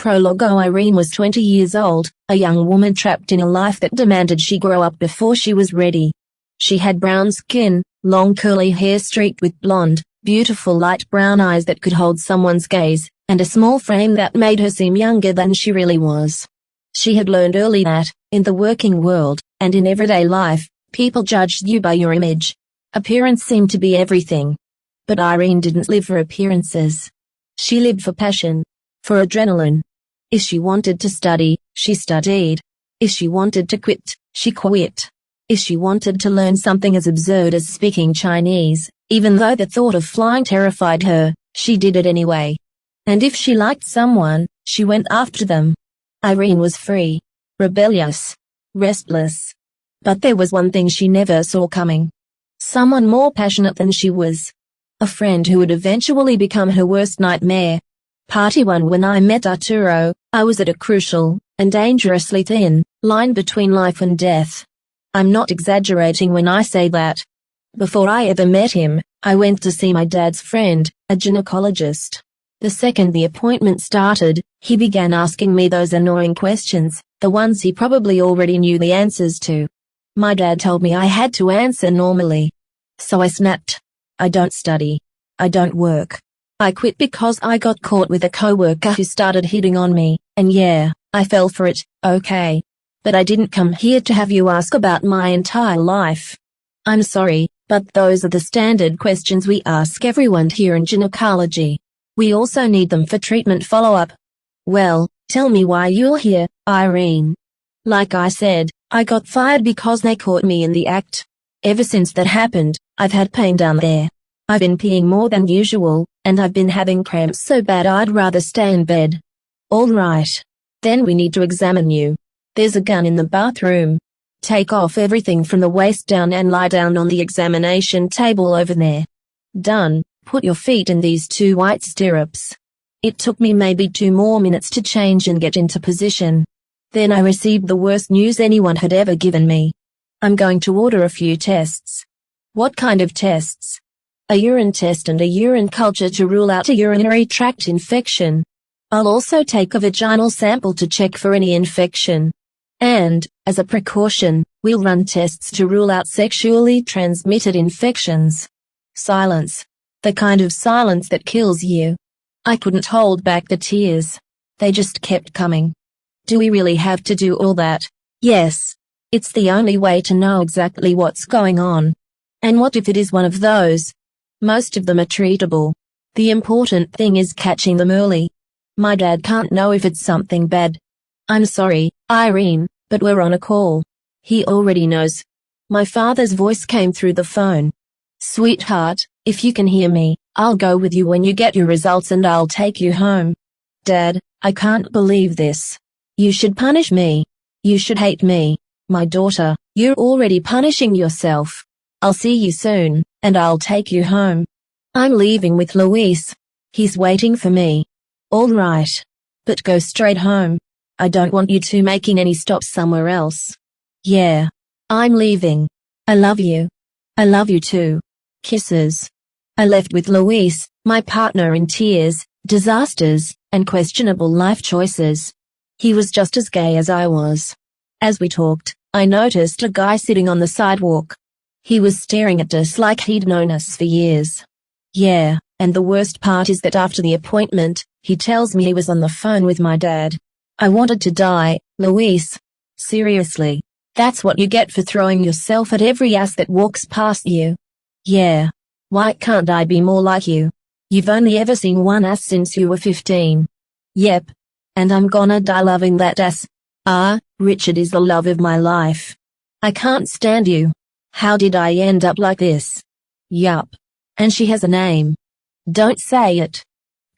Prologue. Irene was 20 years old, a young woman trapped in a life that demanded she grow up before she was ready. She had brown skin, long curly hair streaked with blonde, beautiful light brown eyes that could hold someone's gaze, and a small frame that made her seem younger than she really was. She had learned early that, in the working world, and in everyday life, people judged you by your image. Appearance seemed to be everything. But Irene didn't live for appearances. She lived for passion. For adrenaline. If she wanted to study, she studied. If she wanted to quit, she quit. If she wanted to learn something as absurd as speaking Chinese, even though the thought of flying terrified her, she did it anyway. And if she liked someone, she went after them. Irene was free, rebellious, restless. But there was one thing she never saw coming. Someone more passionate than she was. A friend who would eventually become her worst nightmare. Party 1. When I met Arturo, I was at a crucial, and dangerously thin, line between life and death. I'm not exaggerating when I say that. Before I ever met him, I went to see my dad's friend, a gynecologist. The second the appointment started, he began asking me those annoying questions, the ones he probably already knew the answers to. My dad told me I had to answer normally. So I snapped. I don't study. I don't work. I quit because I got caught with a coworker who started hitting on me, and yeah, I fell for it, okay. But I didn't come here to have you ask about my entire life. I'm sorry, but those are the standard questions we ask everyone here in gynecology. We also need them for treatment follow-up. Well, tell me why you're here, Irene. Like I said, I got fired because they caught me in the act. Ever since that happened, I've had pain down there. I've been peeing more than usual, and I've been having cramps so bad I'd rather stay in bed. All right. Then we need to examine you. There's a gun in the bathroom. Take off everything from the waist down and lie down on the examination table over there. Done. Put your feet in these 2 white stirrups. It took me maybe 2 more minutes to change and get into position. Then I received the worst news anyone had ever given me. I'm going to order a few tests. What kind of tests? A urine test and a urine culture to rule out a urinary tract infection. I'll also take a vaginal sample to check for any infection. And, as a precaution, we'll run tests to rule out sexually transmitted infections. Silence. The kind of silence that kills you. I couldn't hold back the tears. They just kept coming. Do we really have to do all that? Yes. It's the only way to know exactly what's going on. And what if it is one of those? Most of them are treatable. The important thing is catching them early. My dad can't know if it's something bad. I'm sorry, Irene, but we're on a call. He already knows. My father's voice came through the phone. Sweetheart, if you can hear me, I'll go with you when you get your results and I'll take you home. Dad, I can't believe this. You should punish me. You should hate me. My daughter, you're already punishing yourself. I'll see you soon, and I'll take you home. I'm leaving with Luis. He's waiting for me. All right. But go straight home. I don't want you two making any stops somewhere else. Yeah. I'm leaving. I love you. I love you too. Kisses. I left with Luis, my partner in tears, disasters, and questionable life choices. He was just as gay as I was. As we talked, I noticed a guy sitting on the sidewalk. He was staring at us like he'd known us for years. Yeah, and the worst part is that after the appointment, he tells me he was on the phone with my dad. I wanted to die, Luis. Seriously, that's what you get for throwing yourself at every ass that walks past you. Yeah. Why can't I be more like you? You've only ever seen one ass since you were 15. Yep. And I'm gonna die loving that ass. Richard is the love of my life. I can't stand you. How did I end up like this? Yup. And she has a name. Don't say it.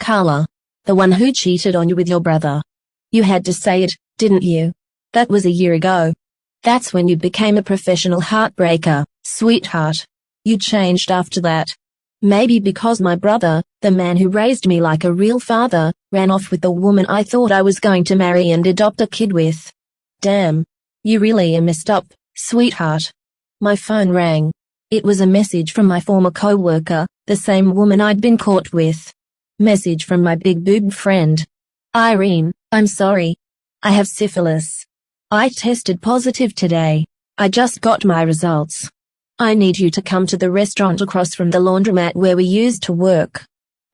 Carla. The one who cheated on you with your brother. You had to say it, didn't you? That was a year ago. That's when you became a professional heartbreaker, sweetheart. You changed after that. Maybe because my brother, the man who raised me like a real father, ran off with the woman I thought I was going to marry and adopt a kid with. Damn. You really are messed up, sweetheart. My phone rang. It was a message from my former coworker, the same woman I'd been caught with. Message from my big boob friend. Irene, I'm sorry. I have syphilis. I tested positive today. I just got my results. I need you to come to the restaurant across from the laundromat where we used to work.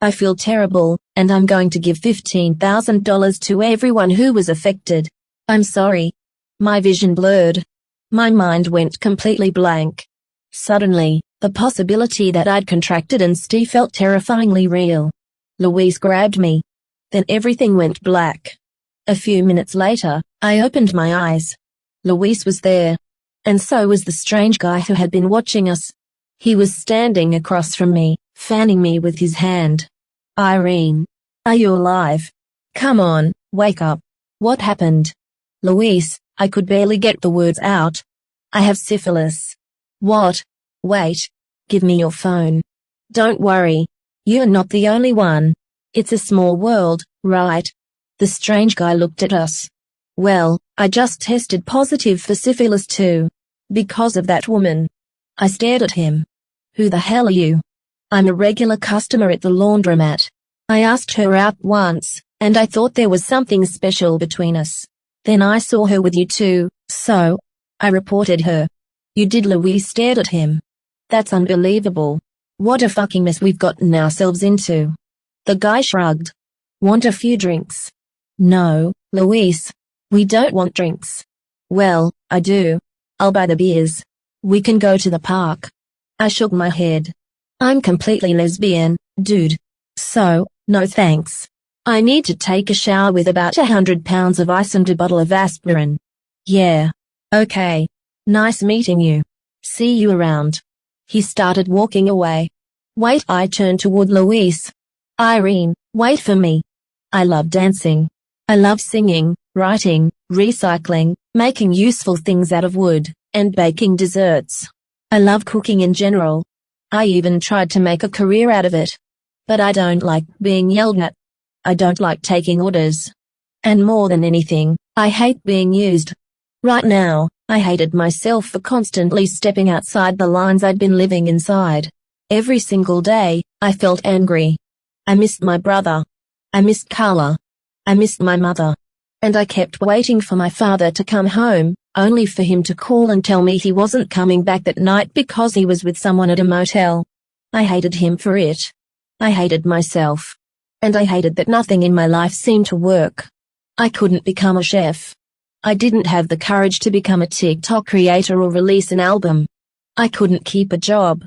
I feel terrible, and I'm going to give $15,000 to everyone who was affected. I'm sorry. My vision blurred. My mind went completely blank. Suddenly, the possibility that I'd contracted Steve felt terrifyingly real. Louise grabbed me. Then everything went black. A few minutes later, I opened my eyes. Louise was there. And so was the strange guy who had been watching us. He was standing across from me, fanning me with his hand. Irene. Are you alive? Come on, wake up. What happened? Louise, I could barely get the words out. I have syphilis. What? Wait. Give me your phone. Don't worry. You're not the only one. It's a small world, right? The strange guy looked at us. Well, I just tested positive for syphilis too. Because of that woman. I stared at him. Who the hell are you? I'm a regular customer at the laundromat. I asked her out once, and I thought there was something special between us. Then I saw her with you too, so I reported her. You did? Louise stared at him. That's unbelievable. What a fucking mess we've gotten ourselves into. The guy shrugged. Want a few drinks? No, Louise. We don't want drinks. Well, I do. I'll buy the beers. We can go to the park. I shook my head. I'm completely lesbian, dude. So, no thanks. I need to take a shower with about 100 pounds of ice and a bottle of aspirin. Yeah. Okay. Nice meeting you. See you around. He started walking away. Wait, I turned toward Louise. Irene, wait for me. I love dancing. I love singing, writing, recycling, making useful things out of wood, and baking desserts. I love cooking in general. I even tried to make a career out of it. But I don't like being yelled at. I don't like taking orders. And more than anything, I hate being used. Right now, I hated myself for constantly stepping outside the lines I'd been living inside. Every single day, I felt angry. I missed my brother. I missed Carla. I missed my mother. And I kept waiting for my father to come home, only for him to call and tell me he wasn't coming back that night because he was with someone at a motel. I hated him for it. I hated myself. And I hated that nothing in my life seemed to work. I couldn't become a chef. I didn't have the courage to become a TikTok creator or release an album. I couldn't keep a job.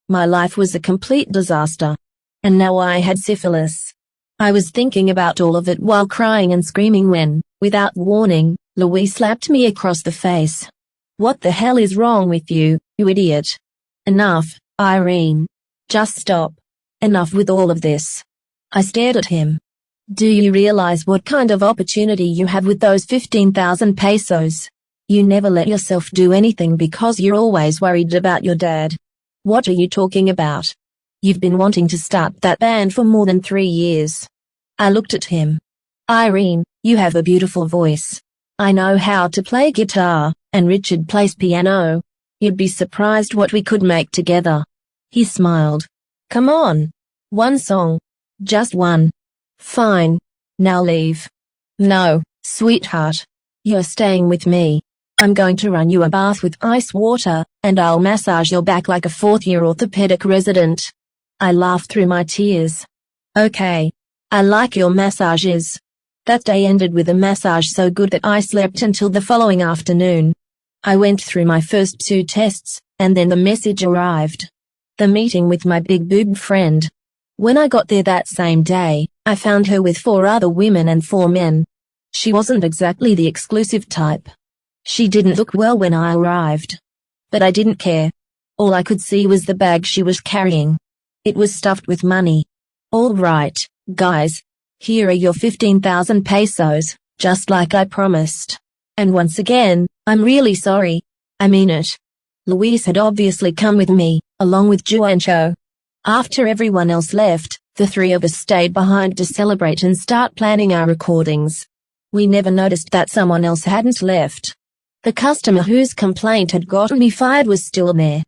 My life was a complete disaster. And now I had syphilis. I was thinking about all of it while crying and screaming when, without warning, Louise slapped me across the face. What the hell is wrong with you, you idiot? Enough, Irene. Just stop. Enough with all of this. I stared at him. Do you realize what kind of opportunity you have with those 15,000 pesos? You never let yourself do anything because you're always worried about your dad. What are you talking about? You've been wanting to start that band for more than 3 years. I looked at him. Irene, you have a beautiful voice. I know how to play guitar, and Richard plays piano. You'd be surprised what we could make together. He smiled. Come on. One song. Just one. Fine. Now leave. No, sweetheart. You're staying with me. I'm going to run you a bath with ice water, and I'll massage your back like a fourth-year orthopedic resident. I laughed through my tears. Okay. I like your massages. That day ended with a massage so good that I slept until the following afternoon. I went through my first 2 tests, and then the message arrived. The meeting with my big boob friend. When I got there that same day, I found her with 4 other women and 4 men. She wasn't exactly the exclusive type. She didn't look well when I arrived. But I didn't care. All I could see was the bag she was carrying. It was stuffed with money. All right, guys. Here are your 15,000 pesos, just like I promised. And once again, I'm really sorry. I mean it. Louise had obviously come with me, along with Juancho. After everyone else left, the 3 of us stayed behind to celebrate and start planning our recordings. We never noticed that someone else hadn't left. The customer whose complaint had gotten me fired was still there.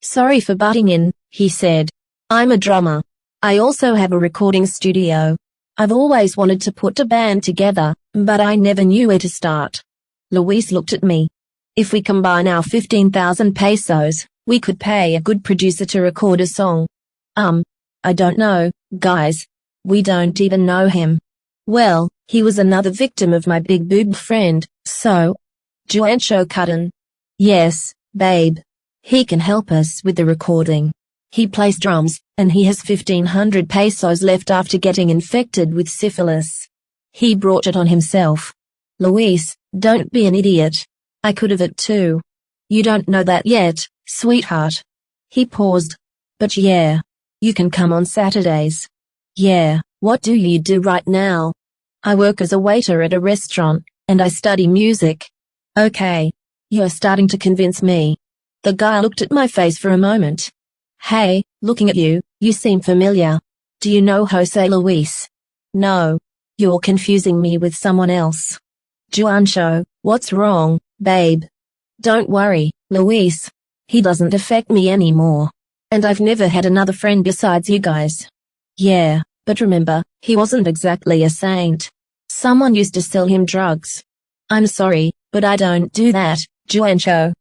Sorry for butting in, he said. I'm a drummer. I also have a recording studio. I've always wanted to put a band together, but I never knew where to start. Luis looked at me. If we combine our 15,000 pesos, we could pay a good producer to record a song. I don't know, guys. We don't even know him. Well, he was another victim of my big boob friend, so. Juancho cut in. Yes, babe. He can help us with the recording. He plays drums, and he has 1,500 pesos left after getting infected with syphilis. He brought it on himself. Luis, don't be an idiot. I could have it too. You don't know that yet, sweetheart. He paused. But yeah. You can come on Saturdays. Yeah, what do you do right now? I work as a waiter at a restaurant, and I study music. Okay. You're starting to convince me. The guy looked at my face for a moment. Hey, looking at you, you seem familiar. Do you know Jose Luis? No. You're confusing me with someone else. Juancho, what's wrong, babe? Don't worry, Luis. He doesn't affect me anymore. And I've never had another friend besides you guys. Yeah, but remember, he wasn't exactly a saint. Someone used to sell him drugs. I'm sorry, but I don't do that, Juancho.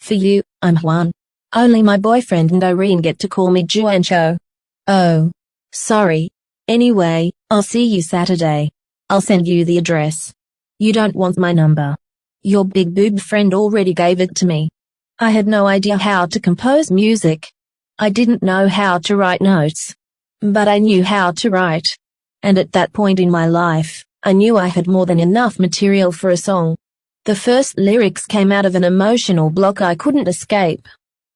For you, I'm Juan. Only my boyfriend and Irene get to call me Juancho. Oh. Sorry. Anyway, I'll see you Saturday. I'll send you the address. You don't want my number. Your big boob friend already gave it to me. I had no idea how to compose music. I didn't know how to write notes. But I knew how to write. And at that point in my life, I knew I had more than enough material for a song. The first lyrics came out of an emotional block I couldn't escape.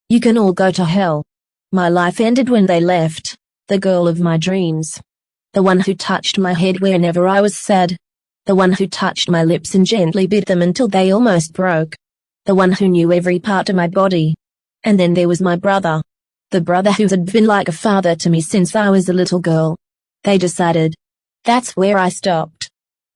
You can all go to hell. My life ended when they left. The girl of my dreams. The one who touched my head whenever I was sad. The one who touched my lips and gently bit them until they almost broke. The one who knew every part of my body. And then there was my brother. The brother who had been like a father to me since I was a little girl. They decided. That's where I stopped.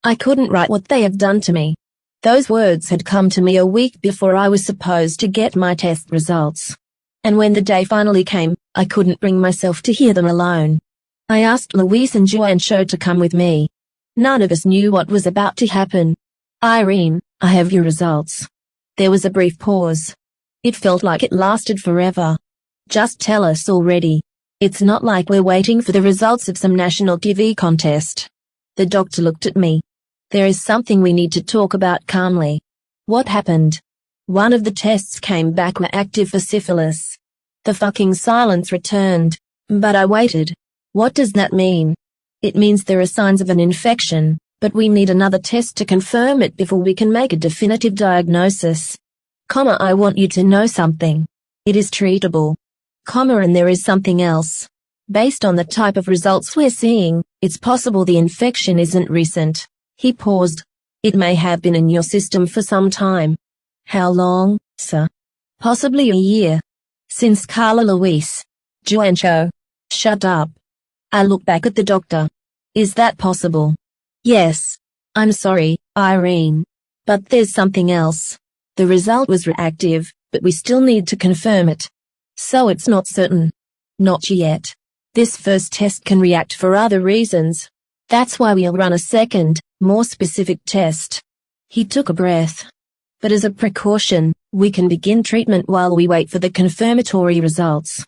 I couldn't write what they have done to me. Those words had come to me a week before I was supposed to get my test results. And when the day finally came, I couldn't bring myself to hear them alone. I asked Luis and Juancho to come with me. None of us knew what was about to happen. Irene, I have your results. There was a brief pause. It felt like it lasted forever. Just tell us already. It's not like we're waiting for the results of some national TV contest. The doctor looked at me. There is something we need to talk about calmly. What happened? One of the tests came back were active for syphilis. The fucking silence returned. But I waited. What does that mean? It means there are signs of an infection, but we need another test to confirm it before we can make a definitive diagnosis. I want you to know something. It is treatable. And there is something else. Based on the type of results we're seeing, it's possible the infection isn't recent. He paused. It may have been in your system for some time. How long, sir? Possibly a year. Since Carla Luis. Juancho. Shut up. I looked back at the doctor. Is that possible? Yes. I'm sorry, Irene. But there's something else. The result was reactive, but we still need to confirm it. So it's not certain. Not yet. This first test can react for other reasons. That's why we'll run a second, more specific test. He took a breath. But as a precaution, we can begin treatment while we wait for the confirmatory results.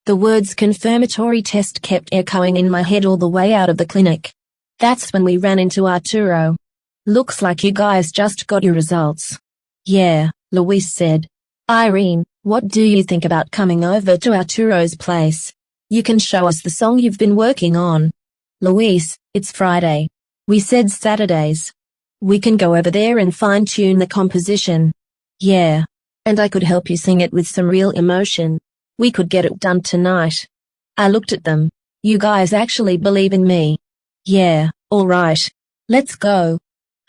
The words confirmatory test kept echoing in my head all the way out of the clinic. That's when we ran into Arturo. Looks like you guys just got your results. Yeah, Luis said. Irene, what do you think about coming over to Arturo's place? You can show us the song you've been working on. Luis, it's Friday. We said Saturdays. We can go over there and fine-tune the composition. Yeah. And I could help you sing it with some real emotion. We could get it done tonight. I looked at them. You guys actually believe in me? Yeah, all right. Let's go.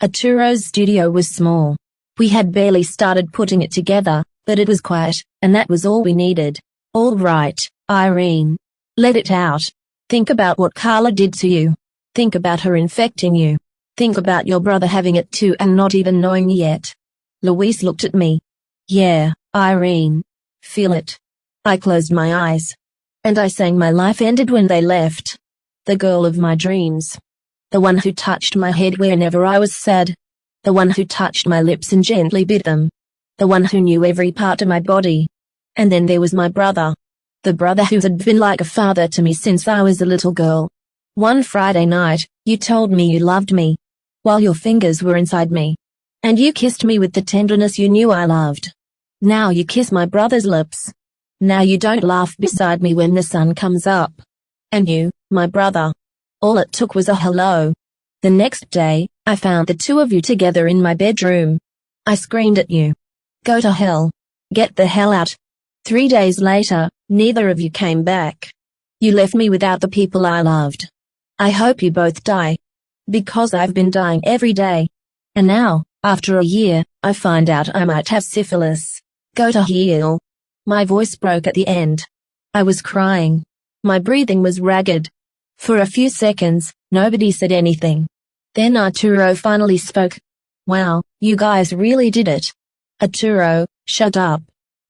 Arturo's studio was small. We had barely started putting it together, but it was quiet, and that was all we needed. All right, Irene. Let it out. Think about what Carla did to you. Think about her infecting you. Think about your brother having it too and not even knowing yet. Luis looked at me. Yeah, Irene. Feel it. I closed my eyes. And I sang My Life Ended When They Left. The girl of my dreams. The one who touched my head whenever I was sad. The one who touched my lips and gently bit them. The one who knew every part of my body. And then there was my brother. The brother who had been like a father to me since I was a little girl. One Friday night, you told me you loved me, while your fingers were inside me. And you kissed me with the tenderness you knew I loved. Now you kiss my brother's lips. Now you don't laugh beside me when the sun comes up. And you, my brother. All it took was a hello. The next day, I found the two of you together in my bedroom. I screamed at you. Go to hell. Get the hell out. 3 days later, neither of you came back. You left me without the people I loved. I hope you both die. Because I've been dying every day. And now, after a year, I find out I might have syphilis. Go to hell. My voice broke at the end. I was crying. My breathing was ragged. For a few seconds, nobody said anything. Then Arturo finally spoke. Wow, you guys really did it. Arturo, shut up.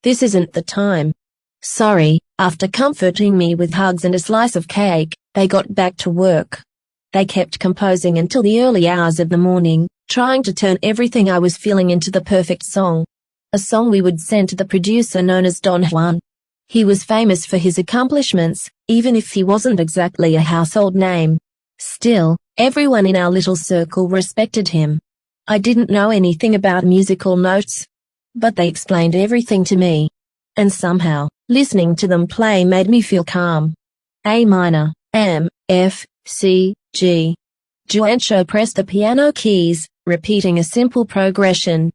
This isn't the time. Sorry. After comforting me with hugs and a slice of cake, they got back to work. They kept composing until the early hours of the morning, trying to turn everything I was feeling into the perfect song. A song we would send to the producer known as Don Juan. He was famous for his accomplishments, even if he wasn't exactly a household name. Still, everyone in our little circle respected him. I didn't know anything about musical notes, but they explained everything to me. And somehow, listening to them play made me feel calm. A minor, M, F, C, G. Juancho pressed the piano keys, repeating a simple progression.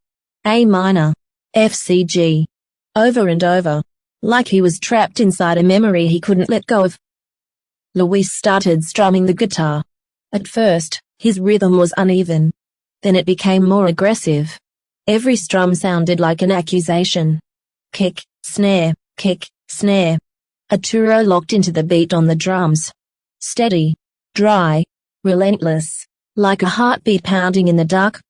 A minor, F, C, G. Over and over, like he was trapped inside a memory he couldn't let go of. Luis started strumming the guitar. At first, his rhythm was uneven. Then it became more aggressive. Every strum sounded like an accusation. Kick, snare, kick, snare. Arturo locked into the beat on the drums. Steady, dry, relentless, like a heartbeat pounding in the dark.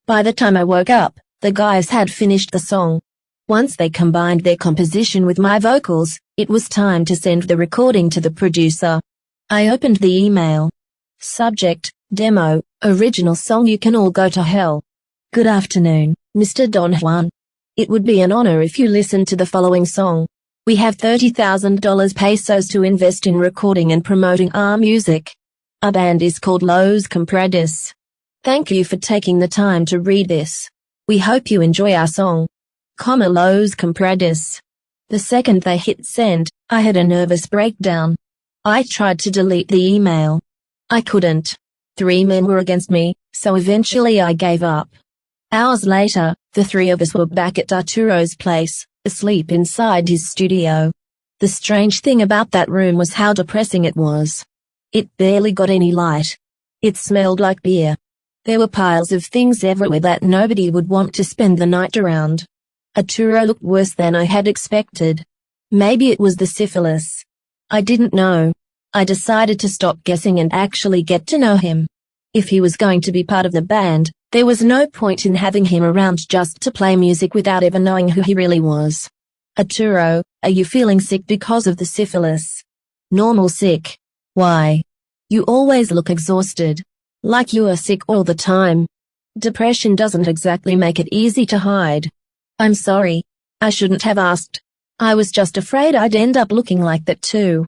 By the time I woke up, the guys had finished the song. Once they combined their composition with my vocals, it was time to send the recording to the producer. I opened the email. Subject, demo, original song You Can All Go to Hell. Good afternoon, Mr. Don Juan. It would be an honor if you listened to the following song. We have $30,000 pesos to invest in recording and promoting our music. Our band is called Los COMPRADOS. Thank you for taking the time to read this. We hope you enjoy our song. Los COMPRADOS. The second they hit send, I had a nervous breakdown. I tried to delete the email. I couldn't. 3 men were against me, so eventually I gave up. Hours later, the 3 of us were back at Arturo's place, asleep inside his studio. The strange thing about that room was how depressing it was. It barely got any light. It smelled like beer. There were piles of things everywhere that nobody would want to spend the night around. Arturo looked worse than I had expected. Maybe it was the syphilis. I didn't know. I decided to stop guessing and actually get to know him. If he was going to be part of the band, there was no point in having him around just to play music without ever knowing who he really was. Arturo, are you feeling sick because of the syphilis? Normal sick. Why? You always look exhausted. Like you are sick all the time. Depression doesn't exactly make it easy to hide. I'm sorry. I shouldn't have asked. I was just afraid I'd end up looking like that too.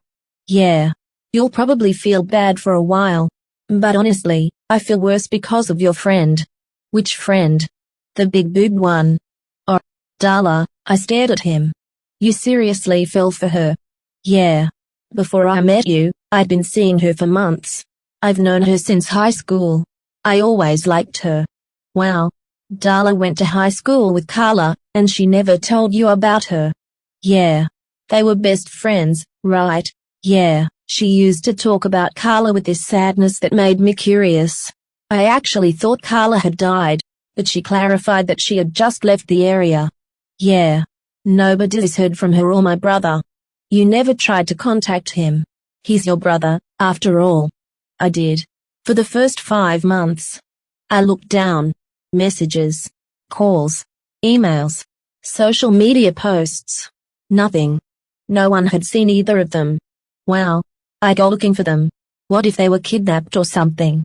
Yeah. You'll probably feel bad for a while. But honestly, I feel worse because of your friend. Which friend? The big boob one. Oh, Darla, I stared at him. You seriously fell for her? Yeah. Before I met you, I'd been seeing her for months. I've known her since high school. I always liked her. Wow. Darla went to high school with Carla, and she never told you about her. Yeah. They were best friends, right? Yeah. She used to talk about Carla with this sadness that made me curious. I actually thought Carla had died, but she clarified that she had just left the area. Yeah. Nobody's heard from her or my brother. You never tried to contact him. He's your brother, after all. I did. For the first 5 months. I looked down. Messages. Calls. Emails. Social media posts. Nothing. No one had seen either of them. Wow. I go looking for them. What if they were kidnapped or something?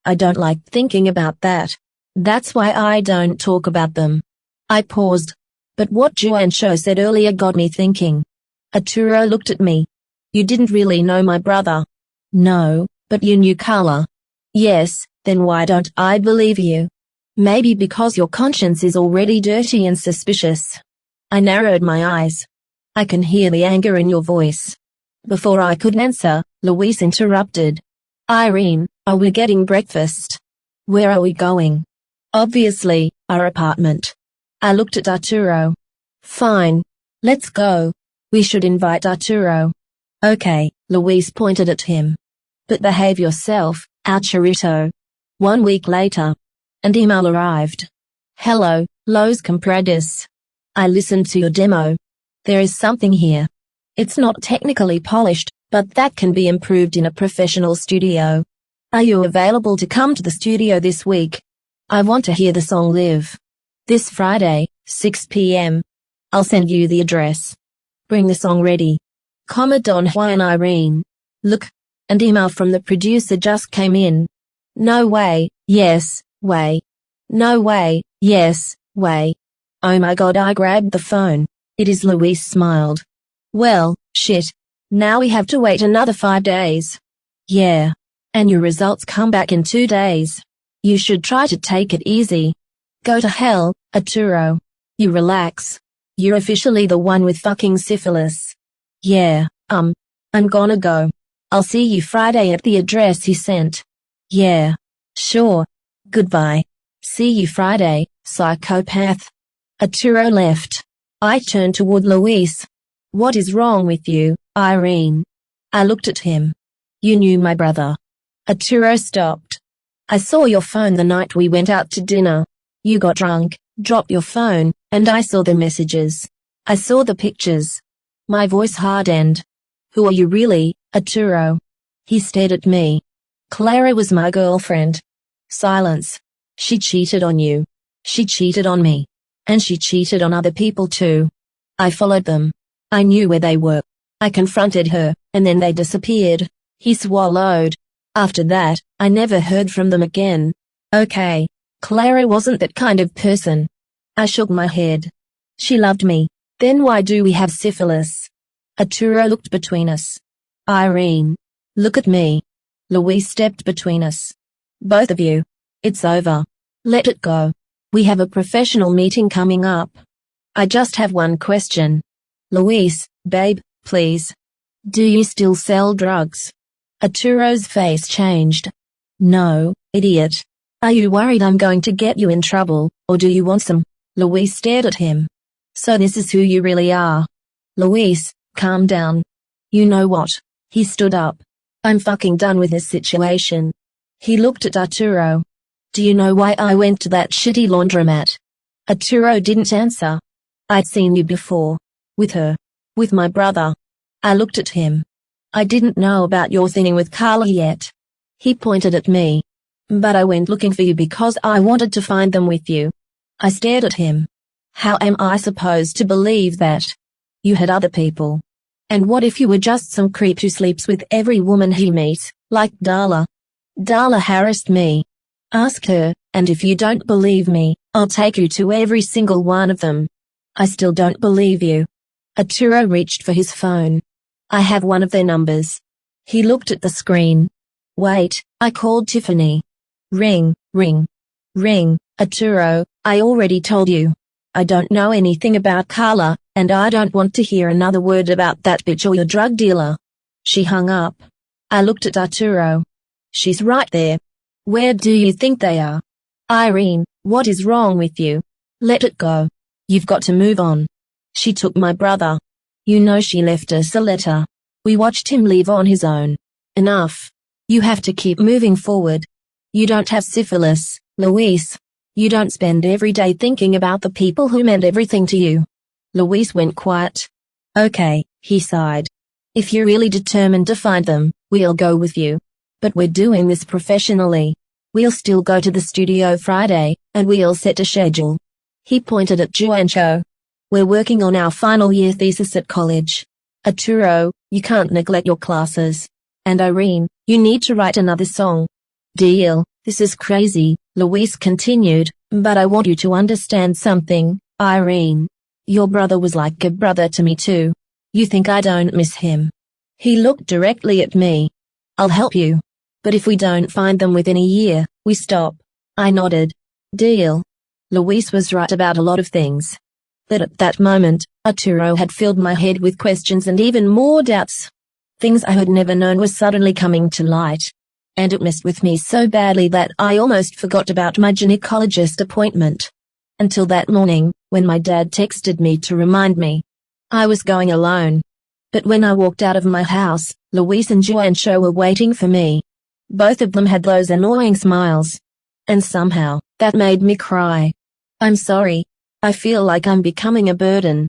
I don't like thinking about that. That's why I don't talk about them. I paused. But what Juancho said earlier got me thinking. Arturo looked at me. You didn't really know my brother. No, but you knew Carla. Yes, then why don't I believe you? Maybe because your conscience is already dirty and suspicious. I narrowed my eyes. I can hear the anger in your voice. Before I could answer, Luis interrupted. Irene, are we getting breakfast? Where are we going? Obviously, our apartment. I looked at Arturo. Fine. Let's go. We should invite Arturo. Okay, Luis pointed at him. But behave yourself, Arturito. 1 week later. An email arrived. Hello, Los Comprados. I listened to your demo. There is something here. It's not technically polished, but that can be improved in a professional studio. Are you available to come to the studio this week? I want to hear the song live. This Friday, 6 p.m. I'll send you the address. Bring the song ready. Don Juan Irene. Look, an email from the producer just came in. No way, yes, way. No way, yes, way. Oh my god, I grabbed the phone. It is Luis smiled. Well, shit. Now we have to wait another 5 days. Yeah. And your results come back in 2 days. You should try to take it easy. Go to hell, Arturo. You relax. You're officially the one with fucking syphilis. Yeah, I'm gonna go. I'll see you Friday at the address he sent. Yeah. Sure. Goodbye. See you Friday, psychopath. Arturo left. I turned toward Luis. What is wrong with you, Irene? I looked at him. You knew my brother. Arturo stopped. I saw your phone the night we went out to dinner. You got drunk, dropped your phone, and I saw the messages. I saw the pictures. My voice hardened. Who are you really, Arturo? He stared at me. Clara was my girlfriend. Silence. She cheated on you. She cheated on me. And she cheated on other people too. I followed them. I knew where they were. I confronted her, and then they disappeared. He swallowed. After that, I never heard from them again. Okay. Clara wasn't that kind of person. I shook my head. She loved me. Then why do we have syphilis? Arturo looked between us. Irene. Look at me. Luis stepped between us. Both of you. It's over. Let it go. We have a professional meeting coming up. I just have one question. Luis, babe, please. Do you still sell drugs? Arturo's face changed. No, idiot. Are you worried I'm going to get you in trouble, or do you want some? Luis stared at him. So this is who you really are. Luis, calm down. You know what? He stood up. I'm fucking done with this situation. He looked at Arturo. Do you know why I went to that shitty laundromat? Arturo didn't answer. I'd seen you before. With her. With my brother. I looked at him. I didn't know about your thing with Carla yet. He pointed at me. But I went looking for you because I wanted to find them with you. I stared at him. How am I supposed to believe that? You had other people. And what if you were just some creep who sleeps with every woman he meets, like Darla? Darla harassed me. Ask her, and if you don't believe me, I'll take you to every single one of them. I still don't believe you. Arturo reached for his phone. I have one of their numbers. He looked at the screen. Wait, I called Tiffany. Ring, ring, ring. Arturo, I already told you. I don't know anything about Carla, and I don't want to hear another word about that bitch or your drug dealer. She hung up. I looked at Arturo. She's right there. Where do you think they are? Irene, what is wrong with you? Let it go. You've got to move on. She took my brother. You know she left us a letter. We watched him leave on his own. Enough. You have to keep moving forward. You don't have syphilis, Luis. You don't spend every day thinking about the people who meant everything to you. Luis went quiet. Okay, he sighed. If you're really determined to find them, we'll go with you. But we're doing this professionally. We'll still go to the studio Friday, and we'll set a schedule. He pointed at Juancho. We're working on our final year thesis at college. Arturo, you can't neglect your classes. And Irene, you need to write another song. Deal. This is crazy, Louise continued, but I want you to understand something, Irene. Your brother was like a brother to me too. You think I don't miss him? He looked directly at me. I'll help you. But if we don't find them within a year, we stop. I nodded. Deal. Louise was right about a lot of things. But at that moment, Arturo had filled my head with questions and even more doubts. Things I had never known were suddenly coming to light. And it messed with me so badly that I almost forgot about my gynecologist appointment. Until that morning, when my dad texted me to remind me. I was going alone. But when I walked out of my house, Louise and Juancho were waiting for me. Both of them had those annoying smiles. And somehow, that made me cry. I'm sorry. I feel like I'm becoming a burden.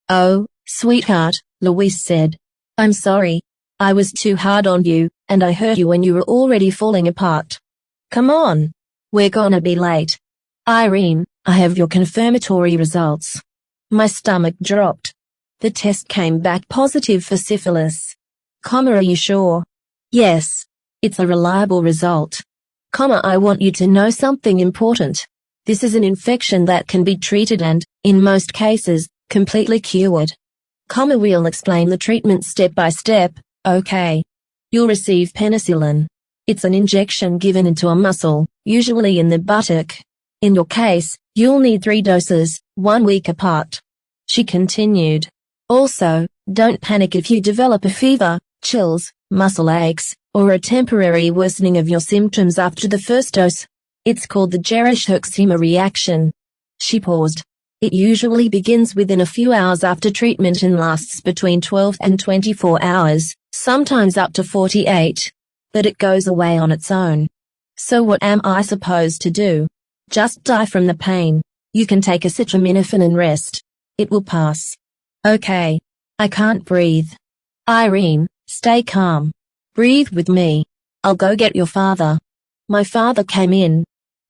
Oh, sweetheart, Louise said. I'm sorry. I was too hard on you, and I hurt you when you were already falling apart. Come on. We're gonna be late. Irene, I have your confirmatory results. My stomach dropped. The test came back positive for syphilis. Are you sure? Yes. It's a reliable result. I want you to know something important. This is an infection that can be treated and, in most cases, completely cured. We'll explain the treatment step by step, okay? You'll receive penicillin. It's an injection given into a muscle, usually in the buttock. In your case, you'll need 3 doses, 1 week apart. She continued. Also, don't panic if you develop a fever, chills, muscle aches, or a temporary worsening of your symptoms after the first dose. It's called the Jericho-Herxheimer reaction. She paused. It usually begins within a few hours after treatment and lasts between 12 and 24 hours, sometimes up to 48. But it goes away on its own. So what am I supposed to do? Just die from the pain. You can take acetaminophen and rest. It will pass. Okay. I can't breathe. Irene, stay calm. Breathe with me. I'll go get your father. My father came in.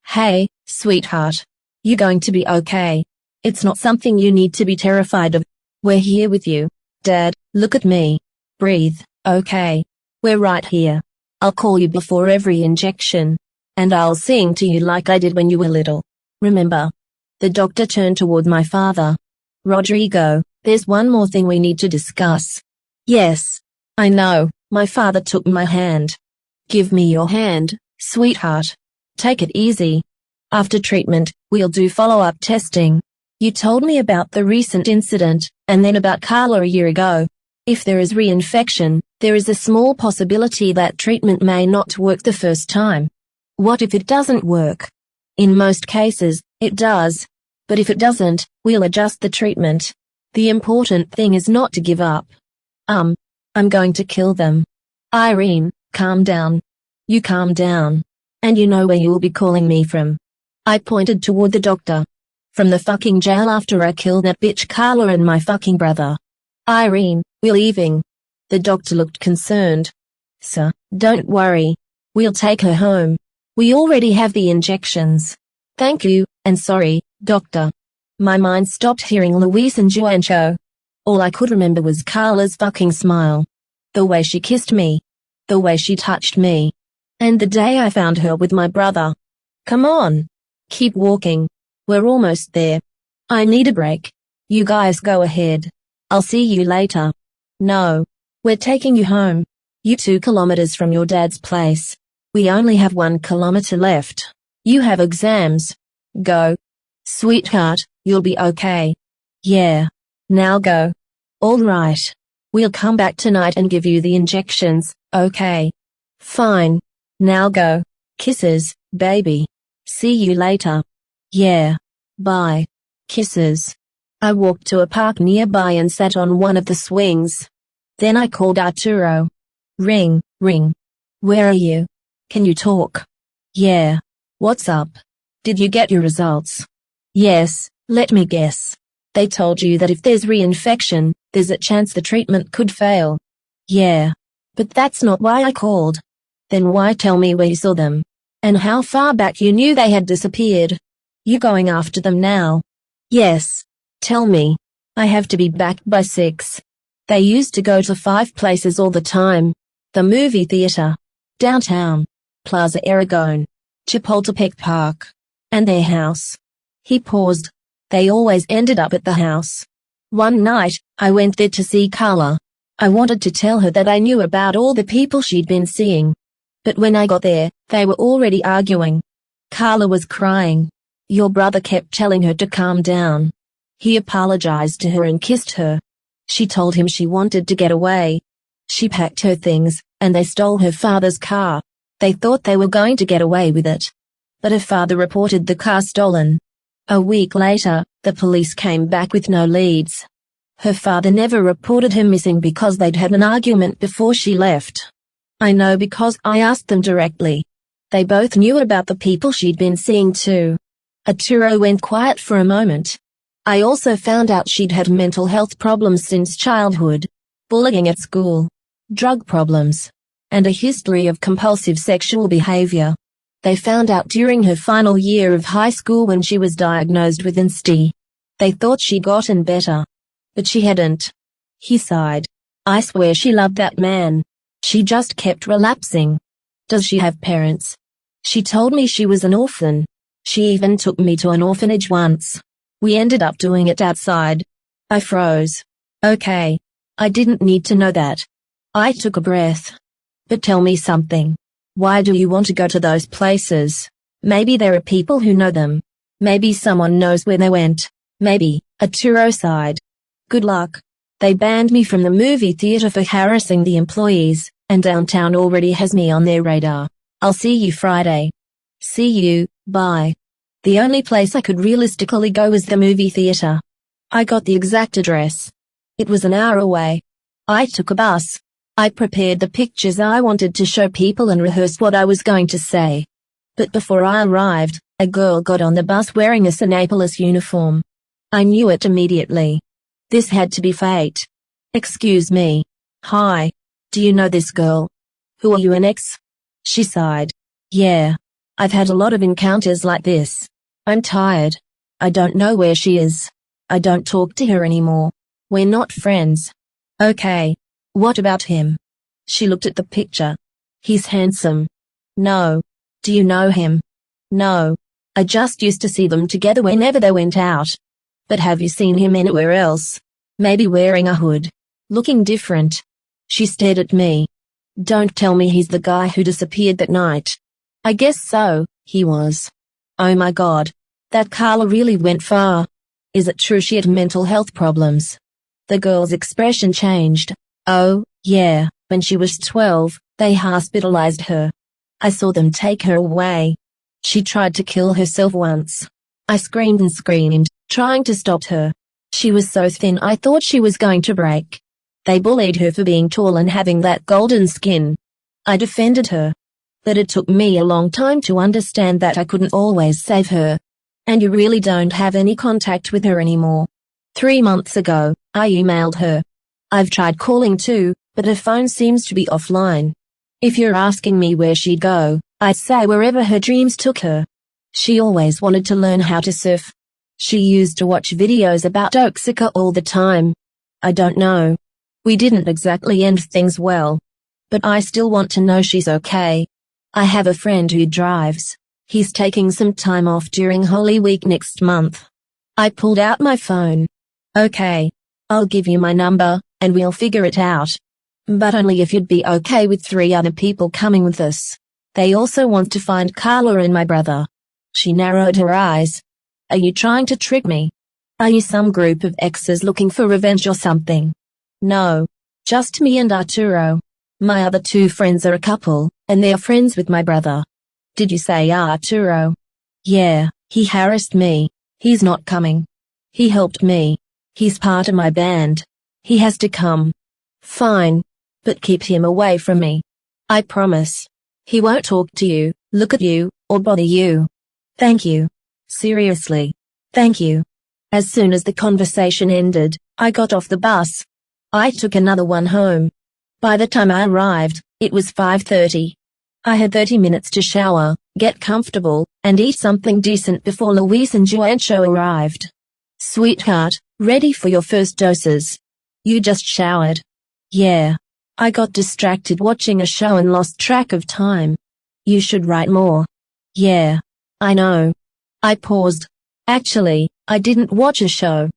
Hey, sweetheart. You going to be okay? It's not something you need to be terrified of. We're here with you. Dad, look at me. Breathe, okay? We're right here. I'll call you before every injection. And I'll sing to you like I did when you were little. Remember? The doctor turned toward my father. Rodrigo, there's one more thing we need to discuss. Yes. I know. My father took my hand. Give me your hand, sweetheart. Take it easy. After treatment, we'll do follow-up testing. You told me about the recent incident, and then about Carla a year ago. If there is reinfection, there is a small possibility that treatment may not work the first time. What if it doesn't work? In most cases, it does. But if it doesn't, we'll adjust the treatment. The important thing is not to give up. I'm going to kill them. Irene, calm down. You calm down. And you know where you'll be calling me from. I pointed toward the doctor. From the fucking jail after I killed that bitch Carla and my fucking brother. Irene, we're leaving. The doctor looked concerned. Sir, don't worry. We'll take her home. We already have the injections. Thank you, and sorry, doctor. My mind stopped hearing Luis and Juancho. All I could remember was Carla's fucking smile. The way she kissed me. The way she touched me. And the day I found her with my brother. Come on. Keep walking. We're almost there. I need a break. You guys go ahead. I'll see you later. No. We're taking you home. You 2 kilometers from your dad's place. We only have 1 kilometer left. You have exams. Go. Sweetheart, you'll be okay. Yeah. Now go. All right. We'll come back tonight and give you the injections, okay? Fine. Now go. Kisses, baby. See you later. Yeah. Bye. Kisses. I walked to a park nearby and sat on one of the swings. Then I called Arturo. Ring, ring. Where are you? Can you talk? Yeah. What's up? Did you get your results? Yes, let me guess. They told you that if there's reinfection, there's a chance the treatment could fail. Yeah. But that's not why I called. Then why tell me where you saw them? And how far back you knew they had disappeared? You going after them now? Yes. Tell me. I have to be back by 6. They used to go to 5 places all the time. The movie theater. Downtown. Plaza Aragon. Chapultepec Park. And their house. He paused. They always ended up at the house. One night, I went there to see Carla. I wanted to tell her that I knew about all the people she'd been seeing. But when I got there, they were already arguing. Carla was crying. Your brother kept telling her to calm down. He apologized to her and kissed her. She told him she wanted to get away. She packed her things, and they stole her father's car. They thought they were going to get away with it. But her father reported the car stolen. A week later, the police came back with no leads. Her father never reported her missing because they'd had an argument before she left. I know because I asked them directly. They both knew about the people she'd been seeing too. Arturo went quiet for a moment. I also found out she'd had mental health problems since childhood, bullying at school, drug problems, and a history of compulsive sexual behavior. They found out during her final year of high school when she was diagnosed with ADHD. They thought she'd gotten better. But she hadn't. He sighed. I swear she loved that man. She just kept relapsing. Does she have parents? She told me she was an orphan. She even took me to an orphanage once. We ended up doing it outside. I froze. Okay. I didn't need to know that. I took a breath. But tell me something. Why do you want to go to those places? Maybe there are people who know them. Maybe someone knows where they went. Maybe. Arturo sighed. Good luck. They banned me from the movie theater for harassing the employees, and downtown already has me on their radar. I'll see you Friday. See you, bye. The only place I could realistically go was the movie theater. I got the exact address. It was an hour away. I took a bus. I prepared the pictures I wanted to show people and rehearsed what I was going to say. But before I arrived, a girl got on the bus wearing a Cinépolis uniform. I knew it immediately. This had to be fate. Excuse me. Hi. Do you know this girl? Who are you, an ex? She sighed. Yeah. I've had a lot of encounters like this. I'm tired. I don't know where she is. I don't talk to her anymore. We're not friends. Okay. What about him? She looked at the picture. He's handsome. No. Do you know him? No. I just used to see them together whenever they went out. But have you seen him anywhere else? Maybe wearing a hood. Looking different. She stared at me. Don't tell me he's the guy who disappeared that night. I guess so, he was. Oh my God. That Carla really went far. Is it true she had mental health problems? The girl's expression changed. Oh, yeah, when she was 12, they hospitalized her. I saw them take her away. She tried to kill herself once. I screamed and screamed, trying to stop her. She was so thin I thought she was going to break. They bullied her for being tall and having that golden skin. I defended her. But it took me a long time to understand that I couldn't always save her. And you really don't have any contact with her anymore. 3 months ago, I emailed her. I've tried calling too, but her phone seems to be offline. If you're asking me where she'd go, I'd say wherever her dreams took her. She always wanted to learn how to surf. She used to watch videos about Oaxaca all the time. I don't know. We didn't exactly end things well. But I still want to know she's okay. I have a friend who drives. He's taking some time off during Holy Week next month. I pulled out my phone. Okay. I'll give you my number, and we'll figure it out. But only if you'd be okay with 3 other people coming with us. They also want to find Carla and my brother. She narrowed her eyes. Are you trying to trick me? Are you some group of exes looking for revenge or something? No. Just me and Arturo. My other 2 friends are a couple, and they're friends with my brother. Did you say Arturo? Yeah, he harassed me. He's not coming. He helped me. He's part of my band. He has to come. Fine. But keep him away from me. I promise. He won't talk to you, look at you, or bother you. Thank you. Seriously. Thank you. As soon as the conversation ended, I got off the bus. I took another one home. By the time I arrived, it was 5:30. I had 30 minutes to shower, get comfortable, and eat something decent before Luis and Juancho arrived. Sweetheart, ready for your first doses. You just showered. Yeah. I got distracted watching a show and lost track of time. You should write more. Yeah. I know. I paused. Actually, I didn't watch a show.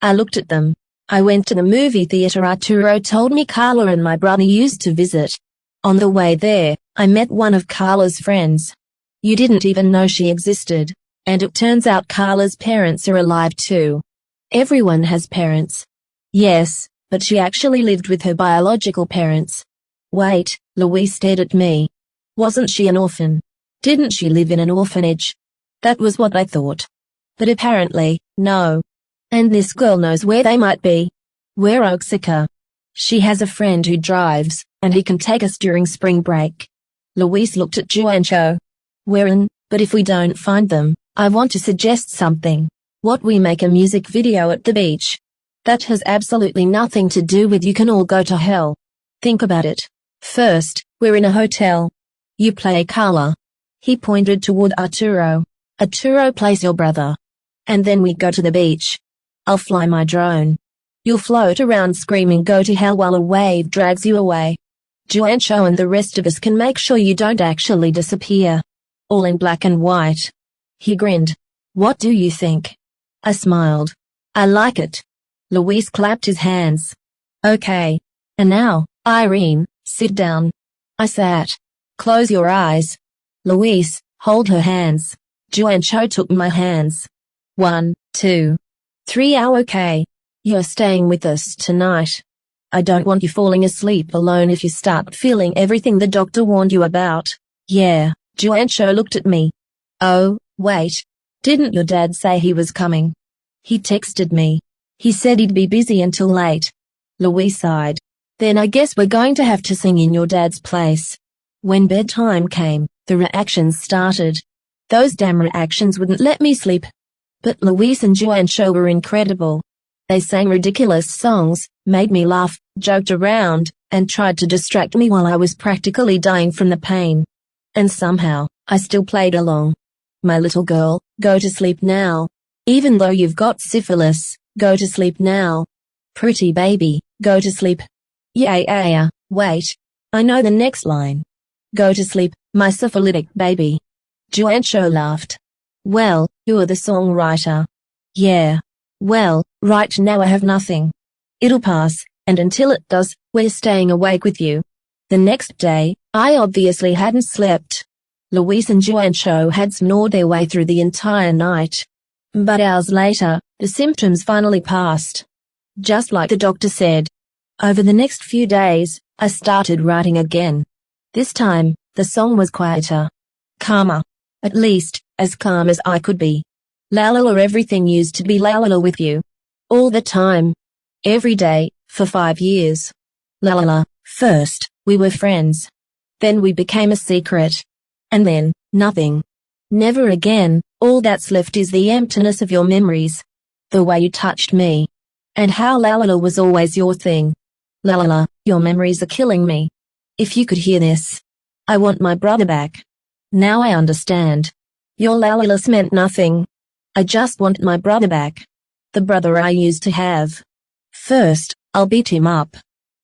I looked at them. I went to the movie theater Arturo told me Carla and my brother used to visit. On the way there, I met one of Carla's friends. You didn't even know she existed, and it turns out Carla's parents are alive too. Everyone has parents. Yes, but she actually lived with her biological parents. Wait, Louise stared at me. Wasn't she an orphan? Didn't she live in an orphanage? That was what I thought. But apparently, no. And this girl knows where they might be. We're Oaxaca. She has a friend who drives, and he can take us during spring break. Luis looked at Juancho. We're in, but if we don't find them, I want to suggest something. What we make a music video at the beach. That has absolutely nothing to do with you can all go to hell. Think about it. First, we're in a hotel. You play Carla. He pointed toward Arturo. Arturo plays your brother. And then we go to the beach. I'll fly my drone. You'll float around screaming go to hell while a wave drags you away. Juancho and the rest of us can make sure you don't actually disappear. All in black and white. He grinned. What do you think? I smiled. I like it. Luis clapped his hands. Okay. And now, Irene, sit down. I sat. Close your eyes. Luis, hold her hands. Juancho took my hands. 1, 2, 3. Okay. You're staying with us tonight. I don't want you falling asleep alone if you start feeling everything the doctor warned you about. Yeah, Juancho looked at me. Oh, wait. Didn't your dad say he was coming? He texted me. He said he'd be busy until late. Louise sighed. Then I guess we're going to have to sing in your dad's place. When bedtime came, the reactions started. Those damn reactions wouldn't let me sleep. But Louise and Juancho were incredible. They sang ridiculous songs, made me laugh, joked around, and tried to distract me while I was practically dying from the pain. And somehow, I still played along. My little girl, go to sleep now. Even though you've got syphilis, go to sleep now. Pretty baby, go to sleep. Yeah, wait. I know the next line. Go to sleep, my syphilitic baby. Juancho laughed. Well, you're the songwriter. Yeah. Well, right now I have nothing. It'll pass, and until it does, we're staying awake with you. The next day, I obviously hadn't slept. Luis and Juancho had snored their way through the entire night. But hours later, the symptoms finally passed. Just like the doctor said. Over the next few days, I started writing again. This time, the song was quieter. Calmer. At least, as calm as I could be. La la la, everything used to be la la la with you. All the time. Every day, for 5 years. La la la. First, we were friends. Then we became a secret. And then, nothing. Never again. All that's left is the emptiness of your memories. The way you touched me. And how la la la was always your thing. La la la, your memories are killing me. If you could hear this. I want my brother back. Now I understand. Your la la las meant nothing. I just want my brother back. The brother I used to have. First, I'll beat him up.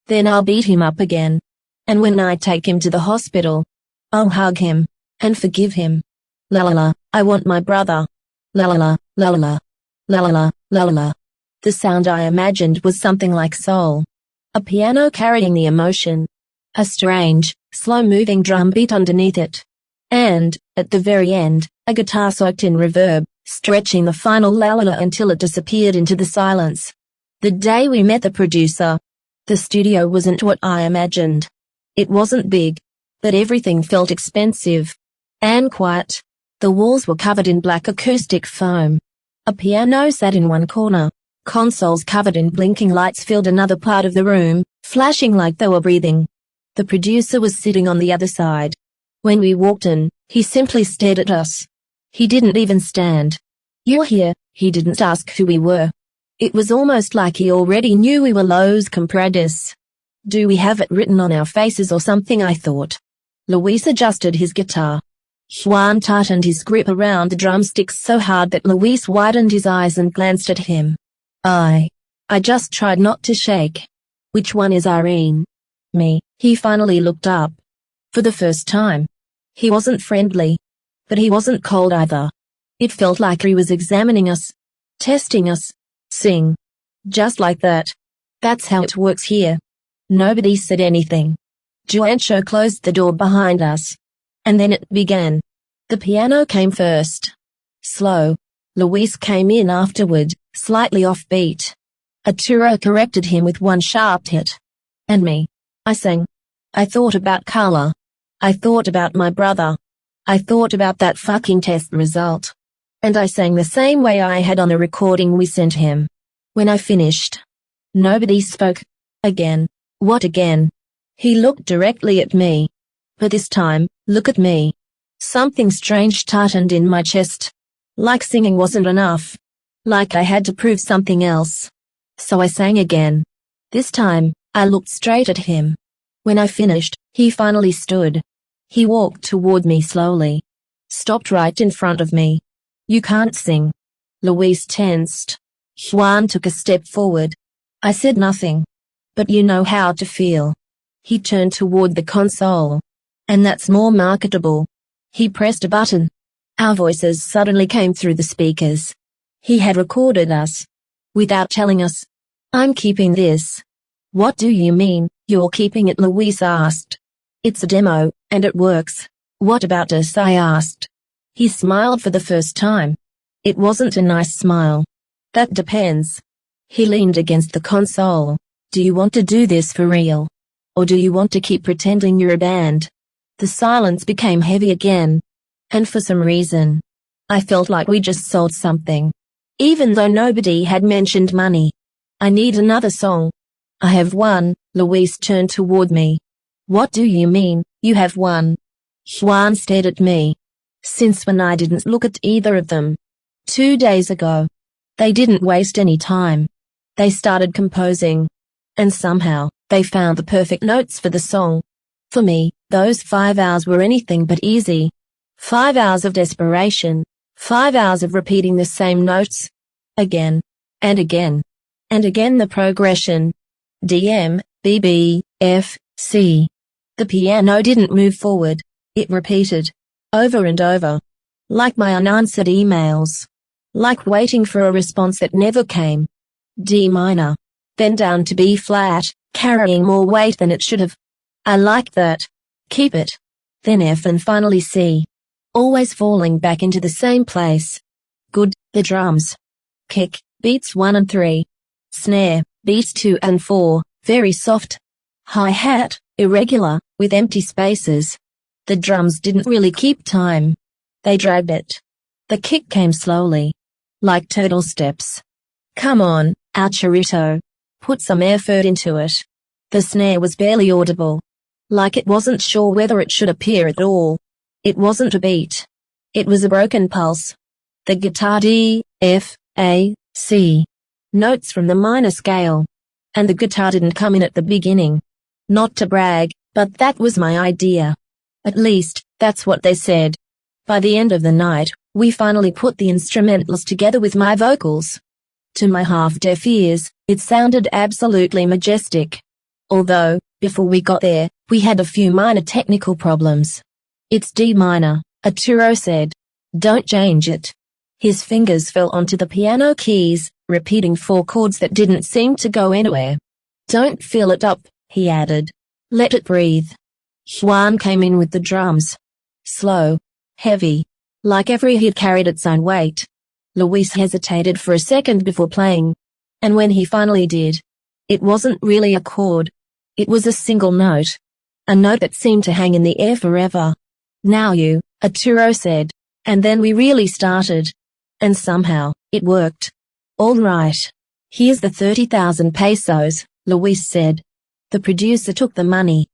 Then I'll beat him up again. And when I take him to the hospital, I'll hug him. And forgive him. La la la, I want my brother. La la la, la la la. La la la, la la la. The sound I imagined was something like soul. A piano carrying the emotion. A strange, slow-moving drum beat underneath it. And, at the very end, a guitar soaked in reverb, stretching the final la la la until it disappeared into the silence. The day we met the producer, the studio wasn't what I imagined. It wasn't big, but everything felt expensive. And quiet. The walls were covered in black acoustic foam. A piano sat in one corner. Consoles covered in blinking lights filled another part of the room, flashing like they were breathing. The producer was sitting on the other side. When we walked in, he simply stared at us. He didn't even stand. You're here, he didn't ask who we were. It was almost like he already knew we were Los COMPRADOS. Do we have it written on our faces or something, I thought. Luis adjusted his guitar. Juan tightened his grip around the drumsticks so hard that Luis widened his eyes and glanced at him. I just tried not to shake. Which one is Irene? Me. He finally looked up. For the first time. He wasn't friendly. But he wasn't cold either. It felt like he was examining us, testing us. Sing. Just like that. That's how it works here. Nobody said anything. Juancho closed the door behind us. And then it began. The piano came first. Slow. Luis came in afterward, slightly offbeat. Arturo corrected him with one sharp hit. And me. I sang. I thought about Carla. I thought about my brother. I thought about that fucking test result. And I sang the same way I had on the recording we sent him. When I finished, nobody spoke. Again. What again? He looked directly at me. But this time, look at me. Something strange tightened in my chest. Like singing wasn't enough. Like I had to prove something else. So I sang again. This time, I looked straight at him. When I finished, he finally stood. He walked toward me slowly. Stopped right in front of me. You can't sing. Luis tensed. Juan took a step forward. I said nothing. But you know how to feel. He turned toward the console. And that's more marketable. He pressed a button. Our voices suddenly came through the speakers. He had recorded us. Without telling us. I'm keeping this. What do you mean, you're keeping it? Luis asked. It's a demo, and it works. What about us? I asked. He smiled for the first time. It wasn't a nice smile. That depends. He leaned against the console. Do you want to do this for real? Or do you want to keep pretending you're a band? The silence became heavy again. And for some reason, I felt like we just sold something. Even though nobody had mentioned money. I need another song. I have one. Luis turned toward me. What do you mean, you have one? Juan stared at me. Since when? I didn't look at either of them. 2 days ago. They didn't waste any time. They started composing. And somehow, they found the perfect notes for the song. For me, those 5 hours were anything but easy. 5 hours of desperation. 5 hours of repeating the same notes. Again. And again. And again the progression. D, M, B, B, F, C. The piano didn't move forward. It repeated. Over and over. Like my unanswered emails. Like waiting for a response that never came. D minor. Then down to B flat, carrying more weight than it should have. I liked that. Keep it. Then F and finally C. Always falling back into the same place. Good. The drums. Kick, beats 1 and 3. Snare, beats 2 and 4, very soft. Hi-hat, irregular, with empty spaces. The drums didn't really keep time. They dragged it. The kick came slowly. Like turtle steps. Come on, Arturito. Put some effort into it. The snare was barely audible. Like it wasn't sure whether it should appear at all. It wasn't a beat. It was a broken pulse. The guitar D, F, A, C. Notes from the minor scale. And the guitar didn't come in at the beginning. Not to brag, but that was my idea. At least, that's what they said. By the end of the night, we finally put the instrumentals together with my vocals. To my half-deaf ears, it sounded absolutely majestic. Although, before we got there, we had a few minor technical problems. It's D minor, Arturo said. Don't change it. His fingers fell onto the piano keys, repeating 4 chords that didn't seem to go anywhere. Don't fill it up, he added. Let it breathe. Juan came in with the drums. Slow. Heavy. Like every hit carried its own weight. Luis hesitated for a second before playing. And when he finally did, it wasn't really a chord. It was a single note. A note that seemed to hang in the air forever. Now you, Arturo said. And then we really started. And somehow, it worked. All right. Here's the 30,000 pesos, Luis said. The producer took the money.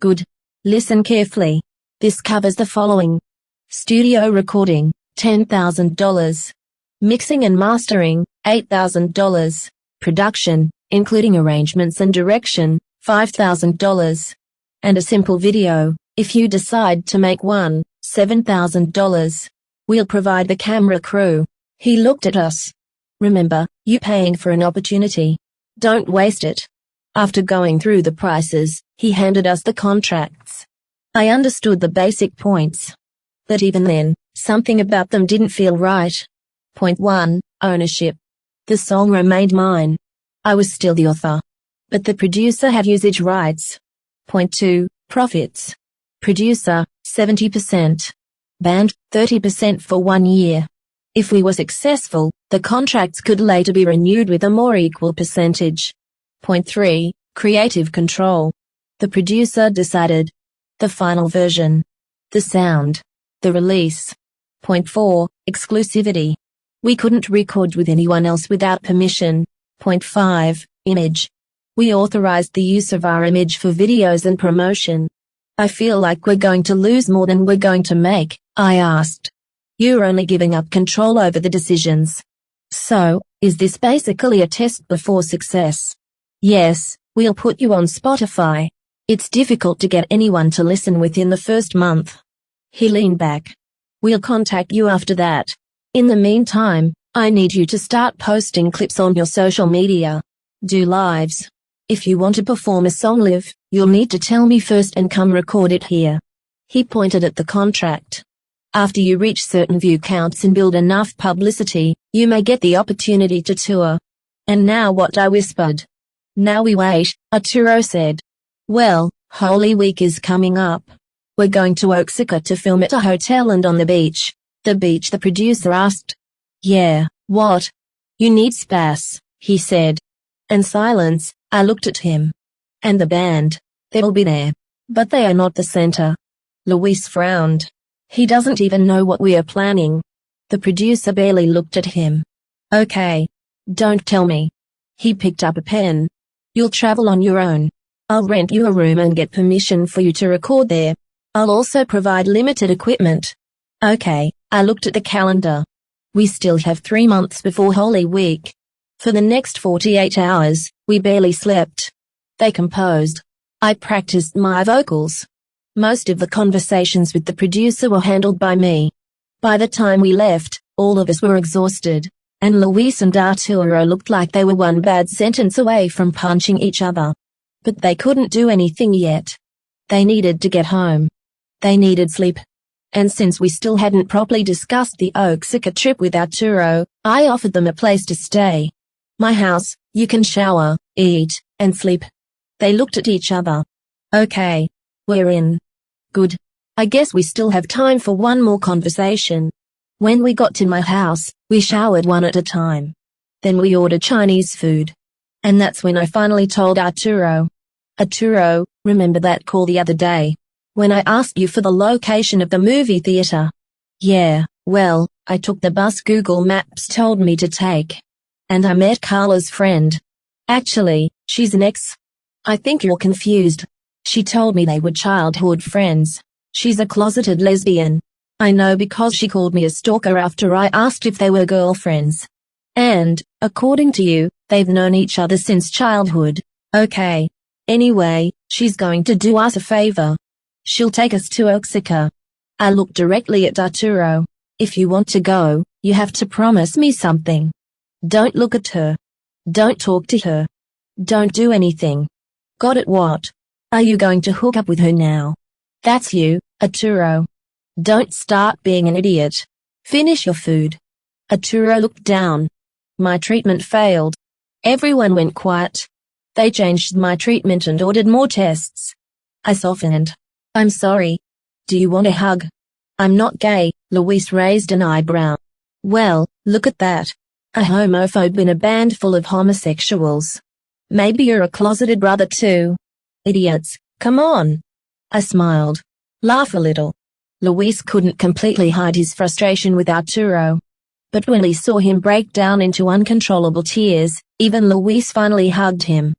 Good. Listen carefully. This covers the following. Studio recording, $10,000. Mixing and mastering, $8,000. Production, including arrangements and direction, $5,000. And a simple video, if you decide to make one, $7,000. We'll provide the camera crew. He looked at us. Remember, you're paying for an opportunity. Don't waste it. After going through the prices, he handed us the contracts. I understood the basic points. But even then, something about them didn't feel right. Point 1. Ownership. The song remained mine. I was still the author. But the producer had usage rights. Point 2. Profits. Producer, 70%. Band, 30% for 1 year. If we were successful, the contracts could later be renewed with a more equal percentage. Point 3. Creative control. The producer decided. The final version. The sound. The release. Point 4. Exclusivity. We couldn't record with anyone else without permission. Point 5. Image. We authorized the use of our image for videos and promotion. I feel like we're going to lose more than we're going to make, I asked. You're only giving up control over the decisions. So, is this basically a test before success? Yes, we'll put you on Spotify. It's difficult to get anyone to listen within the first month. He leaned back. We'll contact you after that. In the meantime, I need you to start posting clips on your social media. Do lives. If you want to perform a song live, you'll need to tell me first and come record it here. He pointed at the contract. After you reach certain view counts and build enough publicity, you may get the opportunity to tour. And now what? I whispered. Now we wait, Arturo said. Well, Holy Week is coming up. We're going to Oaxaca to film at a hotel and on the beach. The beach, the producer asked. Yeah, what? You need space, he said. And silence. I looked at him. And the band. They'll be there. But they are not the center. Luis frowned. He doesn't even know what we are planning. The producer barely looked at him. Okay. Don't tell me. He picked up a pen. You'll travel on your own. I'll rent you a room and get permission for you to record there. I'll also provide limited equipment. Okay, I looked at the calendar. We still have 3 months before Holy Week. For the next 48 hours, we barely slept. They composed. I practiced my vocals. Most of the conversations with the producer were handled by me. By the time we left, all of us were exhausted, and Luis and Arturo looked like they were one bad sentence away from punching each other. But they couldn't do anything yet. They needed to get home. They needed sleep. And since we still hadn't properly discussed the Oaxaca trip with Arturo, I offered them a place to stay. My house, you can shower, eat, and sleep. They looked at each other. Okay. We're in. Good. I guess we still have time for one more conversation. When we got to my house, we showered one at a time. Then we ordered Chinese food. And that's when I finally told Arturo. Arturo, remember that call the other day? When I asked you for the location of the movie theater? Yeah, well, I took the bus Google Maps told me to take. And I met Carla's friend. Actually, she's an ex. I think you're confused. She told me they were childhood friends. She's a closeted lesbian. I know because she called me a stalker after I asked if they were girlfriends. And, according to you, they've known each other since childhood. Okay. Anyway, she's going to do us a favor. She'll take us to Oaxaca. I looked directly at Arturo. If you want to go, you have to promise me something. Don't look at her. Don't talk to her. Don't do anything. Got it? What? Are you going to hook up with her now? That's you, Arturo. Don't start being an idiot. Finish your food. Arturo looked down. My treatment failed. Everyone went quiet. They changed my treatment and ordered more tests. I softened. I'm sorry. Do you want a hug? I'm not gay, Luis raised an eyebrow. Well, look at that. A homophobe in a band full of homosexuals. Maybe you're a closeted brother too. Idiots, come on. I smiled. Laugh a little. Luis couldn't completely hide his frustration with Arturo. But when he saw him break down into uncontrollable tears, even Luis finally hugged him.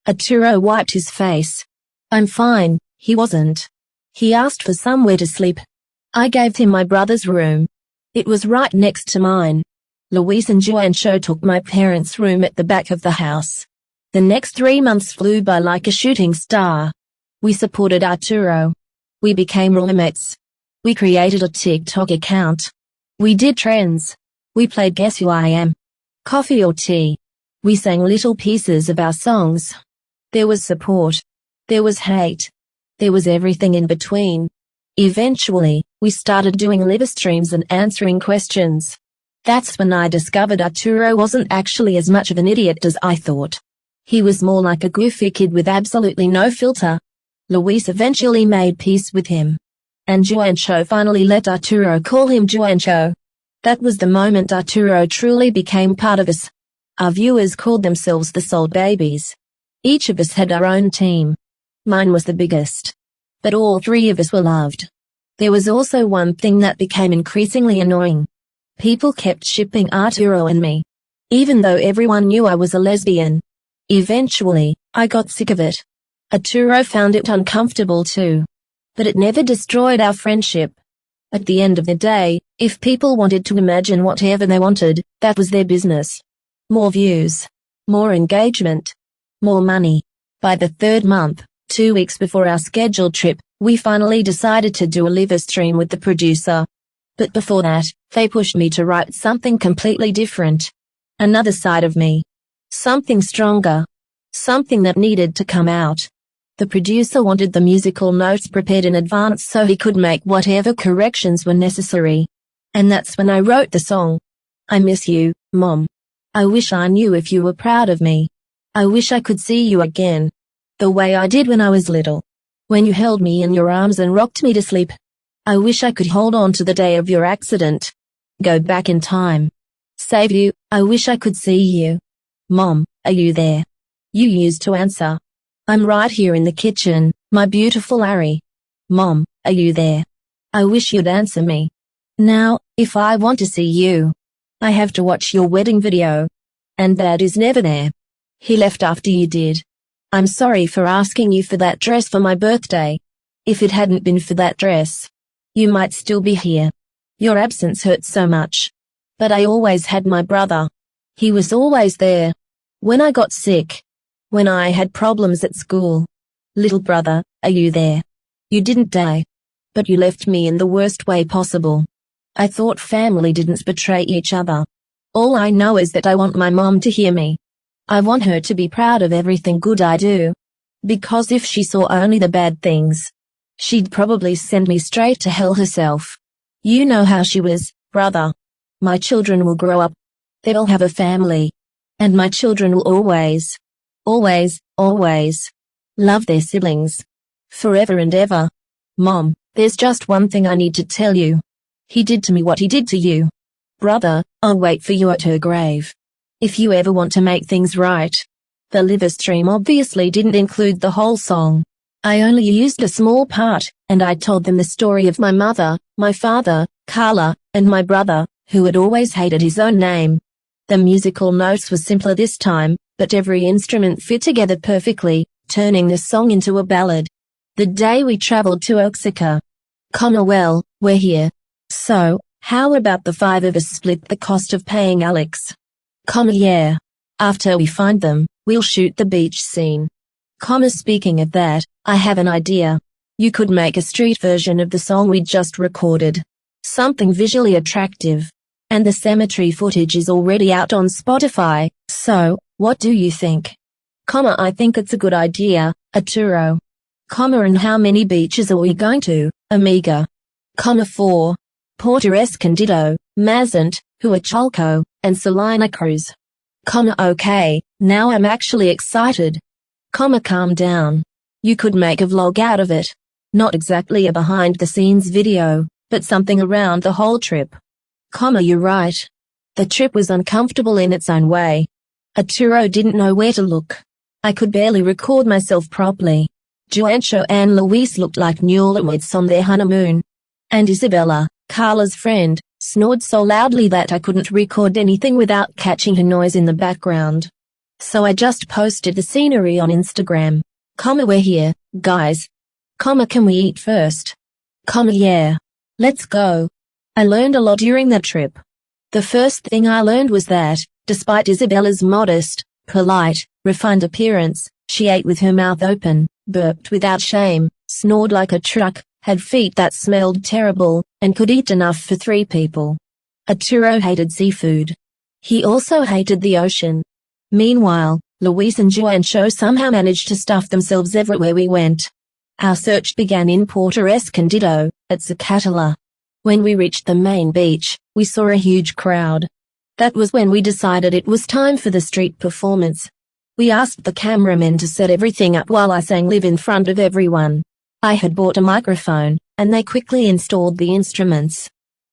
Arturo wiped his face. I'm fine, he wasn't. He asked for somewhere to sleep. I gave him my brother's room. It was right next to mine. Luis and Juancho took my parents' room at the back of the house. The next 3 months flew by like a shooting star. We supported Arturo. We became roommates. We created a TikTok account. We did trends. We played Guess Who I Am. Coffee or tea. We sang little pieces of our songs. There was support. There was hate. There was everything in between. Eventually, We started doing live streams and answering questions. That's when I discovered Arturo wasn't actually as much of an idiot as I thought. He was more like a goofy kid with absolutely no filter. Luis eventually made peace with him. And Juancho finally let Arturo call him Juancho. That was the moment Arturo truly became part of us. Our viewers called themselves the Soul Babies. Each of us had our own team. Mine was the biggest. But all three of us were loved. There was also one thing that became increasingly annoying. People kept shipping Arturo and me. Even though everyone knew I was a lesbian. Eventually, I got sick of it. Arturo found it uncomfortable too. But it never destroyed our friendship. At the end of the day, if people wanted to imagine whatever they wanted, that was their business. More views. More engagement. More money. By the third month, 2 weeks before our scheduled trip, we finally decided to do a live stream with the producer. But before that, they pushed me to write something completely different. Another side of me. Something stronger. Something that needed to come out. The producer wanted the musical notes prepared in advance so he could make whatever corrections were necessary. And that's when I wrote the song. I miss you, Mom. I wish I knew if you were proud of me. I wish I could see you again. The way I did when I was little. When you held me in your arms and rocked me to sleep. I wish I could hold on to the day of your accident. Go back in time. Save you. I wish I could see you. Mom, are you there? You used to answer. I'm right here in the kitchen, my beautiful Ari. Mom, are you there? I wish you'd answer me. Now, if I want to see you, I have to watch your wedding video. And Dad is never there. He left after you did. I'm sorry for asking you for that dress for my birthday. If it hadn't been for that dress, you might still be here. Your absence hurts so much. But I always had my brother. He was always there. When I got sick. When I had problems at school. Little brother, are you there? You didn't die. But you left me in the worst way possible. I thought family didn't betray each other. All I know is that I want my mom to hear me. I want her to be proud of everything good I do. Because if she saw only the bad things, she'd probably send me straight to hell herself. You know how she was, brother. My children will grow up. They'll have a family. And my children will always love their siblings. Forever and ever. Mom, there's just one thing I need to tell you. He did to me what he did to you. Brother, I'll wait for you at her grave. If you ever want to make things right. The live stream obviously didn't include the whole song. I only used a small part, and I told them the story of my mother, my father, Carla, and my brother, who had always hated his own name. The musical notes were simpler this time, but every instrument fit together perfectly, turning the song into a ballad. The day we traveled to Oaxaca. Well, we're here. So, how about the 5 of us split the cost of paying Alex? Yeah. After we find them, we'll shoot the beach scene. Speaking of that, I have an idea. You could make a street version of the song we just recorded. Something visually attractive. And the cemetery footage is already out on Spotify, so, what do you think? I think it's a good idea, Arturo. And how many beaches are we going to, amiga? 4. Puerto Escondido, Mazant, Huachalco, and Salina Cruz. Okay, now I'm actually excited. Calm down. You could make a vlog out of it. Not exactly a behind-the-scenes video, but something around the whole trip. You're right. The trip was uncomfortable in its own way. Arturo didn't know where to look. I could barely record myself properly. Juancho and Luis looked like newlyweds on their honeymoon. And Isabella, Carla's friend, snored so loudly that I couldn't record anything without catching her noise in the background. So I just posted the scenery on Instagram. We're here, guys. Can we eat first? Yeah. Let's go. I learned a lot during that trip. The first thing I learned was that, despite Isabella's modest, polite, refined appearance, she ate with her mouth open, burped without shame, snored like a truck, had feet that smelled terrible, and could eat enough for 3 people. Arturo hated seafood. He also hated the ocean. Meanwhile, Luis and Juancho somehow managed to stuff themselves everywhere we went. Our search began in Puerto Escondido, at Zacatala. When we reached the main beach, we saw a huge crowd. That was when we decided it was time for the street performance. We asked the cameramen to set everything up while I sang Live in front of everyone. I had bought a microphone, and they quickly installed the instruments.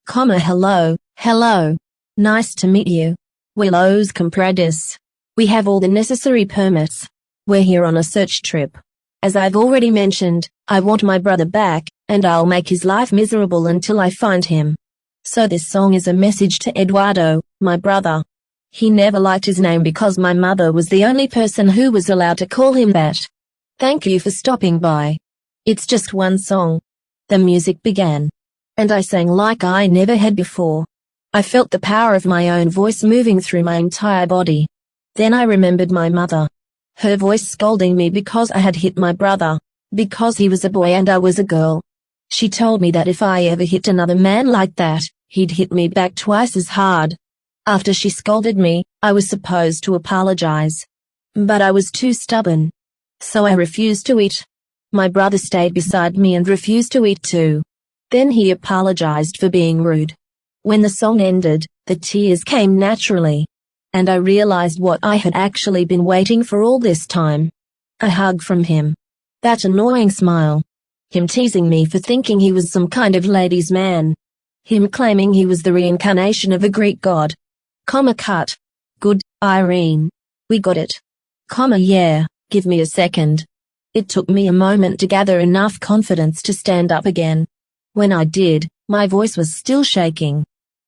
Hello, hello. Nice to meet you. We're Los COMPRADOS. We have all the necessary permits. We're here on a search trip. As I've already mentioned, I want my brother back, and I'll make his life miserable until I find him. So this song is a message to Eduardo, my brother. He never liked his name because my mother was the only person who was allowed to call him that. Thank you for stopping by. It's just one song. The music began. And I sang like I never had before. I felt the power of my own voice moving through my entire body. Then I remembered my mother. Her voice scolding me because I had hit my brother, because he was a boy and I was a girl. She told me that if I ever hit another man like that, he'd hit me back twice as hard. After she scolded me, I was supposed to apologize. But I was too stubborn. So I refused to eat. My brother stayed beside me and refused to eat too. Then he apologized for being rude. When the song ended, the tears came naturally. And I realized what I had actually been waiting for all this time. A hug from him. That annoying smile. Him teasing me for thinking he was some kind of ladies' man. Him claiming he was the reincarnation of a Greek god. Cut. Good, Irene. We got it. Yeah, give me a second. It took me a moment to gather enough confidence to stand up again. When I did, my voice was still shaking.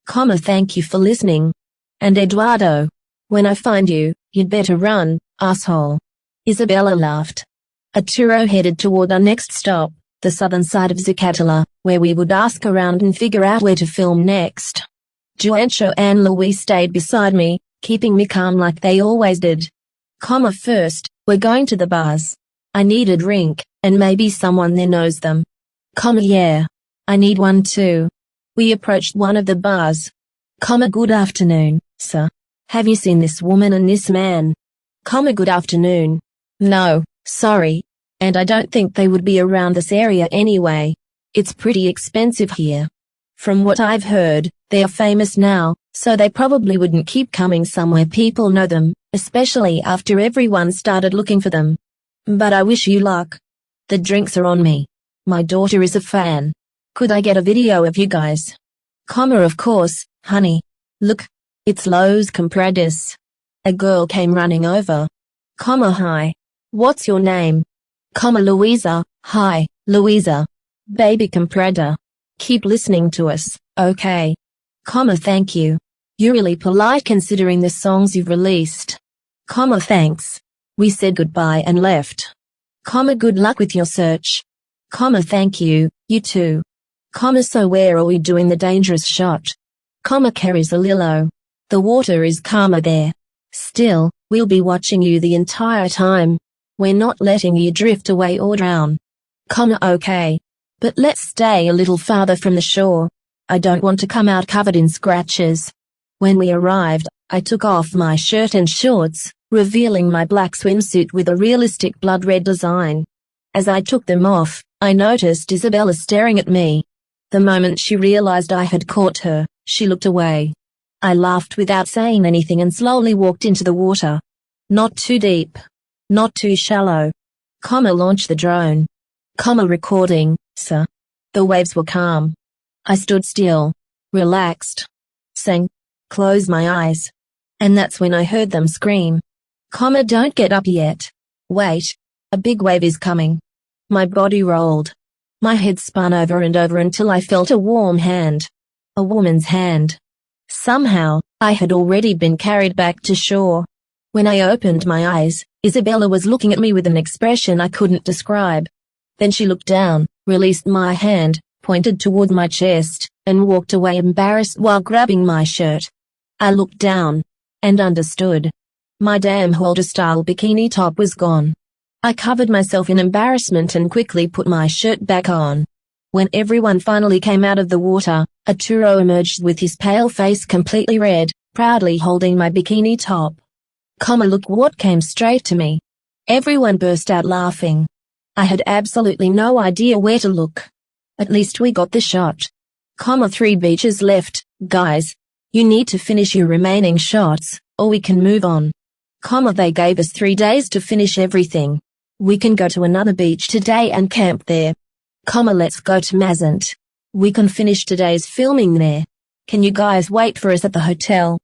Thank you for listening. And Eduardo, when I find you, you'd better run, asshole. Isabella laughed. Arturo headed toward our next stop, the southern side of Zacatala, where we would ask around and figure out where to film next. Juancho and Luis stayed beside me, keeping me calm like they always did. First, we're going to the bars. I need a drink, and maybe someone there knows them. Yeah. I need one too. We approached one of the bars. Good afternoon, sir. Have you seen this woman and this man? Good afternoon. No, sorry. And I don't think they would be around this area anyway. It's pretty expensive here. From what I've heard, they are famous now, so they probably wouldn't keep coming somewhere people know them, especially after everyone started looking for them. But I wish you luck. The drinks are on me. My daughter is a fan. Could I get a video of you guys? Of course, honey. Look, it's Los COMPRADOS. A girl came running over. Hi. What's your name? Luisa. Hi, Luisa. Baby Comprada. Keep listening to us, okay? Thank you. You're really polite considering the songs you've released. Thanks. We said goodbye and left. Good luck with your search. Thank you, you too. So where are we doing the dangerous shot? Carrizalillo. The water is calmer there. Still, we'll be watching you the entire time. We're not letting you drift away or drown. Okay. But let's stay a little farther from the shore. I don't want to come out covered in scratches. When we arrived, I took off my shirt and shorts, revealing my black swimsuit with a realistic blood red design. As I took them off, I noticed Isabella staring at me. The moment she realized I had caught her, she looked away. I laughed without saying anything and slowly walked into the water. Not too deep. Not too shallow. Launch the drone. Recording, sir. The waves were calm. I stood still, relaxed, sang, closed my eyes. And that's when I heard them scream. Don't get up yet. Wait, a big wave is coming. My body rolled. My head spun over and over until I felt a warm hand. A woman's hand. Somehow, I had already been carried back to shore. When I opened my eyes, Isabella was looking at me with an expression I couldn't describe. Then she looked down, released my hand, pointed toward my chest, and walked away embarrassed while grabbing my shirt. I looked down, and understood. My damn holder-style bikini top was gone. I covered myself in embarrassment and quickly put my shirt back on. When everyone finally came out of the water, Arturo emerged with his pale face completely red, proudly holding my bikini top. Look what came straight to me. Everyone burst out laughing. I had absolutely no idea where to look. At least we got the shot. 3 beaches left, guys. You need to finish your remaining shots, or we can move on. They gave us 3 days to finish everything. We can go to another beach today and camp there. Let's go to Mazant. We can finish today's filming there. Can you guys wait for us at the hotel?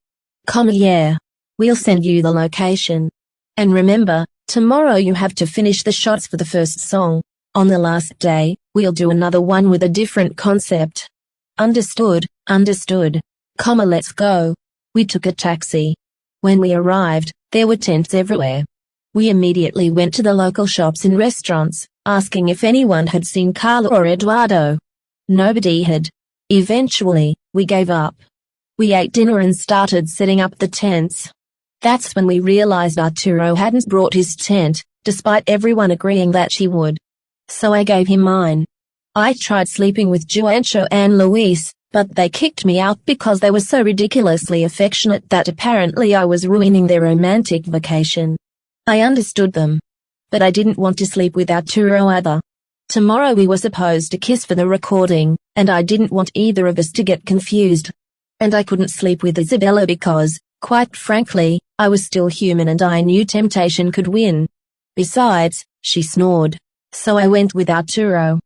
Yeah. We'll send you the location. And remember, tomorrow you have to finish the shots for the first song. On the last day, we'll do another one with a different concept. Understood, understood. Let's go. We took a taxi. When we arrived, there were tents everywhere. We immediately went to the local shops and restaurants, asking if anyone had seen Carla or Eduardo. Nobody had. Eventually, we gave up. We ate dinner and started setting up the tents. That's when we realized Arturo hadn't brought his tent, despite everyone agreeing that she would. So I gave him mine. I tried sleeping with Juancho and Luis, but they kicked me out because they were so ridiculously affectionate that apparently I was ruining their romantic vacation. I understood them. But I didn't want to sleep with Arturo either. Tomorrow we were supposed to kiss for the recording, and I didn't want either of us to get confused. And I couldn't sleep with Isabella because, quite frankly, I was still human and I knew temptation could win. Besides, she snored. So I went with Arturo.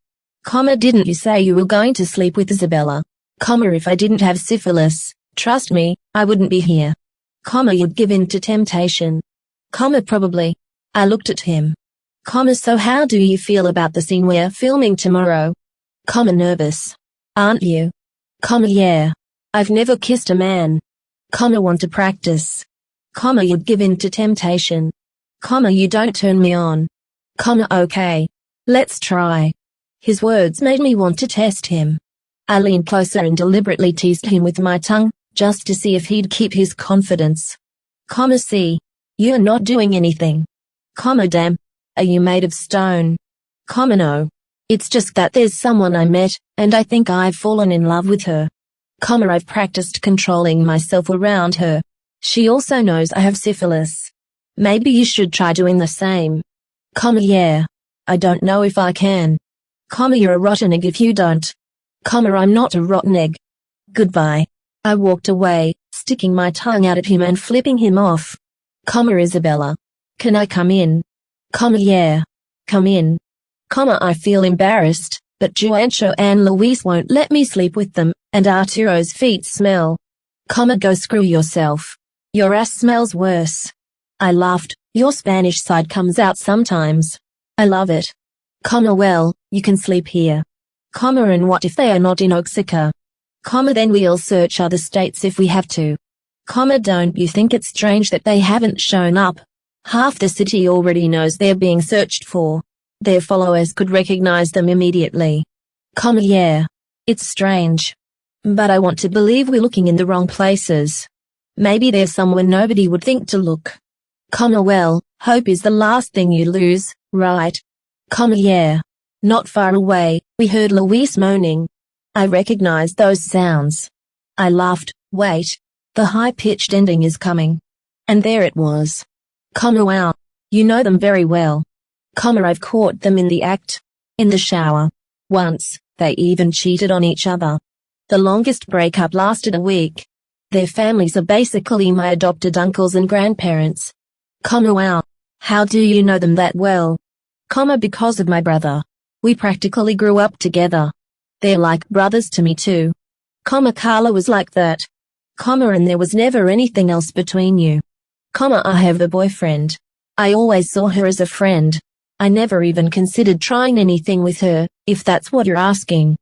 Didn't you say you were going to sleep with Isabella? If I didn't have syphilis, trust me, I wouldn't be here. You'd give in to temptation. Probably. I looked at him. So how do you feel about the scene we're filming tomorrow? Nervous. Aren't you? Yeah. I've never kissed a man. Want to practice. You'd give in to temptation. You don't turn me on. Okay. Let's try. His words made me want to test him. I leaned closer and deliberately teased him with my tongue, just to see if he'd keep his confidence. See. You're not doing anything. Damn. Are you made of stone? No. It's just that there's someone I met, and I think I've fallen in love with her. I've practiced controlling myself around her. She also knows I have syphilis. Maybe you should try doing the same. Yeah. I don't know if I can. You're a rotten egg if you don't. I'm not a rotten egg. Goodbye. I walked away, sticking my tongue out at him and flipping him off. Isabella. Can I come in? Yeah. Come in. I feel embarrassed, but Juancho and Luis won't let me sleep with them, and Arturo's feet smell. Go screw yourself. Your ass smells worse. I laughed. Your Spanish side comes out sometimes. I love it. Well, you can sleep here. And what if they are not in Oaxaca? Then we'll search other states if we have to. Don't you think it's strange that they haven't shown up? Half the city already knows they're being searched for. Their followers could recognize them immediately. Yeah. It's strange. But I want to believe we're looking in the wrong places. Maybe there's somewhere nobody would think to look. Well, hope is the last thing you lose, right? Yeah. Not far away, we heard Luis moaning. I recognized those sounds. I laughed. Wait. The high-pitched ending is coming. And there it was. Wow. You know them very well. I've caught them in the act. In the shower. Once, they even cheated on each other. The longest breakup lasted a week. Their families are basically my adopted uncles and grandparents. Wow. How do you know them that well? Because of my brother. We practically grew up together. They're like brothers to me too. Carla was like that. And there was never anything else between you. I have a boyfriend. I always saw her as a friend. I never even considered trying anything with her, if that's what you're asking.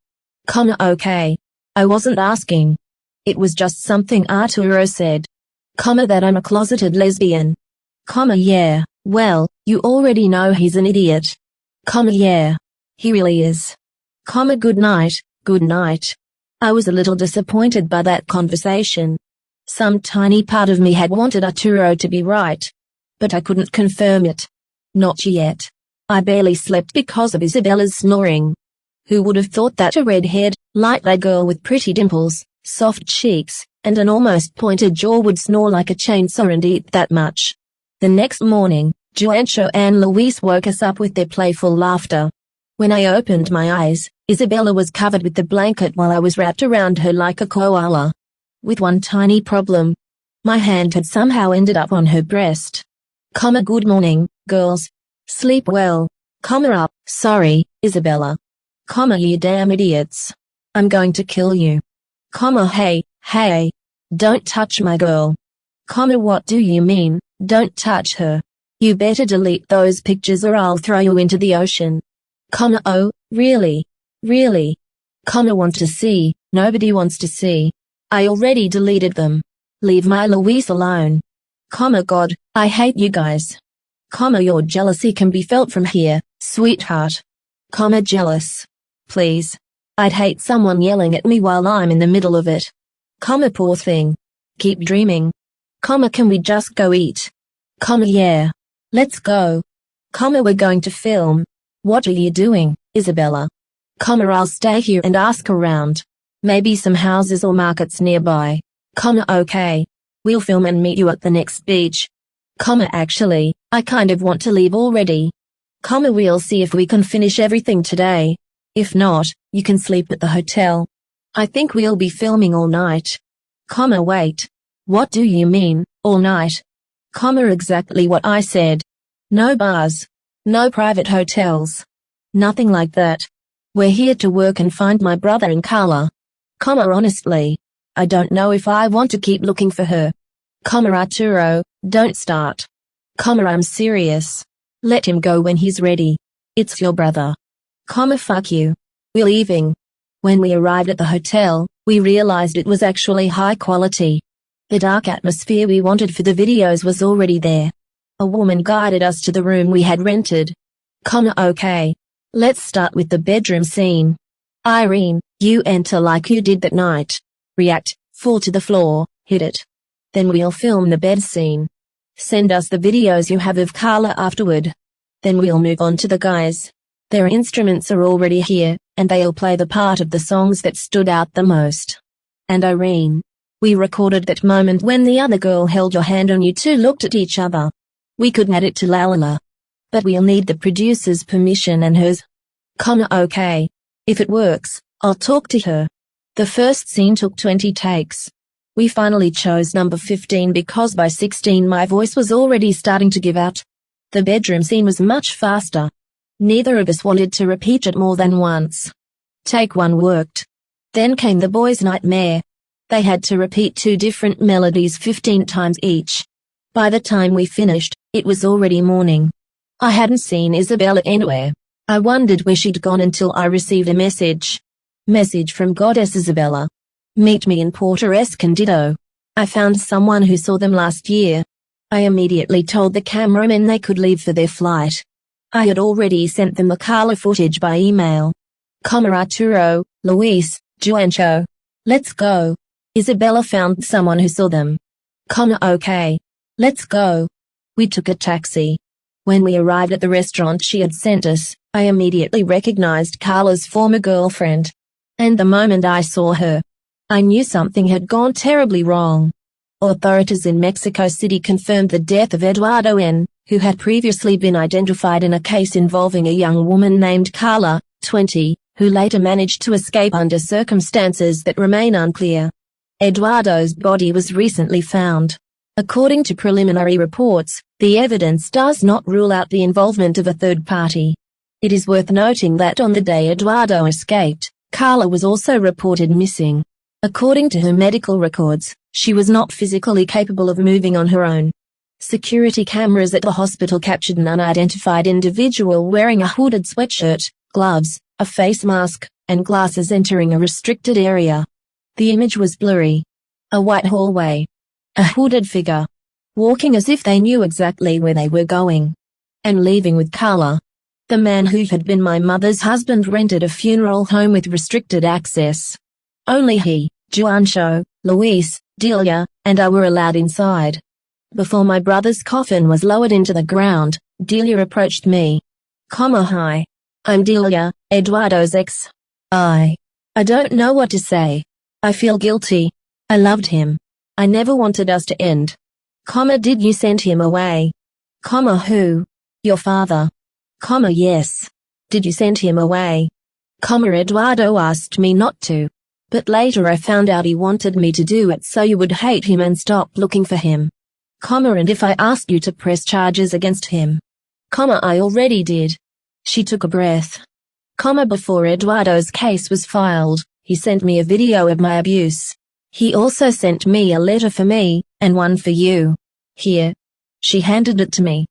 Okay. I wasn't asking. It was just something Arturo said. That I'm a closeted lesbian. Yeah, well, you already know he's an idiot. Yeah. He really is. Good night, good night. I was a little disappointed by that conversation. Some tiny part of me had wanted Arturo to be right. But I couldn't confirm it. Not yet. I barely slept because of Isabella's snoring. Who would have thought that a red-haired, light-eyed girl with pretty dimples, soft cheeks, and an almost pointed jaw would snore like a chainsaw and eat that much? The next morning, Juancho and Luis woke us up with their playful laughter. When I opened my eyes, Isabella was covered with the blanket while I was wrapped around her like a koala. With one tiny problem. My hand had somehow ended up on her breast. Good morning, girls. Sleep well. Up. Sorry, Isabella. You damn idiots. I'm going to kill you. Hey. Don't touch my girl. What do you mean, don't touch her? You better delete those pictures or I'll throw you into the ocean. Oh, really? Really? Want to see? Nobody wants to see. I already deleted them. Leave my Louise alone. God, I hate you guys. Your jealousy can be felt from here, sweetheart. Jealous. Please. I'd hate someone yelling at me while I'm in the middle of it. Poor thing. Keep dreaming. Can we just go eat? Yeah. Let's go. We're going to film. What are you doing, Isabella? I'll stay here and ask around. Maybe some houses or markets nearby. Okay. We'll film and meet you at the next beach. Actually, I kind of want to leave already. We'll see if we can finish everything today. If not, you can sleep at the hotel. I think we'll be filming all night. Wait. What do you mean, all night? Exactly what I said. No bars. No private hotels. Nothing like that. We're here to work and find my brother and Carla. Honestly, I don't know if I want to keep looking for her. Arturo, don't start. I'm serious. Let him go when he's ready. It's your brother. Fuck you. We're leaving. When we arrived at the hotel, we realized it was actually high quality. The dark atmosphere we wanted for the videos was already there. A woman guided us to the room we had rented. Okay. Let's start with the bedroom scene. Irene, you enter like you did that night. React, fall to the floor, hit it. Then we'll film the bed scene. Send us the videos you have of Carla afterward. Then we'll move on to the guys. Their instruments are already here, and they'll play the part of the songs that stood out the most. And Irene, we recorded that moment when the other girl held your hand and you two looked at each other. We could add it to La La La. But we'll need the producer's permission and hers. Okay. If it works, I'll talk to her. The first scene took 20 takes. We finally chose number 15 because by 16 my voice was already starting to give out. The bedroom scene was much faster. Neither of us wanted to repeat it more than once. Take 1 worked. Then came the boys' nightmare. They had to repeat 2 different melodies 15 times each. By the time we finished, it was already morning. I hadn't seen Isabella anywhere. I wondered where she'd gone until I received a message. Message from Goddess Isabella. Meet me in Puerto Escondido. I found someone who saw them last year. I immediately told the cameramen they could leave for their flight. I had already sent them the Carla footage by email. Arturo, Luis, Juancho. Let's go. Isabella found someone who saw them. Okay. Let's go. We took a taxi. When we arrived at the restaurant she had sent us, I immediately recognized Carla's former girlfriend. And the moment I saw her, I knew something had gone terribly wrong. Authorities in Mexico City confirmed the death of Eduardo N., who had previously been identified in a case involving a young woman named Carla, 20, who later managed to escape under circumstances that remain unclear. Eduardo's body was recently found. According to preliminary reports, the evidence does not rule out the involvement of a third party. It is worth noting that on the day Eduardo escaped, Carla was also reported missing. According to her medical records, she was not physically capable of moving on her own. Security cameras at the hospital captured an unidentified individual wearing a hooded sweatshirt, gloves, a face mask, and glasses entering a restricted area. The image was blurry. A white hallway. A hooded figure. Walking as if they knew exactly where they were going. And leaving with Carla. The man who had been my mother's husband rented a funeral home with restricted access. Only he, Juancho, Luis, Delia, and I were allowed inside. Before my brother's coffin was lowered into the ground, Delia approached me. Hi. I'm Delia, Eduardo's ex. I don't know what to say. I feel guilty. I loved him. I never wanted us to end. Did you send him away? Who? Your father. Yes. Did you send him away? Eduardo asked me not to. But later I found out he wanted me to do it so you would hate him and stop looking for him. And if I asked you to press charges against him. I already did. She took a breath. Before Eduardo's case was filed, he sent me a video of my abuse. He also sent me a letter for me, and one for you. Here. She handed it to me.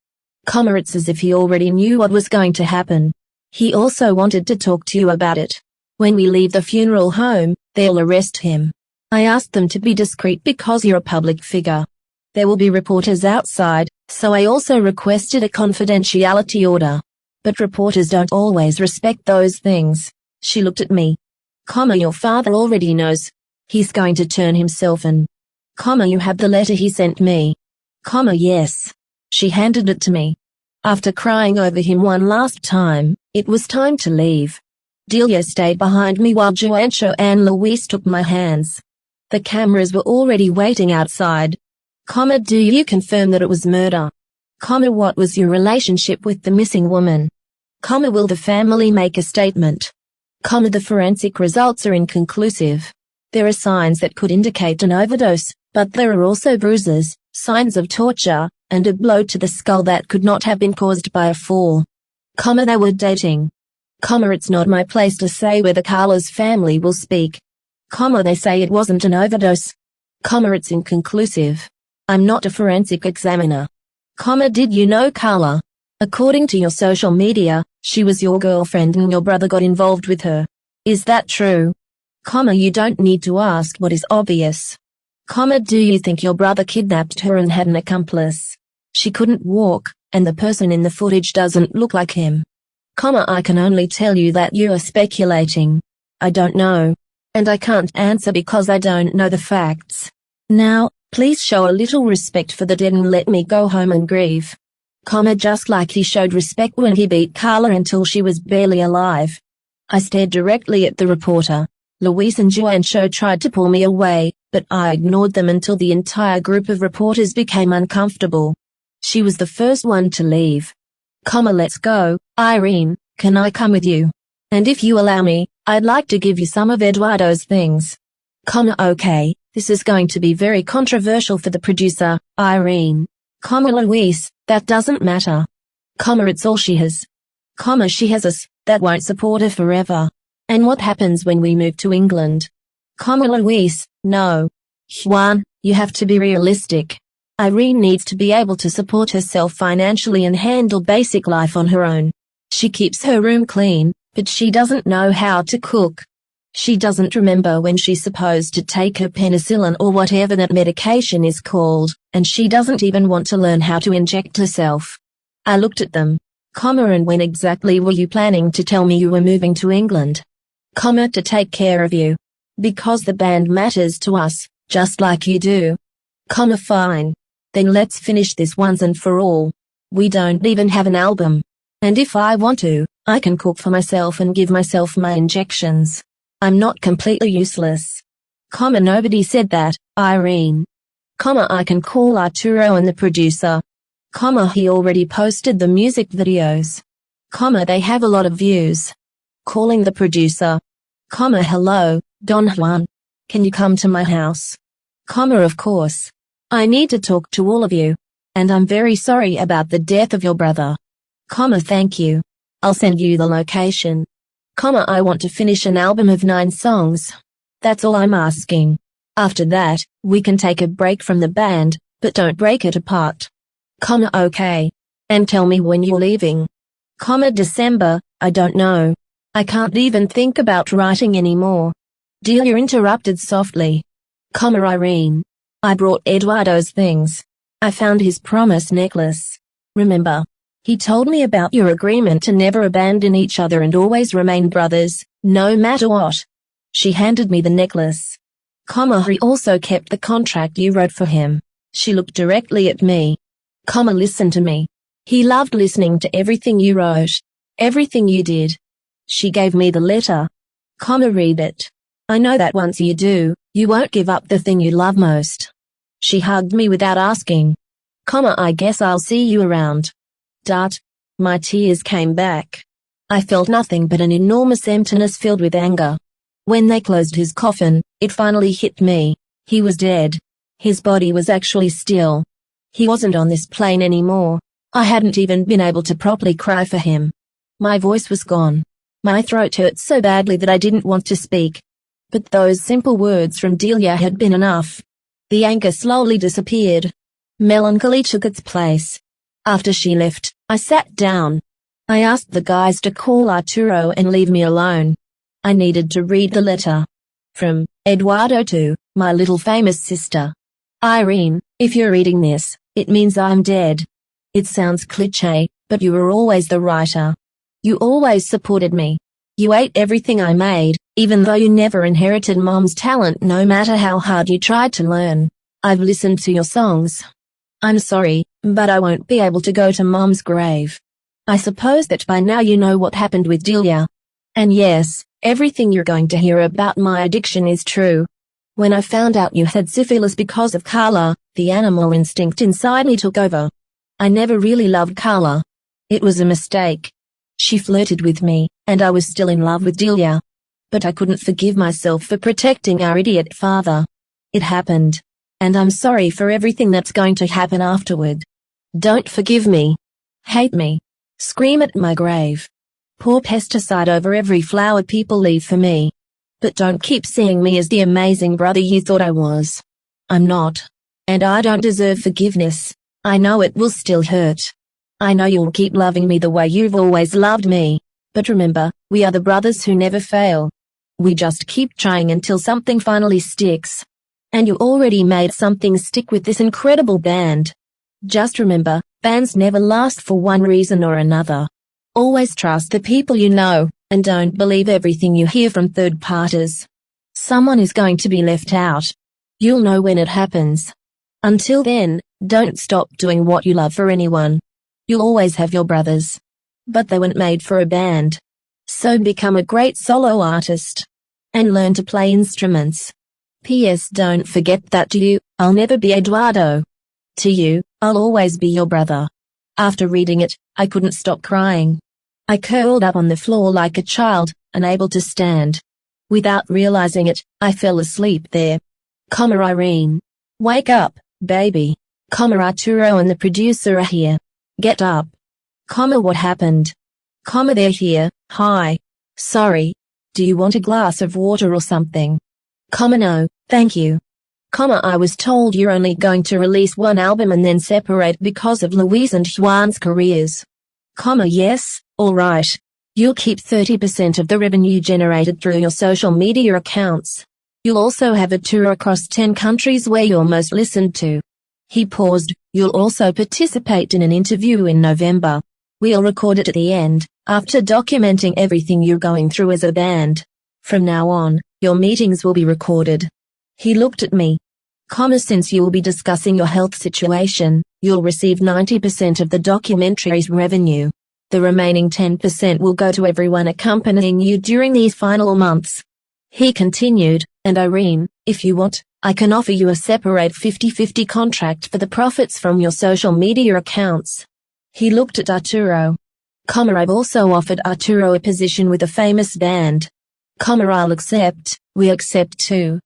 It's as if he already knew what was going to happen. He also wanted to talk to you about it. When we leave the funeral home, they'll arrest him. I asked them to be discreet because you're a public figure. There will be reporters outside, so I also requested a confidentiality order. But reporters don't always respect those things. She looked at me. Your father already knows. He's going to turn himself in. You have the letter he sent me. Yes. She handed it to me. After crying over him one last time, it was time to leave. Delia stayed behind me while Juancho and Luis took my hands. The cameras were already waiting outside. Do you confirm that it was murder? What was your relationship with the missing woman? Will the family make a statement? The forensic results are inconclusive. There are signs that could indicate an overdose, but there are also bruises, signs of torture, and a blow to the skull that could not have been caused by a fall. They were dating. It's not my place to say whether Carla's family will speak. They say it wasn't an overdose. It's inconclusive. I'm not a forensic examiner. Did you know Carla? According to your social media, she was your girlfriend and your brother got involved with her. Is that true? You don't need to ask what is obvious. Do you think your brother kidnapped her and had an accomplice? She couldn't walk, and the person in the footage doesn't look like him. I can only tell you that you are speculating. I don't know. And I can't answer because I don't know the facts. Now, please show a little respect for the dead and let me go home and grieve. Just like he showed respect when he beat Carla until she was barely alive. I stared directly at the reporter. Luis and Juancho tried to pull me away, but I ignored them until the entire group of reporters became uncomfortable. She was the first one to leave. Let's go, Irene, can I come with you? And if you allow me, I'd like to give you some of Eduardo's things. Okay, this is going to be very controversial for the producer, Irene. Luis, that doesn't matter. It's all she has. She has us, that won't support her forever. And what happens when we move to England? Luis, no. Juan, you have to be realistic. Irene needs to be able to support herself financially and handle basic life on her own. She keeps her room clean, but she doesn't know how to cook. She doesn't remember when she's supposed to take her penicillin or whatever that medication is called, and she doesn't even want to learn how to inject herself. I looked at them. And when exactly were you planning to tell me you were moving to England? To take care of you. Because the band matters to us, just like you do. Fine. Then let's finish this once and for all. We don't even have an album. And if I want to, I can cook for myself and give myself my injections. I'm not completely useless. Nobody said that, Irene. I can call Arturo and the producer. He already posted the music videos. They have a lot of views. Calling the producer. Hello, Don Juan. Can you come to my house? Of course. I need to talk to all of you. And I'm very sorry about the death of your brother. Thank you. I'll send you the location. I want to finish an album of 9 songs. That's all I'm asking. After that, we can take a break from the band, but don't break it apart. Okay. And tell me when you're leaving. December, I don't know. I can't even think about writing anymore. Delia interrupted softly. Irene. I brought Eduardo's things. I found his promise necklace. Remember? He told me about your agreement to never abandon each other and always remain brothers, no matter what. She handed me the necklace. He also kept the contract you wrote for him. She looked directly at me. Listen to me. He loved listening to everything you wrote. Everything you did. She gave me the letter. Read it. I know that once you do, you won't give up the thing you love most. She hugged me without asking. I guess I'll see you around. My tears came back. I felt nothing but an enormous emptiness filled with anger. When they closed his coffin, it finally hit me. He was dead. His body was actually still. He wasn't on this plane anymore. I hadn't even been able to properly cry for him. My voice was gone. My throat hurt so badly that I didn't want to speak. But those simple words from Delia had been enough. The anger slowly disappeared. Melancholy took its place. After she left, I sat down. I asked the guys to call Arturo and leave me alone. I needed to read the letter. From Eduardo to my little famous sister. Irene, if you're reading this, it means I'm dead. It sounds cliché, but you were always the writer. You always supported me. You ate everything I made, even though you never inherited Mom's talent no matter how hard you tried to learn. I've listened to your songs. I'm sorry, but I won't be able to go to Mom's grave. I suppose that by now you know what happened with Delia. And yes, everything you're going to hear about my addiction is true. When I found out you had syphilis because of Carla, the animal instinct inside me took over. I never really loved Carla. It was a mistake. She flirted with me, and I was still in love with Delia. But I couldn't forgive myself for protecting our idiot father. It happened. And I'm sorry for everything that's going to happen afterward. Don't forgive me. Hate me. Scream at my grave. Pour pesticide over every flower people leave for me. But don't keep seeing me as the amazing brother you thought I was. I'm not. And I don't deserve forgiveness. I know it will still hurt. I know you'll keep loving me the way you've always loved me. But remember, we are the brothers who never fail. We just keep trying until something finally sticks. And you already made something stick with this incredible band. Just remember, bands never last for one reason or another. Always trust the people you know, and don't believe everything you hear from third parties. Someone is going to be left out. You'll know when it happens. Until then, don't stop doing what you love for anyone. You'll always have your brothers. But they weren't made for a band. So become a great solo artist. And learn to play instruments. P.S. Don't forget that to you, I'll never be Eduardo. To you, I'll always be your brother. After reading it, I couldn't stop crying. I curled up on the floor like a child, unable to stand. Without realizing it, I fell asleep there. Irene. Wake up, baby. Arturo and the producer are here. Get up. What happened? They're here. Hi. Sorry. Do you want a glass of water or something? No, thank you. I was told you're only going to release one album and then separate because of Louise and Juan's careers. Yes, alright. You'll keep 30% of the revenue generated through your social media accounts. You'll also have a tour across 10 countries where you're most listened to. He paused. You'll also participate in an interview in November. We'll record it at the end, after documenting everything you're going through as a band. From now on, your meetings will be recorded. He looked at me. Since you will be discussing your health situation, you'll receive 90% of the documentary's revenue. The remaining 10% will go to everyone accompanying you during these final months. He continued, and Irene, if you want, I can offer you a separate 50-50 contract for the profits from your social media accounts. He looked at Arturo. I've also offered Arturo a position with a famous band. I'll accept, we accept too.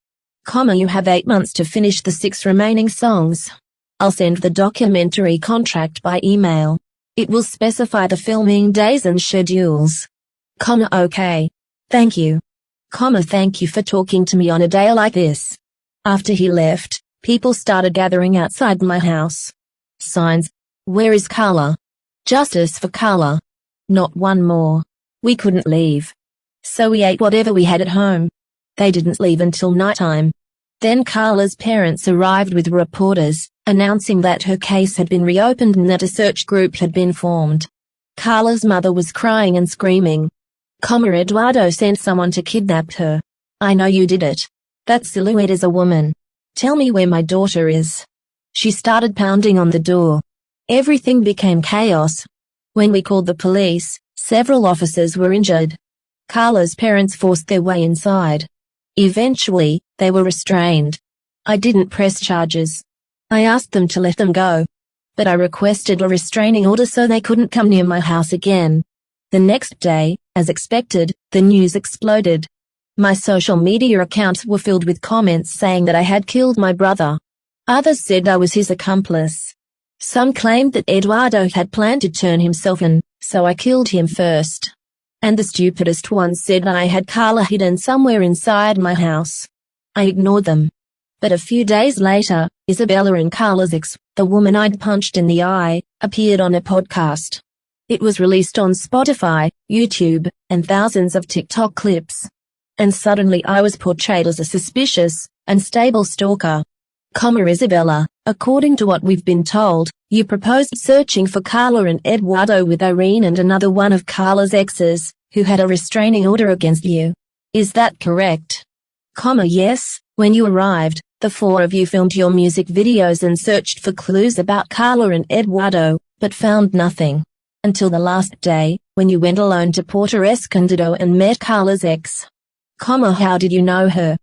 You have 8 months to finish the 6 remaining songs. I'll send the documentary contract by email. It will specify the filming days and schedules. Okay. Thank you. Thank you for talking to me on a day like this. After he left, people started gathering outside my house. Signs. Where is Carla? Justice for Carla. Not one more. We couldn't leave. So we ate whatever we had at home. They didn't leave until nighttime. Then Carla's parents arrived with reporters, announcing that her case had been reopened and that a search group had been formed. Carla's mother was crying and screaming. Eduardo sent someone to kidnap her. I know you did it. That silhouette is a woman. Tell me where my daughter is. She started pounding on the door. Everything became chaos. When we called the police, several officers were injured. Carla's parents forced their way inside. Eventually, they were restrained. I didn't press charges. I asked them to let them go. But I requested a restraining order so they couldn't come near my house again. The next day, as expected, the news exploded. My social media accounts were filled with comments saying that I had killed my brother. Others said I was his accomplice. Some claimed that Eduardo had planned to turn himself in, so I killed him first. And the stupidest ones said I had Carla hidden somewhere inside my house. I ignored them. But a few days later, Isabella and Carla's ex, the woman I'd punched in the eye, appeared on a podcast. It was released on Spotify, YouTube, and thousands of TikTok clips. And suddenly I was portrayed as a suspicious, unstable stalker. Isabella, according to what we've been told, you proposed searching for Carla and Eduardo with Irene and another one of Carla's exes, who had a restraining order against you. Is that correct? Yes, when you arrived, the four of you filmed your music videos and searched for clues about Carla and Eduardo, but found nothing. Until the last day, when you went alone to Puerto Escondido and met Carla's ex. How did you know her?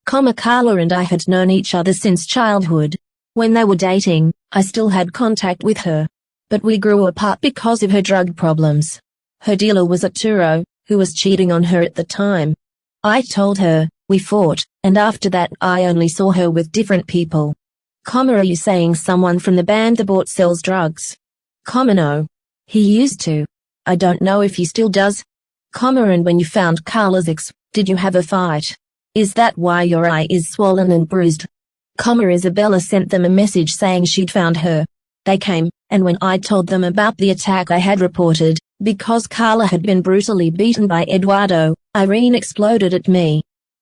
Carla and I had known each other since childhood. When they were dating, I still had contact with her. But we grew apart because of her drug problems. Her dealer was Arturo, who was cheating on her at the time. I told her, we fought, and after that I only saw her with different people. Are you saying someone from the band The Bort sells drugs? No. He used to. I don't know if he still does. And when you found Carla's ex, did you have a fight? Is that why your eye is swollen and bruised? Isabella sent them a message saying she'd found her. They came, and when I told them about the attack I had reported, because Carla had been brutally beaten by Eduardo, Irene exploded at me.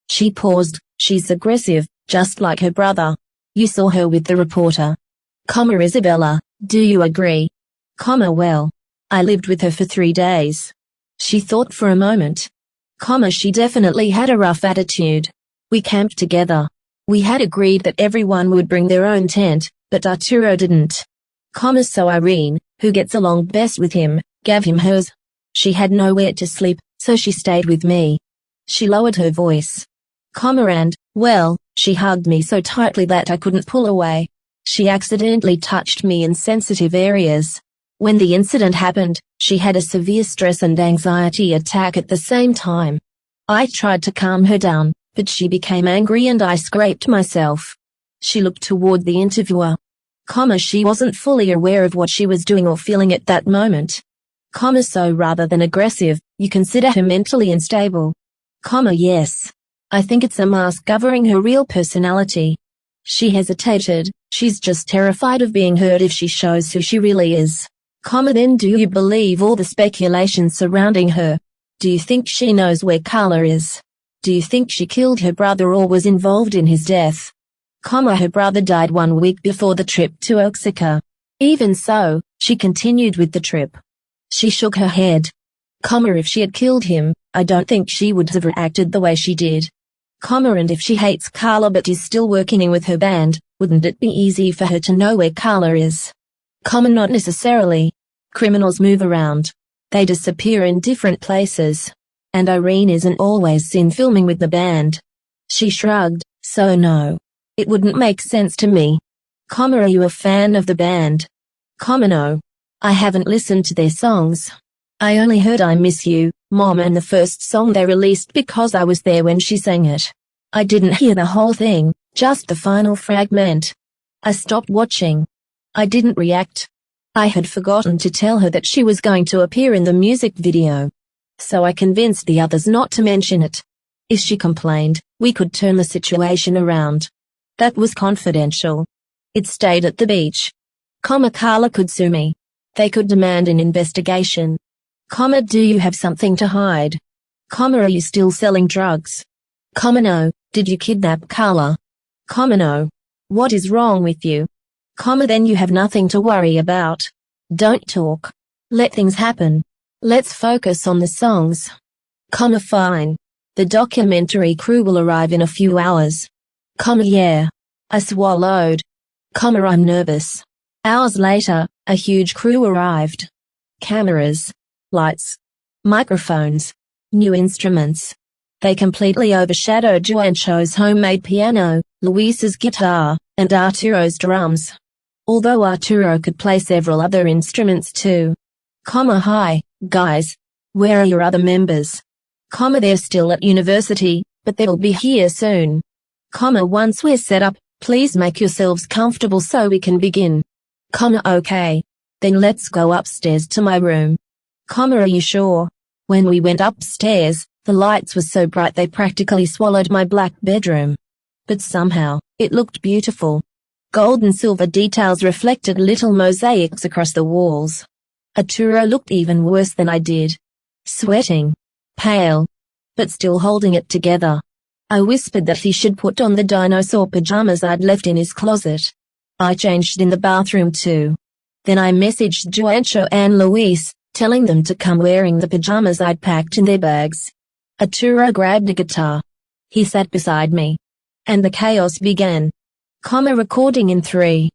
She paused. She's aggressive, just like her brother. You saw her with the reporter. Isabella, do you agree? Well, I lived with her for 3 days. She thought for a moment. She definitely had a rough attitude. We camped together. We had agreed that everyone would bring their own tent, but Arturo didn't. So Irene, who gets along best with him, gave him hers. She had nowhere to sleep, so she stayed with me. She lowered her voice. And, well, she hugged me so tightly that I couldn't pull away. She accidentally touched me in sensitive areas. When the incident happened, she had a severe stress and anxiety attack at the same time. I tried to calm her down, but she became angry and I scraped myself. She looked toward the interviewer. She wasn't fully aware of what she was doing or feeling at that moment. So rather than aggressive, you consider her mentally unstable. Yes. I think it's a mask covering her real personality. She hesitated. She's just terrified of being hurt if she shows who she really is. Then do you believe all the speculation surrounding her? Do you think she knows where Carla is? Do you think she killed her brother or was involved in his death? Her brother died 1 week before the trip to Oaxaca. Even so, she continued with the trip. She shook her head. If she had killed him, I don't think she would have reacted the way she did. And if she hates Carla but is still working with her band, wouldn't it be easy for her to know where Carla is? Not necessarily. Criminals move around. They disappear in different places. And Irene isn't always seen filming with the band. She shrugged, so no. It wouldn't make sense to me. Are you a fan of the band? No. I haven't listened to their songs. I only heard I Miss You, Mom and the first song they released because I was there when she sang it. I didn't hear the whole thing, just the final fragment. I stopped watching. I didn't react. I had forgotten to tell her that she was going to appear in the music video. So I convinced the others not to mention it. If she complained, we could turn the situation around. That was confidential. It stayed at the beach. Carla could sue me. They could demand an investigation. Do you have something to hide? Are you still selling drugs? No. Did you kidnap Carla? No. What is wrong with you? Then you have nothing to worry about. Don't talk. Let things happen. Let's focus on the songs. Fine. The documentary crew will arrive in a few hours. Yeah. I swallowed. I'm nervous. Hours later, a huge crew arrived. Cameras. Lights. Microphones. New instruments. They completely overshadowed Juancho's homemade piano, Luis's guitar, and Arturo's drums. Although Arturo could play several other instruments too. Hi, guys. Where are your other members? They're still at university, but they'll be here soon. Once we're set up, please make yourselves comfortable so we can begin. Okay. Then let's go upstairs to my room. Are you sure? When we went upstairs, the lights were so bright they practically swallowed my black bedroom. But somehow, it looked beautiful. Gold and silver details reflected little mosaics across the walls. Arturo looked even worse than I did. Sweating. Pale. But still holding it together. I whispered that he should put on the dinosaur pajamas I'd left in his closet. I changed in the bathroom too. Then I messaged Juancho and Luis, telling them to come wearing the pajamas I'd packed in their bags. Arturo grabbed a guitar. He sat beside me. And the chaos began. Recording in 3,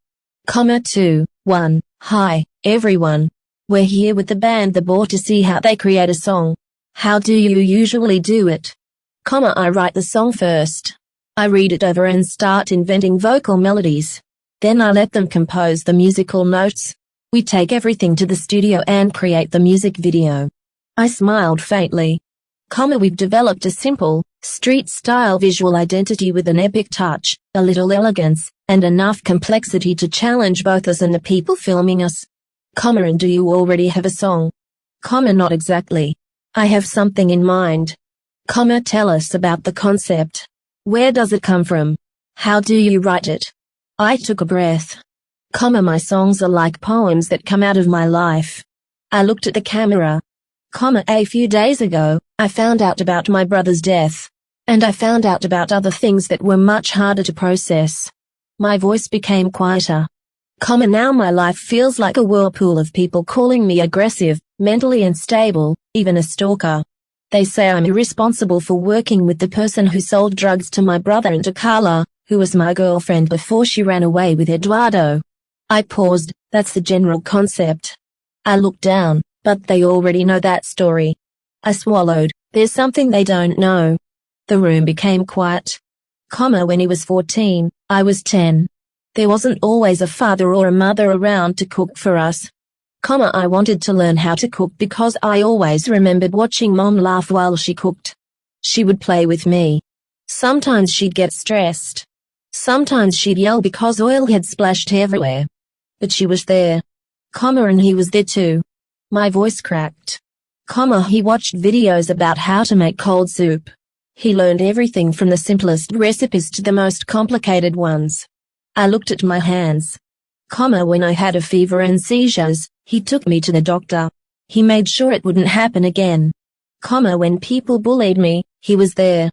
2, 1. Hi, everyone. We're here with the band The Board to see how they create a song. How do you usually do it? I write the song first. I read it over and start inventing vocal melodies. Then I let them compose the musical notes. We take everything to the studio and create the music video. I smiled faintly. We've developed a simple, street-style visual identity with an epic touch, a little elegance, and enough complexity to challenge both us and the people filming us. And do you already have a song? Not exactly. I have something in mind. Tell us about the concept. Where does it come from? How do you write it? I took a breath. My songs are like poems that come out of my life. I looked at the camera. A few days ago, I found out about my brother's death. And I found out about other things that were much harder to process. My voice became quieter. Now my life feels like a whirlpool of people calling me aggressive, mentally unstable, even a stalker. They say I'm irresponsible for working with the person who sold drugs to my brother and to Carla, who was my girlfriend before she ran away with Eduardo. I paused. That's the general concept. I looked down, but they already know that story. I swallowed. There's something they don't know. The room became quiet. When he was 14, I was 10. There wasn't always a father or a mother around to cook for us. I wanted to learn how to cook because I always remembered watching Mom laugh while she cooked. She would play with me. Sometimes she'd get stressed. Sometimes she'd yell because oil had splashed everywhere. But she was there. And he was there too. My voice cracked. He watched videos about how to make cold soup. He learned everything from the simplest recipes to the most complicated ones. I looked at my hands. When I had a fever and seizures, he took me to the doctor. He made sure it wouldn't happen again. When people bullied me, he was there.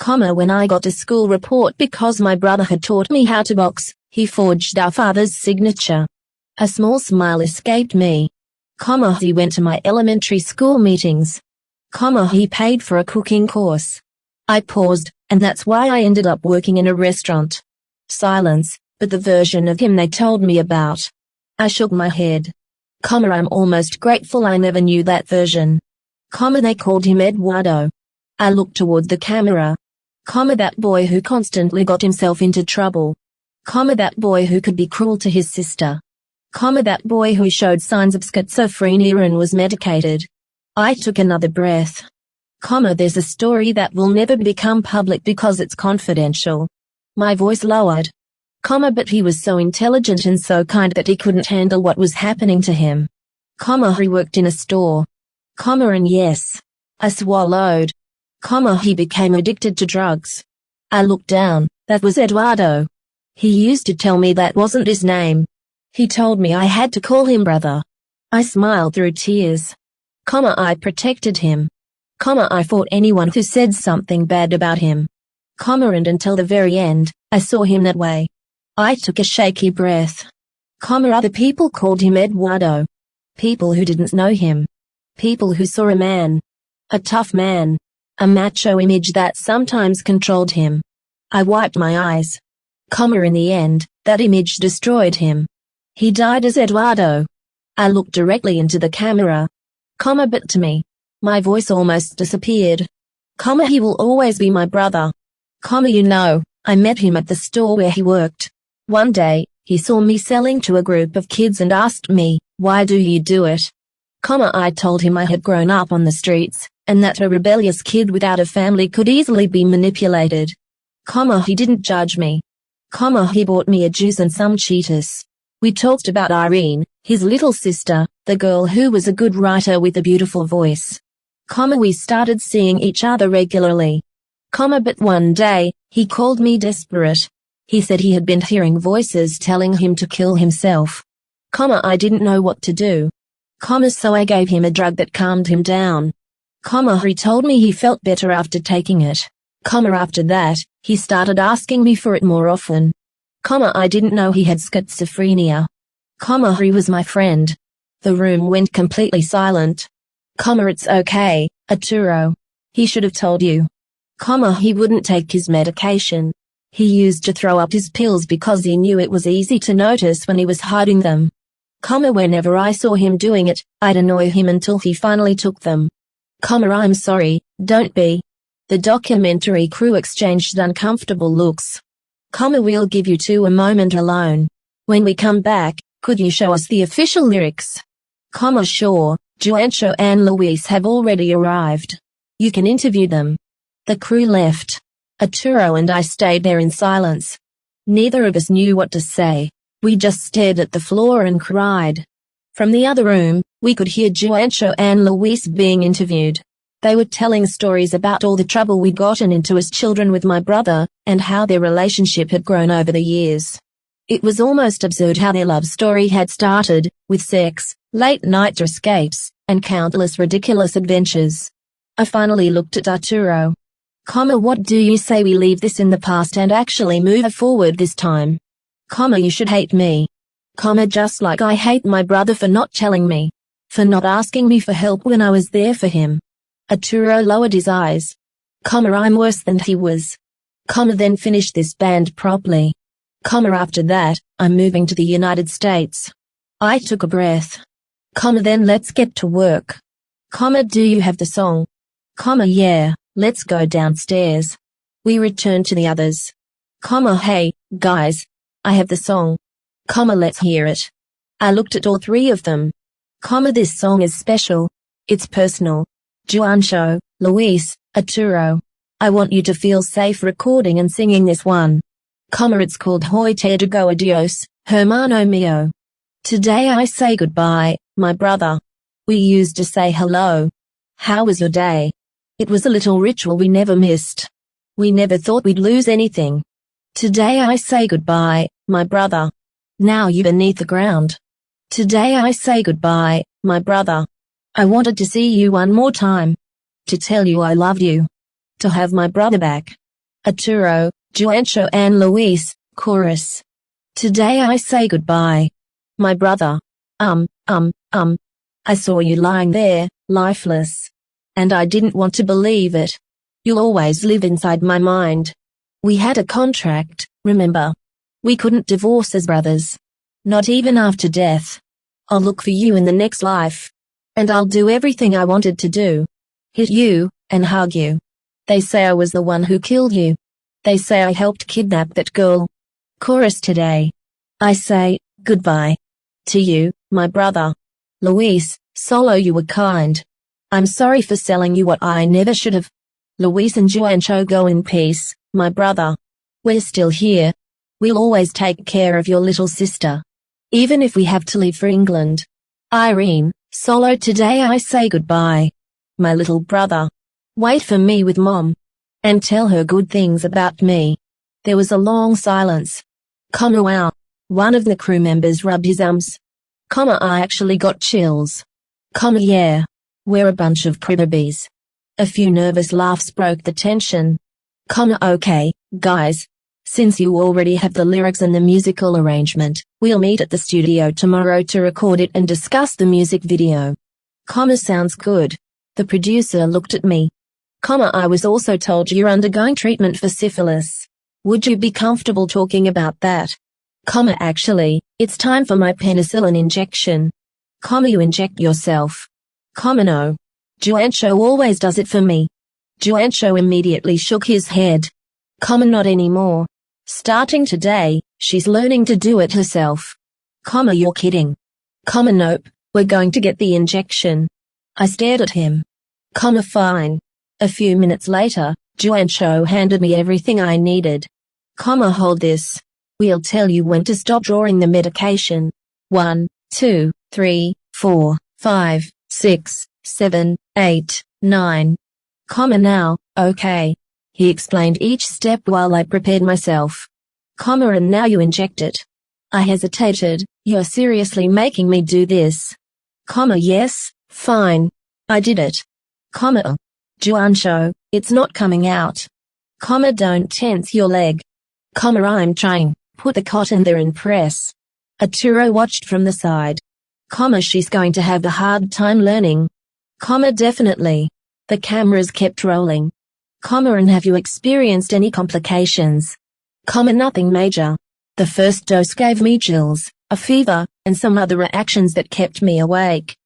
When I got a school report because my brother had taught me how to box, he forged our father's signature. A small smile escaped me. He went to my elementary school meetings. He paid for a cooking course. I paused, and that's why I ended up working in a restaurant. Silence, but the version of him they told me about. I shook my head. I'm almost grateful I never knew that version. They called him Eduardo. I looked toward the camera. That boy who constantly got himself into trouble. That boy who could be cruel to his sister. That boy who showed signs of schizophrenia and was medicated. I took another breath. There's a story that will never become public because it's confidential. My voice lowered. But he was so intelligent and so kind that he couldn't handle what was happening to him. He worked in a store. And yes. I swallowed. He became addicted to drugs. I looked down. That was Eduardo. He used to tell me that wasn't his name. He told me I had to call him brother. I smiled through tears. I protected him. I fought anyone who said something bad about him. And until the very end, I saw him that way. I took a shaky breath. Other people called him Eduardo. People who didn't know him. People who saw a man. A tough man. A macho image that sometimes controlled him. I wiped my eyes. In the end, that image destroyed him. He died as Eduardo. I looked directly into the camera. But to me, my voice almost disappeared. He will always be my brother. I met him at the store where he worked. One day, he saw me selling to a group of kids and asked me, "Why do you do it?" I told him I had grown up on the streets, and that a rebellious kid without a family could easily be manipulated. He didn't judge me. He bought me a juice and some Cheetos. We talked about Irene, his little sister, the girl who was a good writer with a beautiful voice. We started seeing each other regularly. But one day, he called me desperate. He said he had been hearing voices telling him to kill himself. I didn't know what to do. So I gave him a drug that calmed him down. He told me he felt better after taking it. After that, he started asking me for it more often. I didn't know he had schizophrenia. He was my friend. The room went completely silent. It's okay, Arturo. He should have told you. He wouldn't take his medication. He used to throw up his pills because he knew it was easy to notice when he was hiding them. Whenever I saw him doing it, I'd annoy him until he finally took them. I'm sorry, don't be. The documentary crew exchanged uncomfortable looks. We'll give you two a moment alone. When we come back, could you show us the official lyrics? Sure, Juancho and Luis have already arrived. You can interview them. The crew left. Arturo and I stayed there in silence. Neither of us knew what to say. We just stared at the floor and cried. From the other room, we could hear Juancho and Luis being interviewed. They were telling stories about all the trouble we'd gotten into as children with my brother, and how their relationship had grown over the years. It was almost absurd how their love story had started, with sex, late-night escapes, and countless ridiculous adventures. I finally looked at Arturo. What do you say we leave this in the past and actually move forward this time? You should hate me. Just like I hate my brother for not telling me. For not asking me for help when I was there for him. Arturo lowered his eyes. I'm worse than he was. Then finish this band properly. After that, I'm moving to the United States. I took a breath. Then let's get to work. Do you have the song? Yeah, let's go downstairs. We returned to the others. Hey, guys. I have the song. Let's hear it. I looked at all three of them. This song is special. It's personal. Juancho, Luis, Arturo. I want you to feel safe recording and singing this one. It's called Hoy te digo adios, hermano mío. Today I say goodbye, my brother. We used to say hello. How was your day? It was a little ritual we never missed. We never thought we'd lose anything. Today I say goodbye, my brother. Now you're beneath the ground. Today I say goodbye, my brother. I wanted to see you one more time. To tell you I loved you. To have my brother back. Arturo, Juancho and Luis, chorus. Today I say goodbye. My brother. I saw you lying there, lifeless. And I didn't want to believe it. You'll always live inside my mind. We had a contract, remember? We couldn't divorce as brothers. Not even after death. I'll look for you in the next life. And I'll do everything I wanted to do. Hit you, and hug you. They say I was the one who killed you. They say I helped kidnap that girl. Chorus today. I say, goodbye. To you, my brother. Luis, solo you were kind. I'm sorry for selling you what I never should have. Luis and Juancho go in peace, my brother. We're still here. We'll always take care of your little sister. Even if we have to leave for England. Irene, solo today I say goodbye. My little brother. Wait for me with Mom. And tell her good things about me. There was a long silence. Wow. One of the crew members rubbed his arms. I actually got chills. Yeah. We're a bunch of cribbies. A few nervous laughs broke the tension. Okay, guys. Since you already have the lyrics and the musical arrangement, we'll meet at the studio tomorrow to record it and discuss the music video. Sounds good. The producer looked at me. I was also told you're undergoing treatment for syphilis. Would you be comfortable talking about that? Actually, it's time for my penicillin injection. You inject yourself. No. Juancho always does it for me. Juancho immediately shook his head. Not anymore. Starting today, she's learning to do it herself. You're kidding. Nope. We're going to get the injection. I stared at him. Fine. A few minutes later, Juancho handed me everything I needed. Hold this. We'll tell you when to stop drawing the medication. 1, 2, 3, 4, 5, 6, 7, 8, 9. Now, okay. He explained each step while I prepared myself. And now you inject it. I hesitated. You're seriously making me do this? Yes, fine. I did it. Juancho, it's not coming out. Don't tense your leg. I'm trying. Put the cotton there and press. Arturo watched from the side. She's going to have a hard time learning. Definitely. The cameras kept rolling. And have you experienced any complications? Nothing major. The first dose gave me chills, a fever, and some other reactions that kept me awake.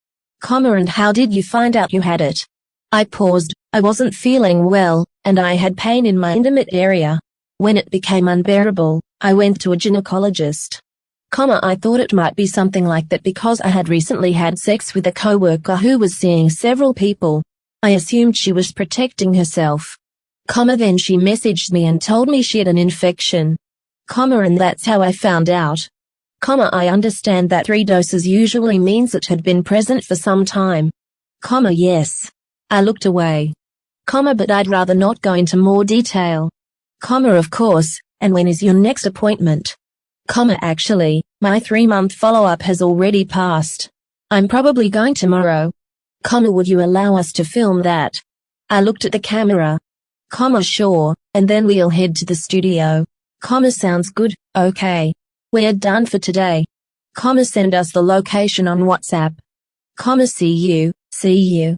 And how did you find out you had it? I paused. I wasn't feeling well, and I had pain in my intimate area. When it became unbearable, I went to a gynecologist. I thought it might be something like that because I had recently had sex with a coworker who was seeing several people. I assumed she was protecting herself. Then she messaged me and told me she had an infection. And that's how I found out. I understand that 3 doses usually means it had been present for some time. Yes. I looked away. But I'd rather not go into more detail. Of course, and when is your next appointment? Actually, my 3-month follow-up has already passed. I'm probably going tomorrow. Would you allow us to film that? I looked at the camera. Sure, and then we'll head to the studio. Sounds good, okay. We're done for today. Send us the location on WhatsApp. See you.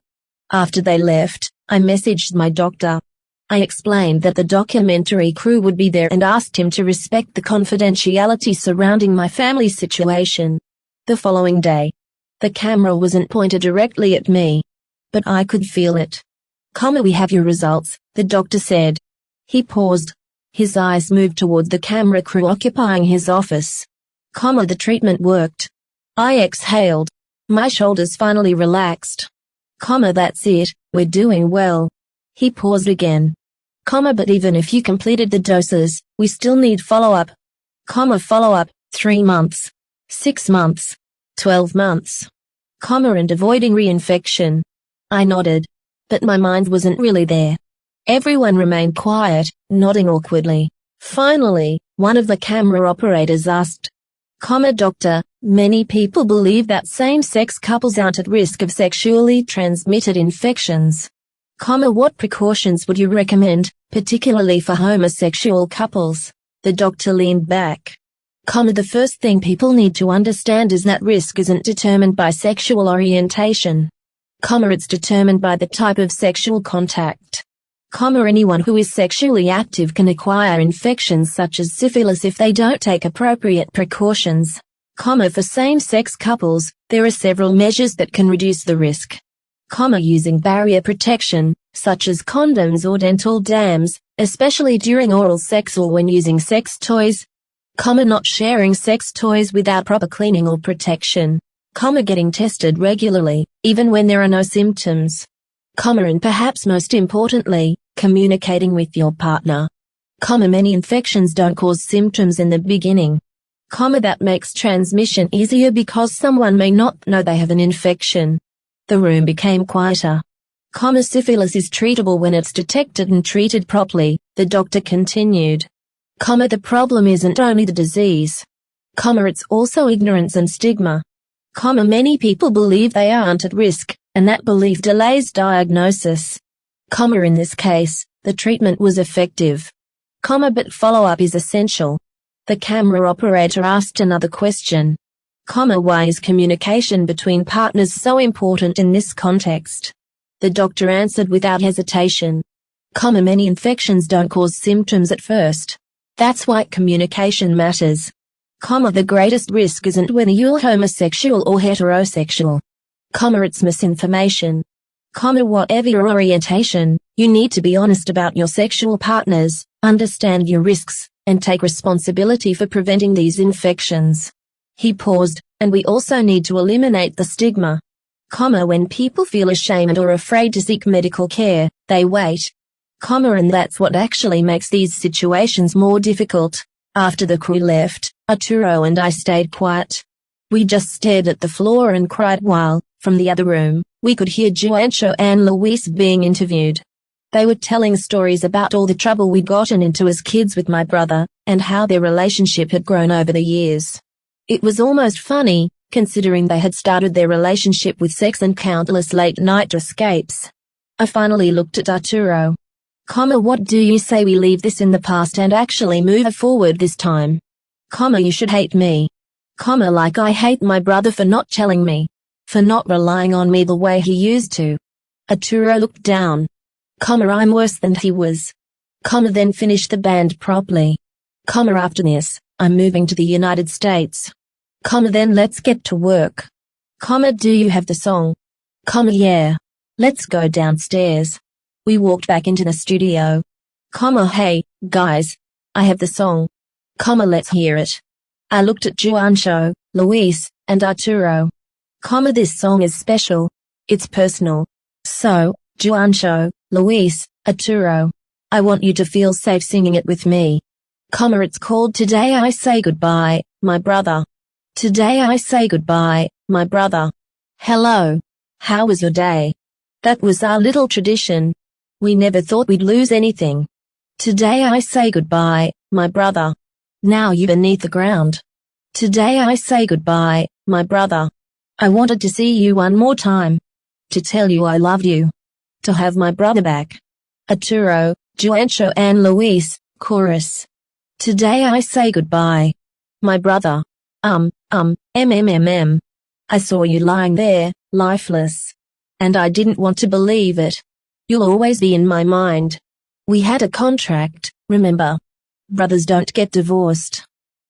After they left, I messaged my doctor. I explained that the documentary crew would be there and asked him to respect the confidentiality surrounding my family situation. The following day, the camera wasn't pointed directly at me, but I could feel it. We have your results, the doctor said. He paused. His eyes moved toward the camera crew occupying his office. The treatment worked. I exhaled. My shoulders finally relaxed. That's it, we're doing well. He paused again. But even if you completed the doses, we still need follow-up. Follow-up, 3 months, 6 months, 12 months. And avoiding reinfection. I nodded. But my mind wasn't really there. Everyone remained quiet, nodding awkwardly. Finally, one of the camera operators asked, Doctor, many people believe that same-sex couples aren't at risk of sexually transmitted infections. What precautions would you recommend, particularly for homosexual couples? The doctor leaned back. The first thing people need to understand is that risk isn't determined by sexual orientation. It's determined by the type of sexual contact. Anyone who is sexually active can acquire infections such as syphilis if they don't take appropriate precautions. For same-sex couples, there are several measures that can reduce the risk. Using barrier protection, such as condoms or dental dams, especially during oral sex or when using sex toys. Not sharing sex toys without proper cleaning or protection. Getting tested regularly, even when there are no symptoms. And perhaps most importantly, communicating with your partner. Many infections don't cause symptoms in the beginning. That makes transmission easier because someone may not know they have an infection. The room became quieter. Syphilis is treatable when it's detected and treated properly, the doctor continued. The problem isn't only the disease. It's also ignorance and stigma. Many people believe they aren't at risk, and that belief delays diagnosis. In this case, the treatment was effective. But follow-up is essential. The camera operator asked another question. Why is communication between partners so important in this context? The doctor answered without hesitation. Many infections don't cause symptoms at first. That's why communication matters. The greatest risk isn't whether you're homosexual or heterosexual. It's misinformation. Whatever your orientation, you need to be honest about your sexual partners, understand your risks, and take responsibility for preventing these infections. He paused, and we also need to eliminate the stigma. When people feel ashamed or afraid to seek medical care, they wait. And that's what actually makes these situations more difficult. After the crew left, Arturo and I stayed quiet. We just stared at the floor and cried while, from the other room, we could hear Juancho and Luis being interviewed. They were telling stories about all the trouble we'd gotten into as kids with my brother, and how their relationship had grown over the years. It was almost funny, considering they had started their relationship with sex and countless late-night escapes. I finally looked at Arturo. What do you say we leave this in the past and actually move forward this time? You should hate me. Like I hate my brother for not telling me. For not relying on me the way he used to. Arturo looked down. I'm worse than he was. Then finish the band properly. After this, I'm moving to the United States. Then let's get to work. Do you have the song? Yeah. Let's go downstairs. We walked back into the studio. Hey, guys. I have the song. Let's hear it. I looked at Juancho, Luis, and Arturo. This song is special. It's personal. So, Juancho, Luis, Arturo, I want you to feel safe singing it with me. It's called Today I Say Goodbye, My Brother. Today I say goodbye, my brother. Hello. How was your day? That was our little tradition. We never thought we'd lose anything. Today I say goodbye, my brother. Now you're beneath the ground. Today I say goodbye, my brother. I wanted to see you one more time. To tell you I loved you. To have my brother back. Arturo, Juancho and Luis, chorus. Today I say goodbye. My brother. I saw you lying there, lifeless. And I didn't want to believe it. You'll always be in my mind. We had a contract, remember? Brothers don't get divorced.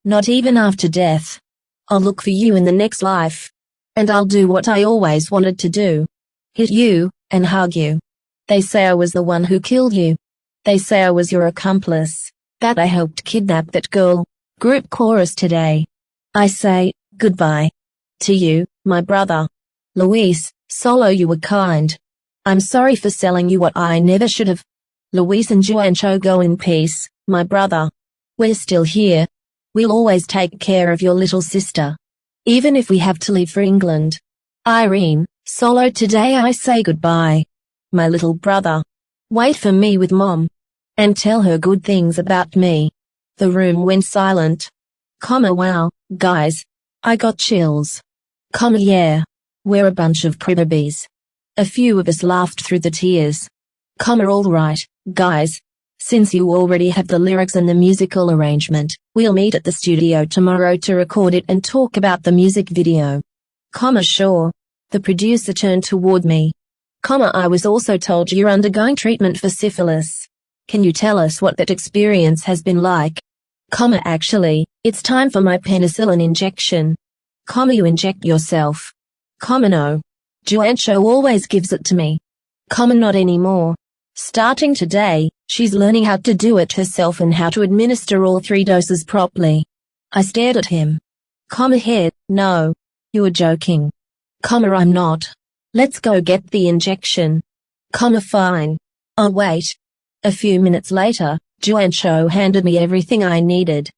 Not even after death. I'll look for you in the next life. And I'll do what I always wanted to do. Hit you, and hug you. They say I was the one who killed you. They say I was your accomplice. That I helped kidnap that girl. Group chorus today. I say, goodbye. To you, my brother. Luis, solo you were kind. I'm sorry for selling you what I never should have. Luis and Juancho go in peace, my brother. We're still here. We'll always take care of your little sister. Even if we have to leave for England. Irene, solo today I say goodbye. My little brother. Wait for me with Mom. And tell her good things about me. The room went silent. Wow, guys. I got chills. Yeah. We're a bunch of cribbabies. A few of us laughed through the tears. All right, guys. Since you already have the lyrics and the musical arrangement, we'll meet at the studio tomorrow to record it and talk about the music video. Sure. The producer turned toward me. I was also told you're undergoing treatment for syphilis. Can you tell us what that experience has been like? Actually, it's time for my penicillin injection. You inject yourself. No. Juancho always gives it to me. Not anymore. Starting today, she's learning how to do it herself and how to administer all 3 doses properly. I stared at him. Ahead, no. You're joking. I'm not. Let's go get the injection. Fine. I'll wait. A few minutes later, Juancho handed me everything I needed.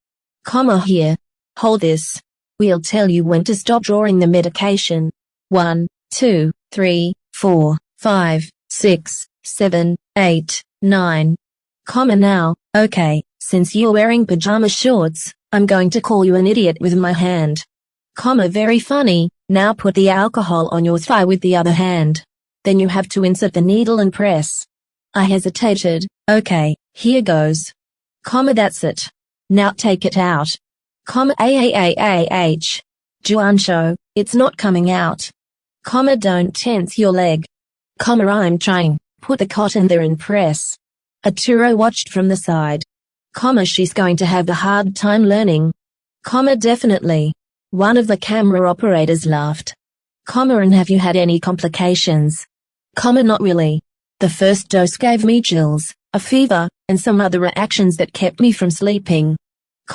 Here. Hold this. We'll tell you when to stop drawing the medication. 1, 2, 3, 4, 5, 6, 7, 8, 9. Now, okay, since you're wearing pajama shorts, I'm going to call you an idiot with my hand. Very funny, now put the alcohol on your thigh with the other hand. Then you have to insert the needle and press. I hesitated, okay, here goes. That's it. Now take it out. Juancho, it's not coming out. Don't tense your leg. I'm trying. Put the cotton there and press. Arturo watched from the side. She's going to have a hard time learning. Definitely. One of the camera operators laughed. And have you had any complications? Not really. The first dose gave me chills, a fever, and some other reactions that kept me from sleeping.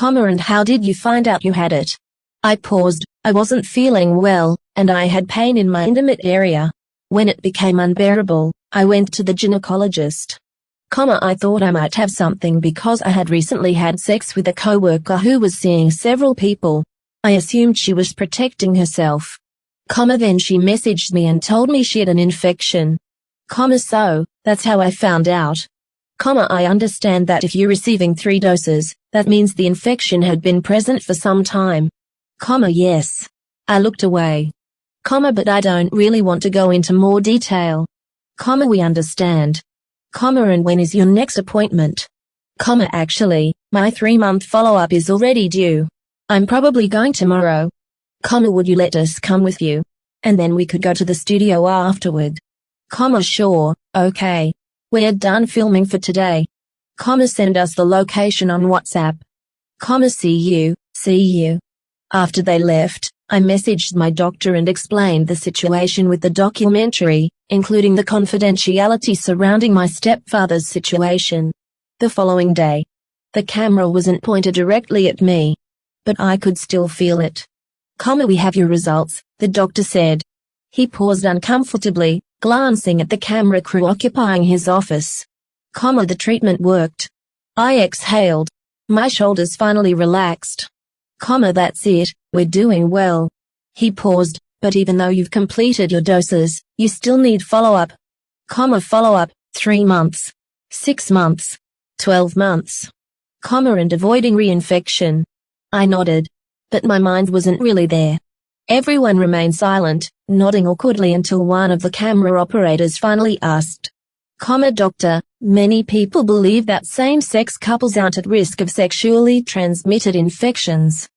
And how did you find out you had it? I paused. I wasn't feeling well, and I had pain in my intimate area. When it became unbearable, I went to the gynecologist. I thought I might have something because I had recently had sex with a coworker who was seeing several people. I assumed she was protecting herself. Then she messaged me and told me she had an infection. So, that's how I found out. I understand that if you're receiving 3 doses, that means the infection had been present for some time. Yes. I looked away. But I don't really want to go into more detail. We understand. And when is your next appointment? Actually, my 3-month follow-up is already due. I'm probably going tomorrow. Would you let us come with you? And then we could go to the studio afterward. Sure, okay. We're done filming for today. Send us the location on WhatsApp. See you. After they left, I messaged my doctor and explained the situation with the documentary, including the confidentiality surrounding my stepfather's situation. The following day, the camera wasn't pointed directly at me, but I could still feel it. We have your results, the doctor said. He paused uncomfortably, glancing at the camera crew occupying his office. The treatment worked. I exhaled. My shoulders finally relaxed. That's it, we're doing well. He paused, but even though you've completed your doses, you still need follow-up. Follow-up, 3 months, 6 months, 12 months. And avoiding reinfection. I nodded, but my mind wasn't really there. Everyone remained silent, nodding awkwardly until one of the camera operators finally asked. Doctor, many people believe that same-sex couples aren't at risk of sexually transmitted infections.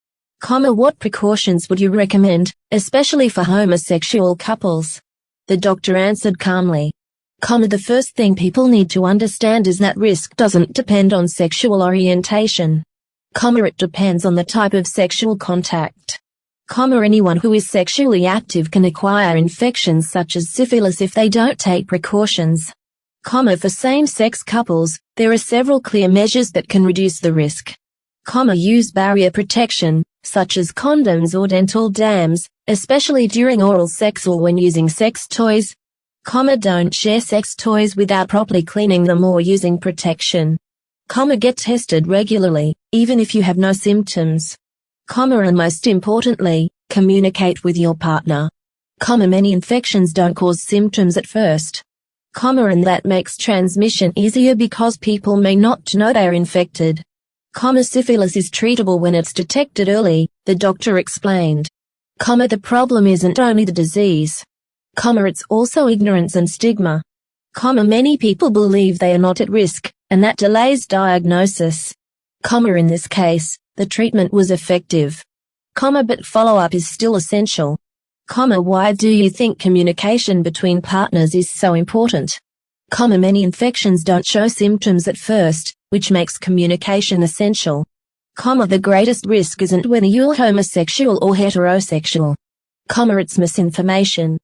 What precautions would you recommend, especially for homosexual couples? The doctor answered calmly. The first thing people need to understand is that risk doesn't depend on sexual orientation. It depends on the type of sexual contact. Anyone who is sexually active can acquire infections such as syphilis if they don't take precautions. For same-sex couples, there are several clear measures that can reduce the risk. Use barrier protection, such as condoms or dental dams, especially during oral sex or when using sex toys. Don't share sex toys without properly cleaning them or using protection. Get tested regularly, even if you have no symptoms. And most importantly, communicate with your partner. Many infections don't cause symptoms at first. And that makes transmission easier because people may not know they are infected. Syphilis is treatable when it's detected early, the doctor explained. The problem isn't only the disease. It's also ignorance and stigma. Many people believe they are not at risk, and that delays diagnosis. In this case, the treatment was effective. But follow-up is still essential. Why do you think communication between partners is so important? Many infections don't show symptoms at first, which makes communication essential. The greatest risk isn't whether you're homosexual or heterosexual. It's misinformation.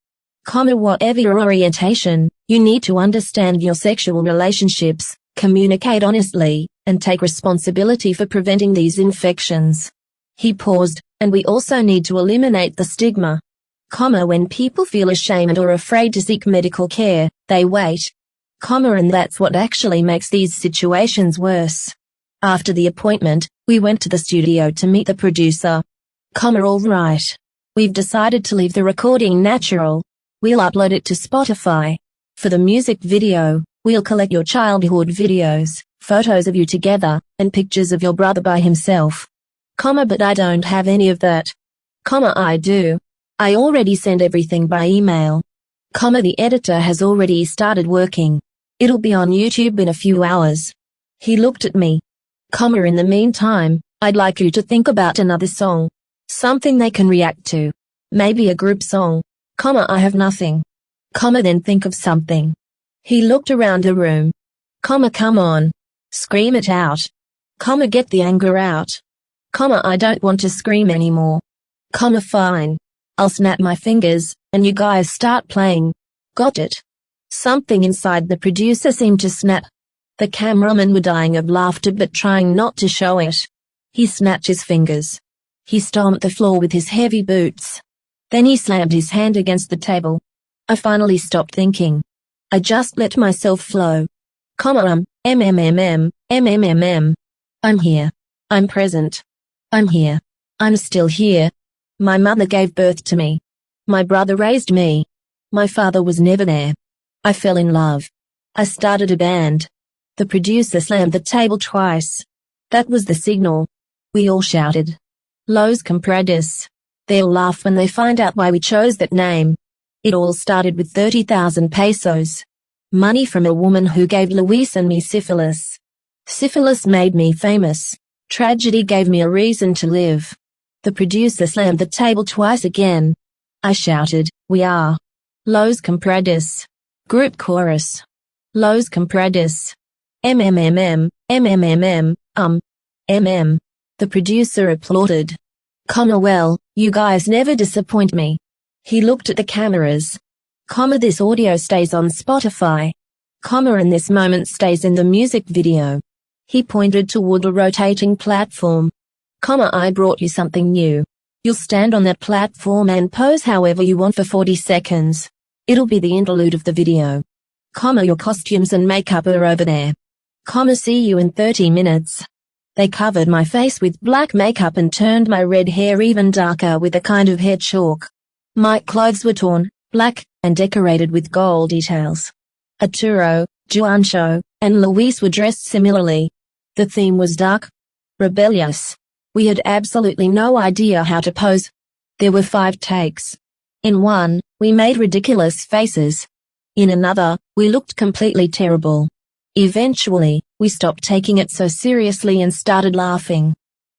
Whatever your orientation, you need to understand your sexual relationships, communicate honestly, and take responsibility for preventing these infections. He paused, and we also need to eliminate the stigma. When people feel ashamed or afraid to seek medical care, they wait. And that's what actually makes these situations worse. After the appointment, we went to the studio to meet the producer. All right. We've decided to leave the recording natural. We'll upload it to Spotify. For the music video, we'll collect your childhood videos, photos of you together, and pictures of your brother by himself. But I don't have any of that. I do. I already sent everything by email. The editor has already started working. It'll be on YouTube in a few hours. He looked at me. In the meantime, I'd like you to think about another song. Something they can react to. Maybe a group song. I have nothing. Then think of something. He looked around the room. Come on. Scream it out. Get the anger out. I don't want to scream anymore. Fine. I'll snap my fingers, and you guys start playing. Got it? Something inside the producer seemed to snap. The cameramen were dying of laughter but trying not to show it. He snapped his fingers. He stomped the floor with his heavy boots. Then he slammed his hand against the table. I finally stopped thinking. I just let myself flow. I'm here. I'm present. I'm here. I'm still here. My mother gave birth to me. My brother raised me. My father was never there. I fell in love. I started a band. The producer slammed the table twice. That was the signal. We all shouted. Los comprados. They'll laugh when they find out why we chose that name. It all started with 30,000 pesos. Money from a woman who gave Luis and me syphilis. Syphilis made me famous. Tragedy gave me a reason to live. The producer slammed the table twice again. I shouted, we are. Los comprados. Group chorus. Los comprados. The producer applauded. Well, you guys never disappoint me. He looked at the cameras. This audio stays on Spotify. And this moment stays in the music video. He pointed toward a rotating platform. I brought you something new. You'll stand on that platform and pose however you want for 40 seconds. It'll be the interlude of the video. Your costumes and makeup are over there. See you in 30 minutes. They covered my face with black makeup and turned my red hair even darker with a kind of hair chalk. My clothes were torn, black, and decorated with gold details. Arturo, Juancho, and Luis were dressed similarly. The theme was dark, rebellious. We had absolutely no idea how to pose. There were 5 takes. In one, we made ridiculous faces. In another, we looked completely terrible. Eventually, we stopped taking it so seriously and started laughing.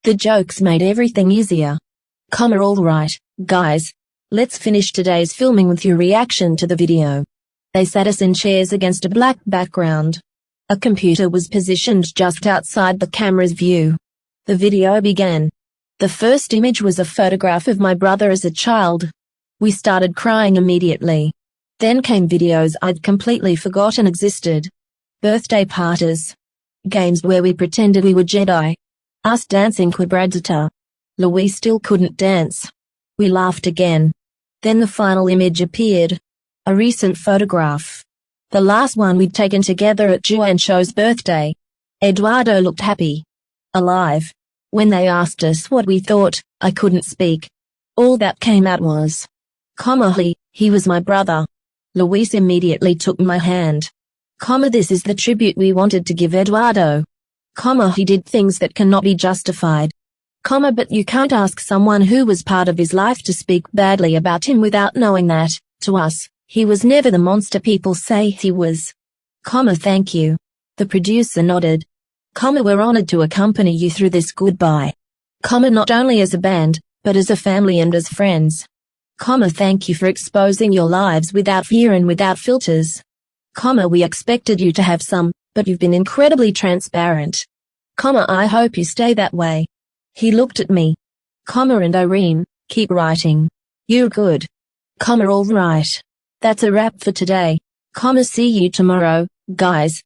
The jokes made everything easier. All right, guys. Let's finish today's filming with your reaction to the video. They sat us in chairs against a black background. A computer was positioned just outside the camera's view. The video began. The first image was a photograph of my brother as a child. We started crying immediately. Then came videos I'd completely forgotten existed. Birthday parties. Games where we pretended we were Jedi. Us dancing quebradita. Luis still couldn't dance. We laughed again. Then the final image appeared. A recent photograph. The last one we'd taken together at Juancho's birthday. Eduardo looked happy. Alive. When they asked us what we thought, I couldn't speak. All that came out was, he was my brother. Luis immediately took my hand. This is the tribute we wanted to give Eduardo. He did things that cannot be justified. But you can't ask someone who was part of his life to speak badly about him without knowing that, to us, he was never the monster people say he was. Thank you. The producer nodded. We're honored to accompany you through this goodbye. Not only as a band, but as a family and as friends. Thank you for exposing your lives without fear and without filters. We expected you to have some, but you've been incredibly transparent. I hope you stay that way. He looked at me. And Irene, keep writing. You're good. All right. That's a wrap for today. See you tomorrow, guys.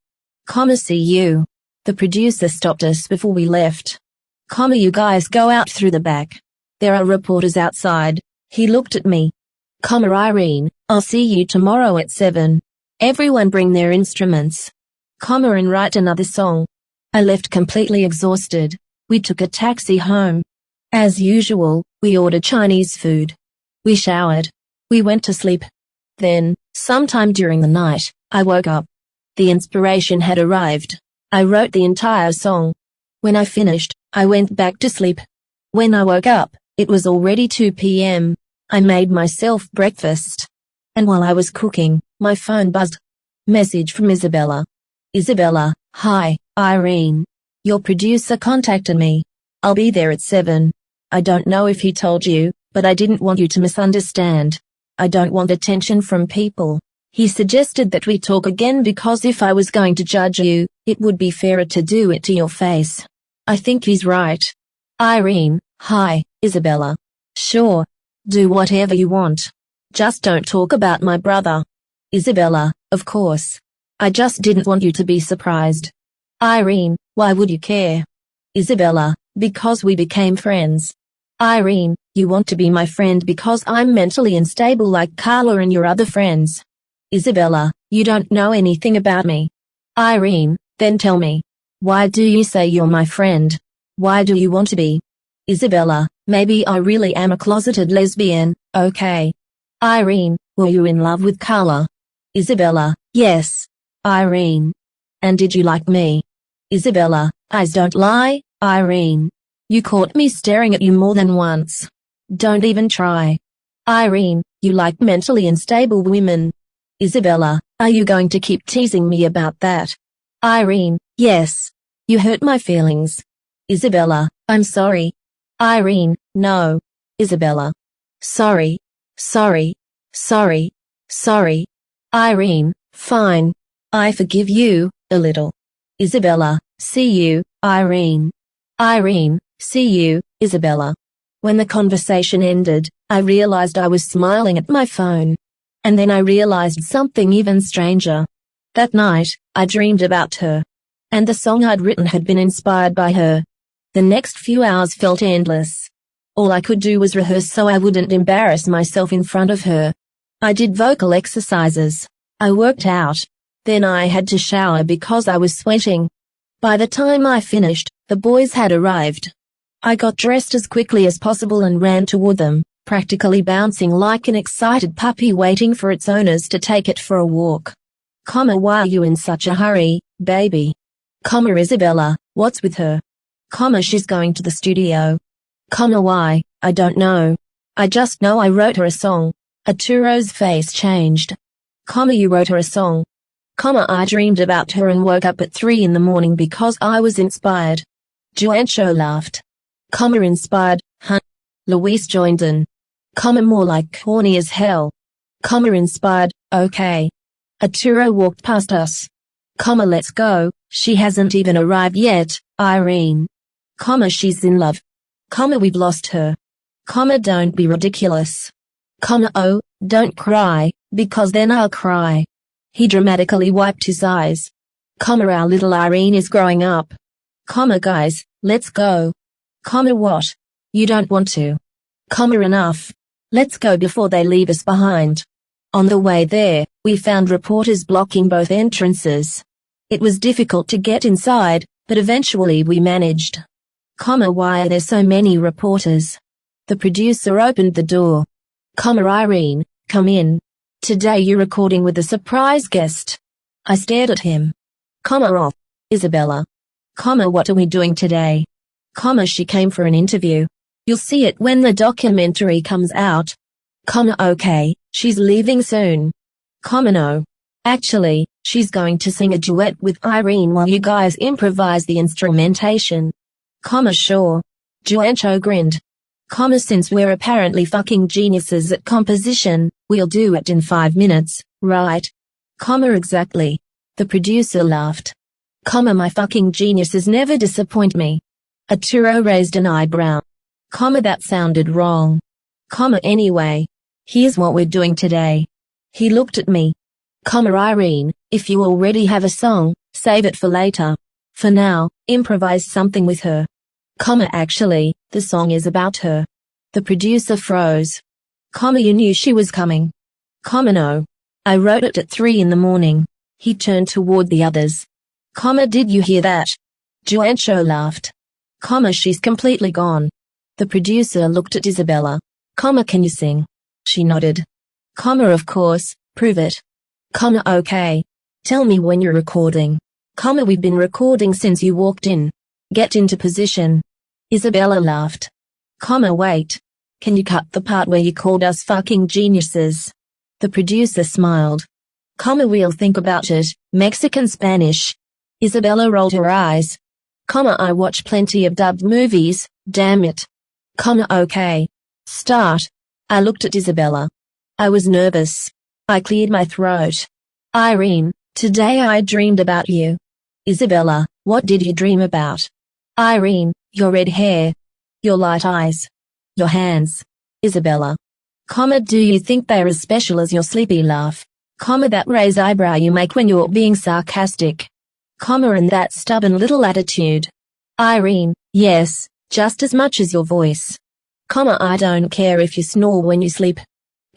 See you. The producer stopped us before we left. You guys go out through the back. There are reporters outside. He looked at me. Irene, I'll see you tomorrow at 7. Everyone bring their instruments. And write another song. I left completely exhausted. We took a taxi home. As usual, we ordered Chinese food. We showered. We went to sleep. Then, sometime during the night, I woke up. The inspiration had arrived. I wrote the entire song. When I finished, I went back to sleep. When I woke up, it was already 2 p.m. I made myself breakfast. And while I was cooking, my phone buzzed. Message from Isabella. Isabella, hi, Irene. Your producer contacted me. I'll be there at 7. I don't know if he told you, but I didn't want you to misunderstand. I don't want attention from people. He suggested that we talk again because if I was going to judge you, it would be fairer to do it to your face. I think he's right. Irene, hi, Isabella. Sure. Do whatever you want. Just don't talk about my brother. Isabella, of course. I just didn't want you to be surprised. Irene, why would you care? Isabella, because we became friends. Irene, you want to be my friend because I'm mentally unstable like Carla and your other friends. Isabella, you don't know anything about me. Irene, then tell me. Why do you say you're my friend? Why do you want to be? Isabella, maybe I really am a closeted lesbian, okay. Irene, were you in love with Carla? Isabella, yes. Irene. And did you like me? Isabella, eyes don't lie, Irene. You caught me staring at you more than once. Don't even try. Irene, you like mentally unstable women. Isabella, are you going to keep teasing me about that? Irene, yes. You hurt my feelings. Isabella, I'm sorry. Irene, no. Isabella. Sorry. Sorry. Sorry. Sorry. Irene, fine. I forgive you, a little. Isabella, see you, Irene. Irene, see you, Isabella. When the conversation ended, I realized I was smiling at my phone. And then I realized something even stranger. That night, I dreamed about her. And the song I'd written had been inspired by her. The next few hours felt endless. All I could do was rehearse so I wouldn't embarrass myself in front of her. I did vocal exercises. I worked out. Then I had to shower because I was sweating. By the time I finished, the boys had arrived. I got dressed as quickly as possible and ran toward them, practically bouncing like an excited puppy waiting for its owners to take it for a walk. Why are you in such a hurry, baby? Isabella, what's with her? She's going to the studio. Why? I don't know. I just know I wrote her a song. Arturo's face changed. You wrote her a song. I dreamed about her and woke up at 3 in the morning because I was inspired. Juancho laughed. Inspired, huh? Luis joined in. More like horny as hell. Inspired, okay. Arturo walked past us. Let's go, she hasn't even arrived yet, Irene. She's in love. We've lost her. Don't be ridiculous. Oh, don't cry, because then I'll cry. He dramatically wiped his eyes. Our little Irene is growing up. Guys, let's go. What? You don't want to. Enough. Let's go before they leave us behind. On the way there, we found reporters blocking both entrances. It was difficult to get inside, but eventually we managed. Why are there so many reporters? The producer opened the door. Irene, come in. Today you're recording with a surprise guest. I stared at him. Off. Isabella. What are we doing today? She came for an interview. You'll see it when the documentary comes out. Okay, she's leaving soon. No. Actually, she's going to sing a duet with Irene while you guys improvise the instrumentation. Sure. Juancho grinned. Since we're apparently fucking geniuses at composition, we'll do it in 5 minutes, right? Exactly. The producer laughed. My fucking geniuses never disappoint me. Arturo raised an eyebrow. That sounded wrong. Anyway. Here's what we're doing today. He looked at me. Irene, if you already have a song, save it for later. For now, improvise something with her. Actually, the song is about her. The producer froze. You knew she was coming. No. I wrote it at 3 in the morning. He turned toward the others. Did you hear that? Juancho laughed. She's completely gone. The producer looked at Isabella. Can you sing? She nodded. Of course, prove it. Okay. Tell me when you're recording. We've been recording since you walked in. Get into position. Isabella laughed. Wait. Can you cut the part where you called us fucking geniuses? The producer smiled. We'll think about it, Mexican Spanish. Isabella rolled her eyes. I watch plenty of dubbed movies, damn it. Okay. Start. I looked at Isabella. I was nervous. I cleared my throat. Irene, today I dreamed about you. Isabella, what did you dream about? Irene, your red hair. Your light eyes. Your hands. Isabella. Do you think they're as special as your sleepy laugh? That raised eyebrow you make when you're being sarcastic. And that stubborn little attitude. Irene, yes, just as much as your voice. I don't care if you snore when you sleep.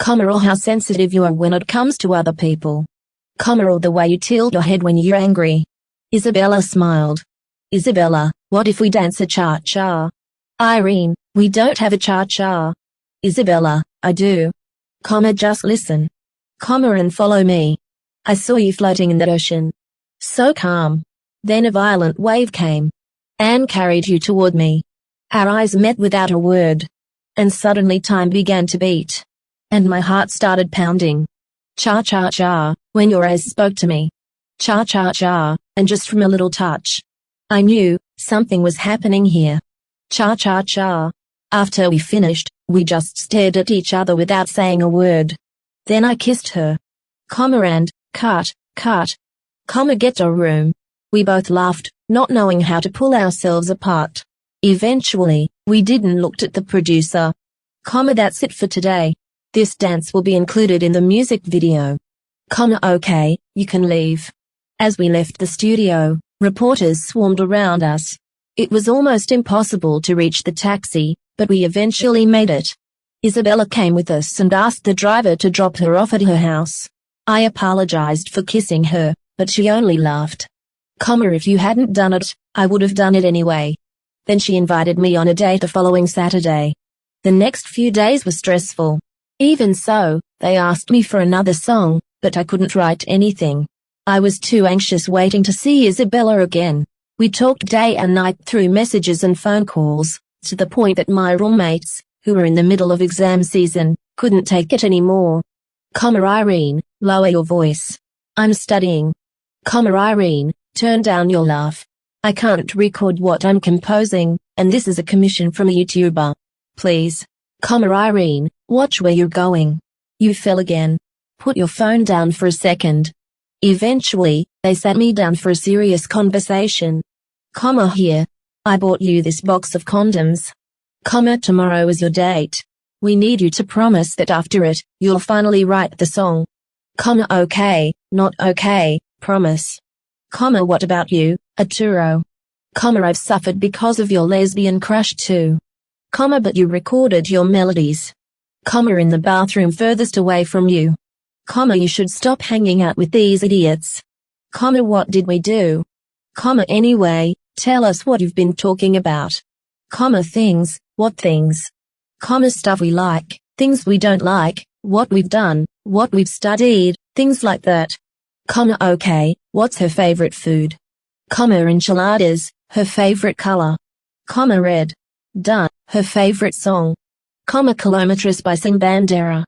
Or how sensitive you are when it comes to other people. Or the way you tilt your head when you're angry. Isabella smiled. Isabella, what if we dance a cha-cha? Irene, we don't have a cha-cha. Isabella, I do. Just listen. And follow me. I saw you floating in that ocean. So calm. Then a violent wave came. And carried you toward me. Our eyes met without a word. And suddenly time began to beat. And my heart started pounding. Cha-cha-cha, when your eyes spoke to me. Cha-cha-cha, and just from a little touch. I knew something was happening here. Cha-cha-cha. After we finished, we just stared at each other without saying a word. Then I kissed her. And, cut. Get a room. We both laughed, not knowing how to pull ourselves apart. Eventually, we didn't look at the producer. That's it for today. This dance will be included in the music video. Okay, you can leave. As we left the studio, reporters swarmed around us. It was almost impossible to reach the taxi, but we eventually made it. Isabella came with us and asked the driver to drop her off at her house. I apologized for kissing her, but she only laughed. If you hadn't done it, I would have done it anyway. Then she invited me on a date the following Saturday. The next few days were stressful. Even so, they asked me for another song, but I couldn't write anything. I was too anxious waiting to see Isabella again. We talked day and night through messages and phone calls, to the point that my roommates, who were in the middle of exam season, couldn't take it anymore. Irene, lower your voice. I'm studying. Irene, turn down your laugh. I can't record what I'm composing, and this is a commission from a YouTuber. Please. Irene, watch where you're going. You fell again. Put your phone down for a second. Eventually, they sat me down for a serious conversation. Here. I bought you this box of condoms. Tomorrow is your date. We need you to promise that after it, you'll finally write the song. Okay, not okay, promise. What about you, Arturo? I've suffered because of your lesbian crush too. But you recorded your melodies. In the bathroom furthest away from you. You should stop hanging out with these idiots. What did we do? Anyway, tell us what you've been talking about. Things, what things? Stuff we like, things we don't like, what we've done, what we've studied, things like that. Okay, what's her favorite food? Enchiladas, her favorite color. Red. Done, her favorite song. Kilometers by Sing Bandera.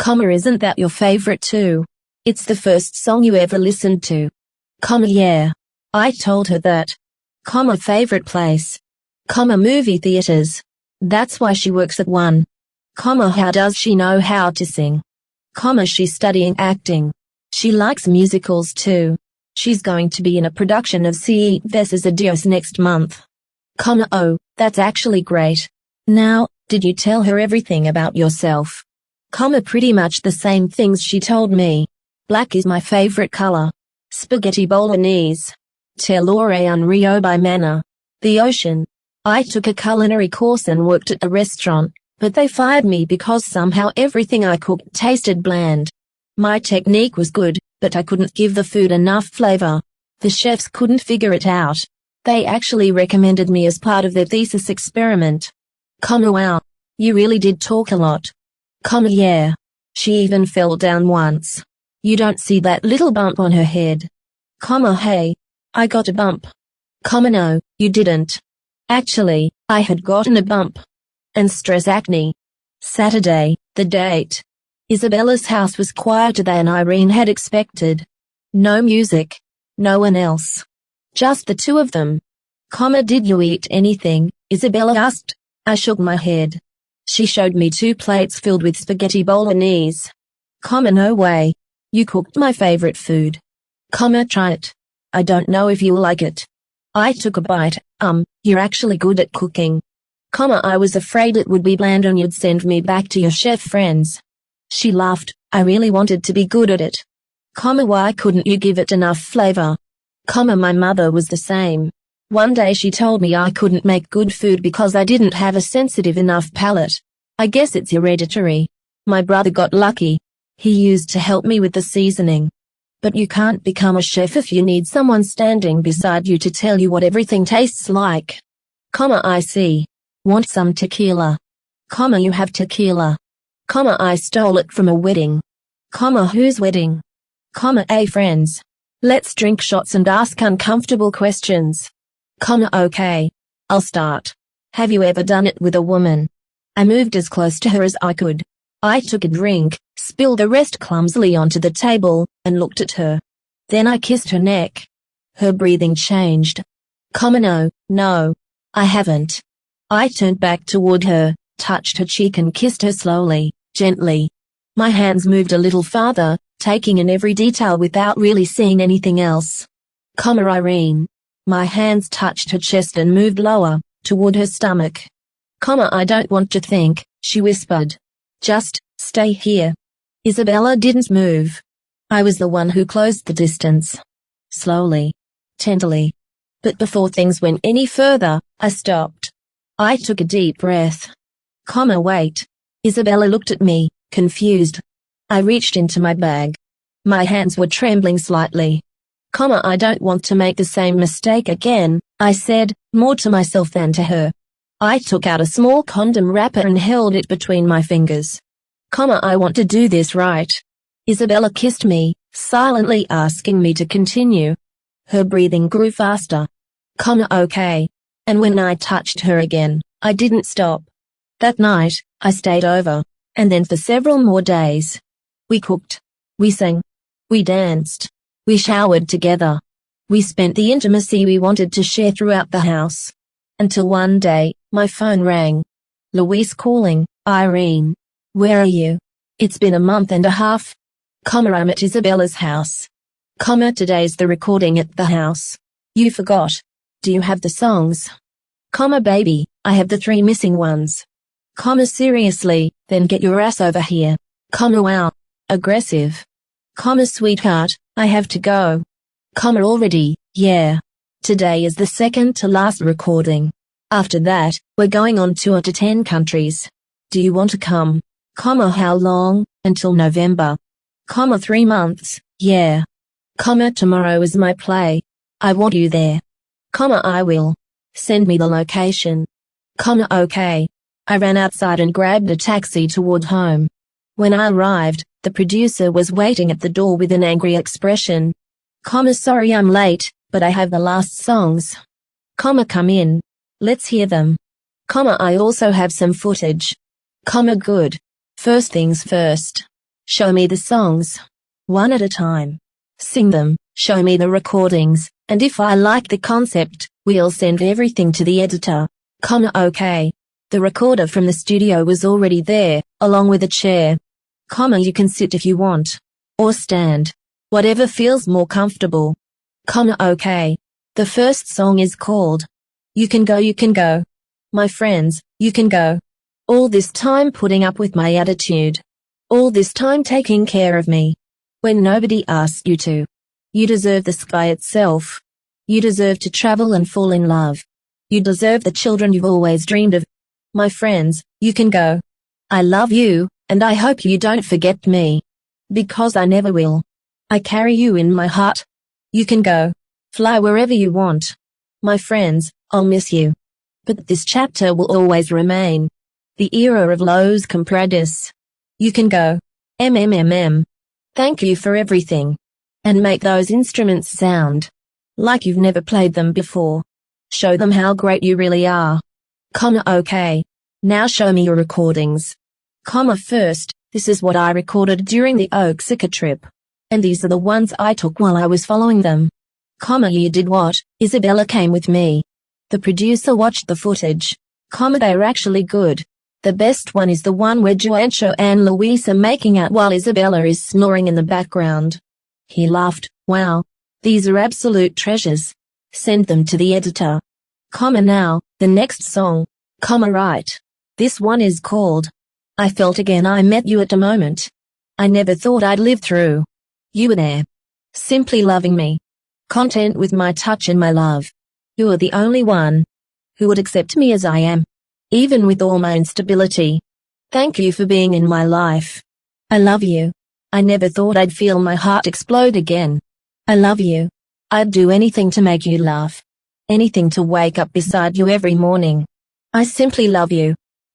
Isn't that your favorite too? It's the first song you ever listened to. Yeah. I told her that. Favorite place. Movie theaters. That's why she works at one. How does she know how to sing? She's studying acting. She likes musicals too. She's going to be in a production of Estas Historias next month. Oh, that's actually great. Now, did you tell her everything about yourself? Pretty much the same things she told me. Black is my favorite color. Spaghetti bolognese. Telore un rio by Mana. The ocean. I took a culinary course and worked at a restaurant, but they fired me because somehow everything I cooked tasted bland. My technique was good, but I couldn't give the food enough flavor. The chefs couldn't figure it out. They actually recommended me as part of their thesis experiment. Wow. You really did talk a lot. Yeah. She even fell down once. You don't see that little bump on her head. Hey. I got a bump. No, you didn't. Actually, I had gotten a bump. And stress acne. Saturday, the date. Isabella's house was quieter than Irene had expected. No music. No one else. Just the two of them. Did you eat anything? Isabella asked. I shook my head. She showed me 2 plates filled with spaghetti bolognese. No way. You cooked my favorite food. Try it. I don't know if you'll like it. I took a bite. You're actually good at cooking. I was afraid it would be bland and you'd send me back to your chef friends. She laughed. I really wanted to be good at it. Why couldn't you give it enough flavor? My mother was the same. One day she told me I couldn't make good food because I didn't have a sensitive enough palate. I guess it's hereditary. My brother got lucky. He used to help me with the seasoning. But you can't become a chef if you need someone standing beside you to tell you what everything tastes like. I see. Want some tequila? You have tequila. I stole it from a wedding. Whose wedding? A friend's. Let's drink shots and ask uncomfortable questions. Okay. I'll start. Have you ever done it with a woman? I moved as close to her as I could. I took a drink, spilled the rest clumsily onto the table, and looked at her. Then I kissed her neck. Her breathing changed. No, I haven't. I turned back toward her, touched her cheek and kissed her slowly, gently. My hands moved a little farther, taking in every detail without really seeing anything else. Irene. My hands touched her chest and moved lower, toward her stomach. I don't want to think, she whispered. Just, stay here. Isabella didn't move. I was the one who closed the distance. Slowly. Tenderly. But before things went any further, I stopped. I took a deep breath. Wait. Isabella looked at me, confused. I reached into my bag. My hands were trembling slightly. I don't want to make the same mistake again, I said, more to myself than to her. I took out a small condom wrapper and held it between my fingers. I want to do this right. Isabella kissed me, silently asking me to continue. Her breathing grew faster. Okay. And when I touched her again, I didn't stop. That night, I stayed over, and then for several more days. We cooked. We sang. We danced. We showered together. We spent the intimacy we wanted to share throughout the house. Until one day, my phone rang. Louise calling. Irene. Where are you? It's been a month and a half. I'm at Isabella's house. Today's the recording at the house. You forgot. Do you have the songs? Baby, I have the 3 missing ones. Seriously, then get your ass over here. Wow. Aggressive. Sweetheart, I have to go. Already, yeah. Today is the second to last recording. After that, we're going on tour to 10 countries. Do you want to come? How long? Until November. 3 months, yeah. Tomorrow is my play. I want you there. I will. Send me the location. Okay. I ran outside and grabbed a taxi toward home. When I arrived, the producer was waiting at the door with an angry expression. Sorry I'm late, but I have the last songs. Come in. Let's hear them. I also have some footage. Good. First things first. Show me the songs. One at a time. Sing them, show me the recordings, and if I like the concept, we'll send everything to the editor. Okay. The recorder from the studio was already there, along with a chair. You can sit if you want. Or stand. Whatever feels more comfortable. Okay. The first song is called You Can Go, You Can Go. My friends, you can go. All this time putting up with my attitude. All this time taking care of me. When nobody asks you to. You deserve the sky itself. You deserve to travel and fall in love. You deserve the children you've always dreamed of. My friends, you can go. I love you, and I hope you don't forget me. Because I never will. I carry you in my heart. You can go. Fly wherever you want. My friends, I'll miss you. But this chapter will always remain. The era of los COMPRADOS. You can go. Thank you for everything. And make those instruments sound like you've never played them before. Show them how great you really are. Okay. Now show me your recordings. First, this is what I recorded during the Osaka trip. And these are the ones I took while I was following them. You did what? Isabella came with me. The producer watched the footage. They're actually good. The best one is the one where Joancho and Luis are making out while Isabella is snoring in the background. He laughed. Wow. These are absolute treasures. Send them to the editor. Now, the next song. Right. This one is called I Felt Again I Met You at a Moment. I never thought I'd live through. You were there. Simply loving me. Content with my touch and my love. You are the only one who would accept me as I am, even with all my instability. Thank you for being in my life. I love you. I never thought I'd feel my heart explode again. I love you. I'd do anything to make you laugh. Anything to wake up beside you every morning. I simply love you.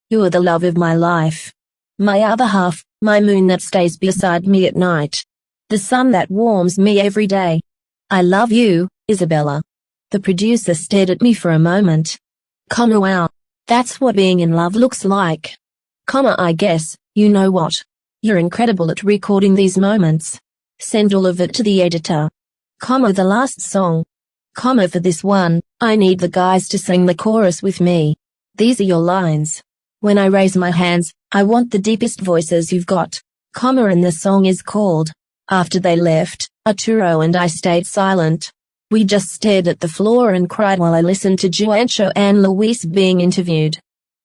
You are the love of my life. My other half, my moon that stays beside me at night. The sun that warms me every day. I love you, Isabella. The producer stared at me for a moment. Wow, that's what being in love looks like. I guess, you know what? You're incredible at recording these moments. Send all of it to the editor. The last song. For this one, I need the guys to sing the chorus with me. These are your lines. When I raise my hands, I want the deepest voices you've got. And the song is called, After They Left, Arturo and I stayed silent. We just stared at the floor and cried while I listened to Juancho and Luis being interviewed.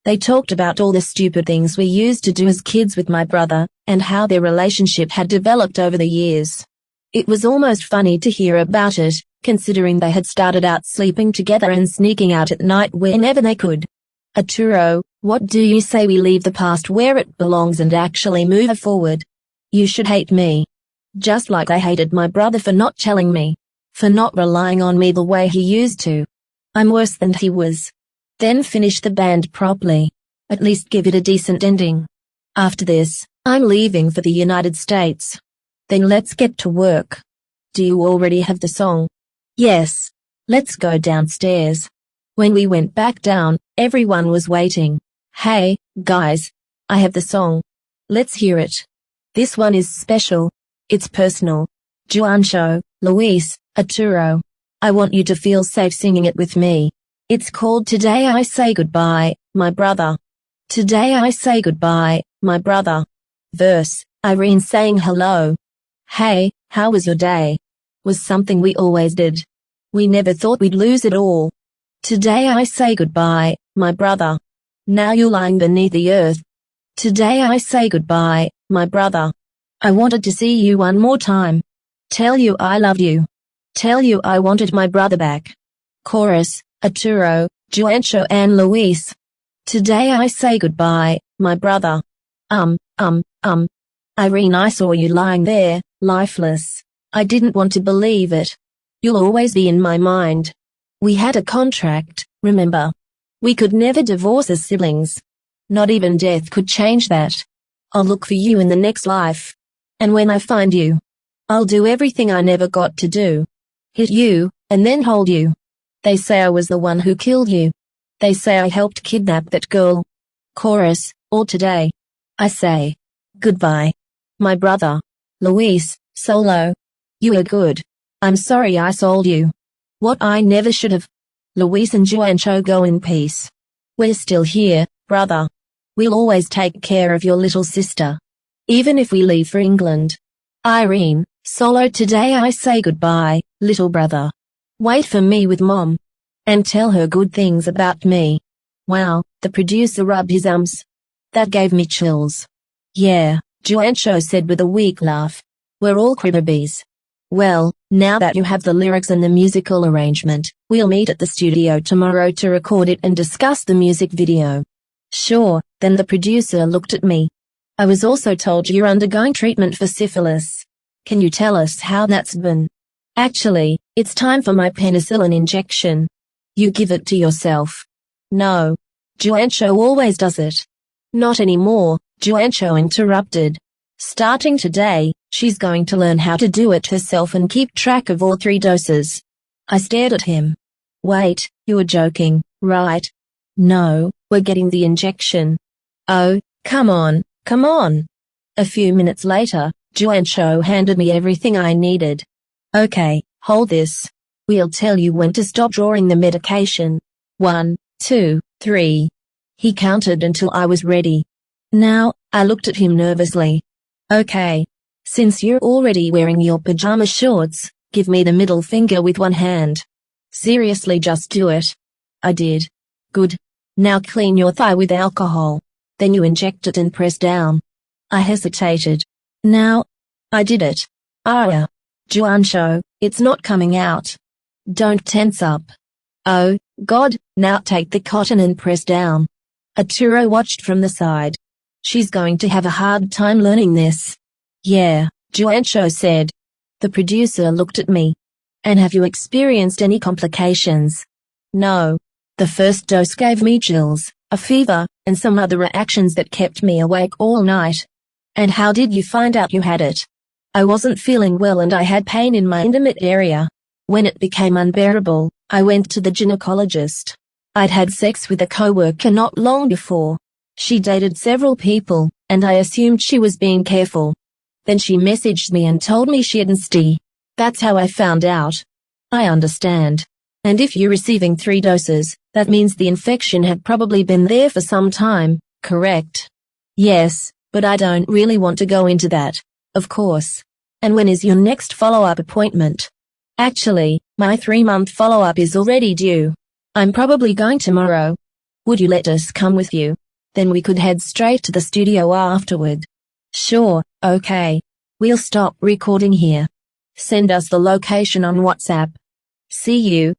They talked about all the stupid things we used to do as kids with my brother, and how their relationship had developed over the years. It was almost funny to hear about it, considering they had started out sleeping together and sneaking out at night whenever they could. Arturo, what do you say we leave the past where it belongs and actually move forward? You should hate me. Just like I hated my brother for not telling me. For not relying on me the way he used to. I'm worse than he was. Then finish the band properly. At least give it a decent ending. After this, I'm leaving for the United States. Then let's get to work. Do you already have the song? Yes. Let's go downstairs. When we went back down, everyone was waiting. Hey, guys. I have the song. Let's hear it. This one is special. It's personal. Juancho, Luis, Arturo. I want you to feel safe singing it with me. It's called Today I Say Goodbye, My Brother. Today I say goodbye, my brother. Verse, Irene saying hello. Hey, how was your day? Was something we always did. We never thought we'd lose it all. Today I say goodbye, my brother. Now you're lying beneath the earth. Today I say goodbye, my brother. I wanted to see you one more time. Tell you I love you. Tell you I wanted my brother back. Chorus, Arturo, Juancho and Luis. Today I say goodbye, my brother. Irene, I saw you lying there, lifeless. I didn't want to believe it. You'll always be in my mind. We had a contract, remember? We could never divorce as siblings. Not even death could change that. I'll look for you in the next life. And when I find you, I'll do everything I never got to do. Hit you, and then hold you. They say I was the one who killed you. They say I helped kidnap that girl. Chorus, all today. I say, goodbye. My brother. Luis, solo. You are good. I'm sorry I sold you. What I never should have. Luis and Juancho go in peace. We're still here, brother. We'll always take care of your little sister. Even if we leave for England. Irene, solo. Today I say goodbye, little brother. Wait for me with Mom. And tell her good things about me. Wow, the producer rubbed his arms. That gave me chills. Yeah, Juancho said with a weak laugh. We're all cribberbees. Well, now that you have the lyrics and the musical arrangement, we'll meet at the studio tomorrow to record it and discuss the music video. Sure, then the producer looked at me. I was also told you're undergoing treatment for syphilis. Can you tell us how that's been? Actually, it's time for my penicillin injection. You give it to yourself. No. Juancho always does it. Not anymore, Juancho interrupted. Starting today, she's going to learn how to do it herself and keep track of all 3 doses. I stared at him. Wait, you're joking, right? No, we're getting the injection. Oh, come on, come on. A few minutes later, Juancho handed me everything I needed. Okay, hold this. We'll tell you when to stop drawing the medication. 1, 2, 3. He counted until I was ready. Now, I looked at him nervously. Okay. Since you're already wearing your pajama shorts, give me the middle finger with one hand. Seriously, just do it. I did. Good. Now clean your thigh with alcohol. Then you inject it and press down. I hesitated. Now, I did it. Juancho, it's not coming out. Don't tense up. Oh, God, now take the cotton and press down. Arturo watched from the side. She's going to have a hard time learning this. Yeah, Juancho said. The producer looked at me. And have you experienced any complications? No. The first dose gave me chills, a fever, and some other reactions that kept me awake all night. And how did you find out you had it? I wasn't feeling well and I had pain in my intimate area. When it became unbearable, I went to the gynecologist. I'd had sex with a coworker not long before. She dated several people, and I assumed she was being careful. Then she messaged me and told me she had STI. That's how I found out. I understand. And if you're receiving 3 doses, that means the infection had probably been there for some time, correct? Yes, but I don't really want to go into that. Of course. And when is your next follow-up appointment? Actually, my 3-month follow-up is already due. I'm probably going tomorrow. Would you let us come with you? Then we could head straight to the studio afterward. Sure, okay. We'll stop recording here. Send us the location on WhatsApp. See you.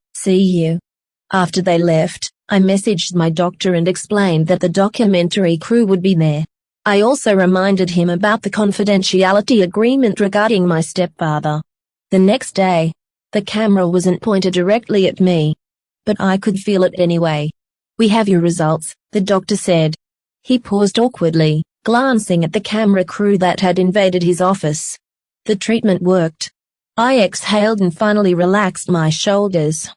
After they left, I messaged my doctor and explained that the documentary crew would be there. I also reminded him about the confidentiality agreement regarding my stepfather. The next day, the camera wasn't pointed directly at me, but I could feel it anyway. We have your results, the doctor said. He paused awkwardly, glancing at the camera crew that had invaded his office. The treatment worked. I exhaled and finally relaxed my shoulders.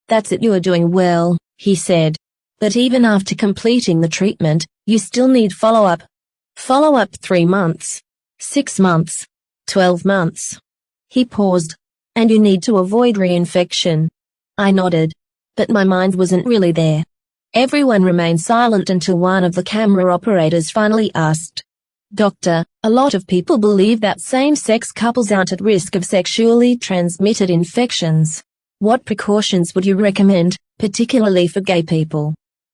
That's it, you are doing well, he said. But even after completing the treatment, you still need follow-up. Follow-up 3 months, 6 months, 12 months. He paused. And you need to avoid reinfection. I nodded. But my mind wasn't really there. Everyone remained silent until one of the camera operators finally asked, Doctor, a lot of people believe that same-sex couples aren't at risk of sexually transmitted infections. What precautions would you recommend, particularly for gay people?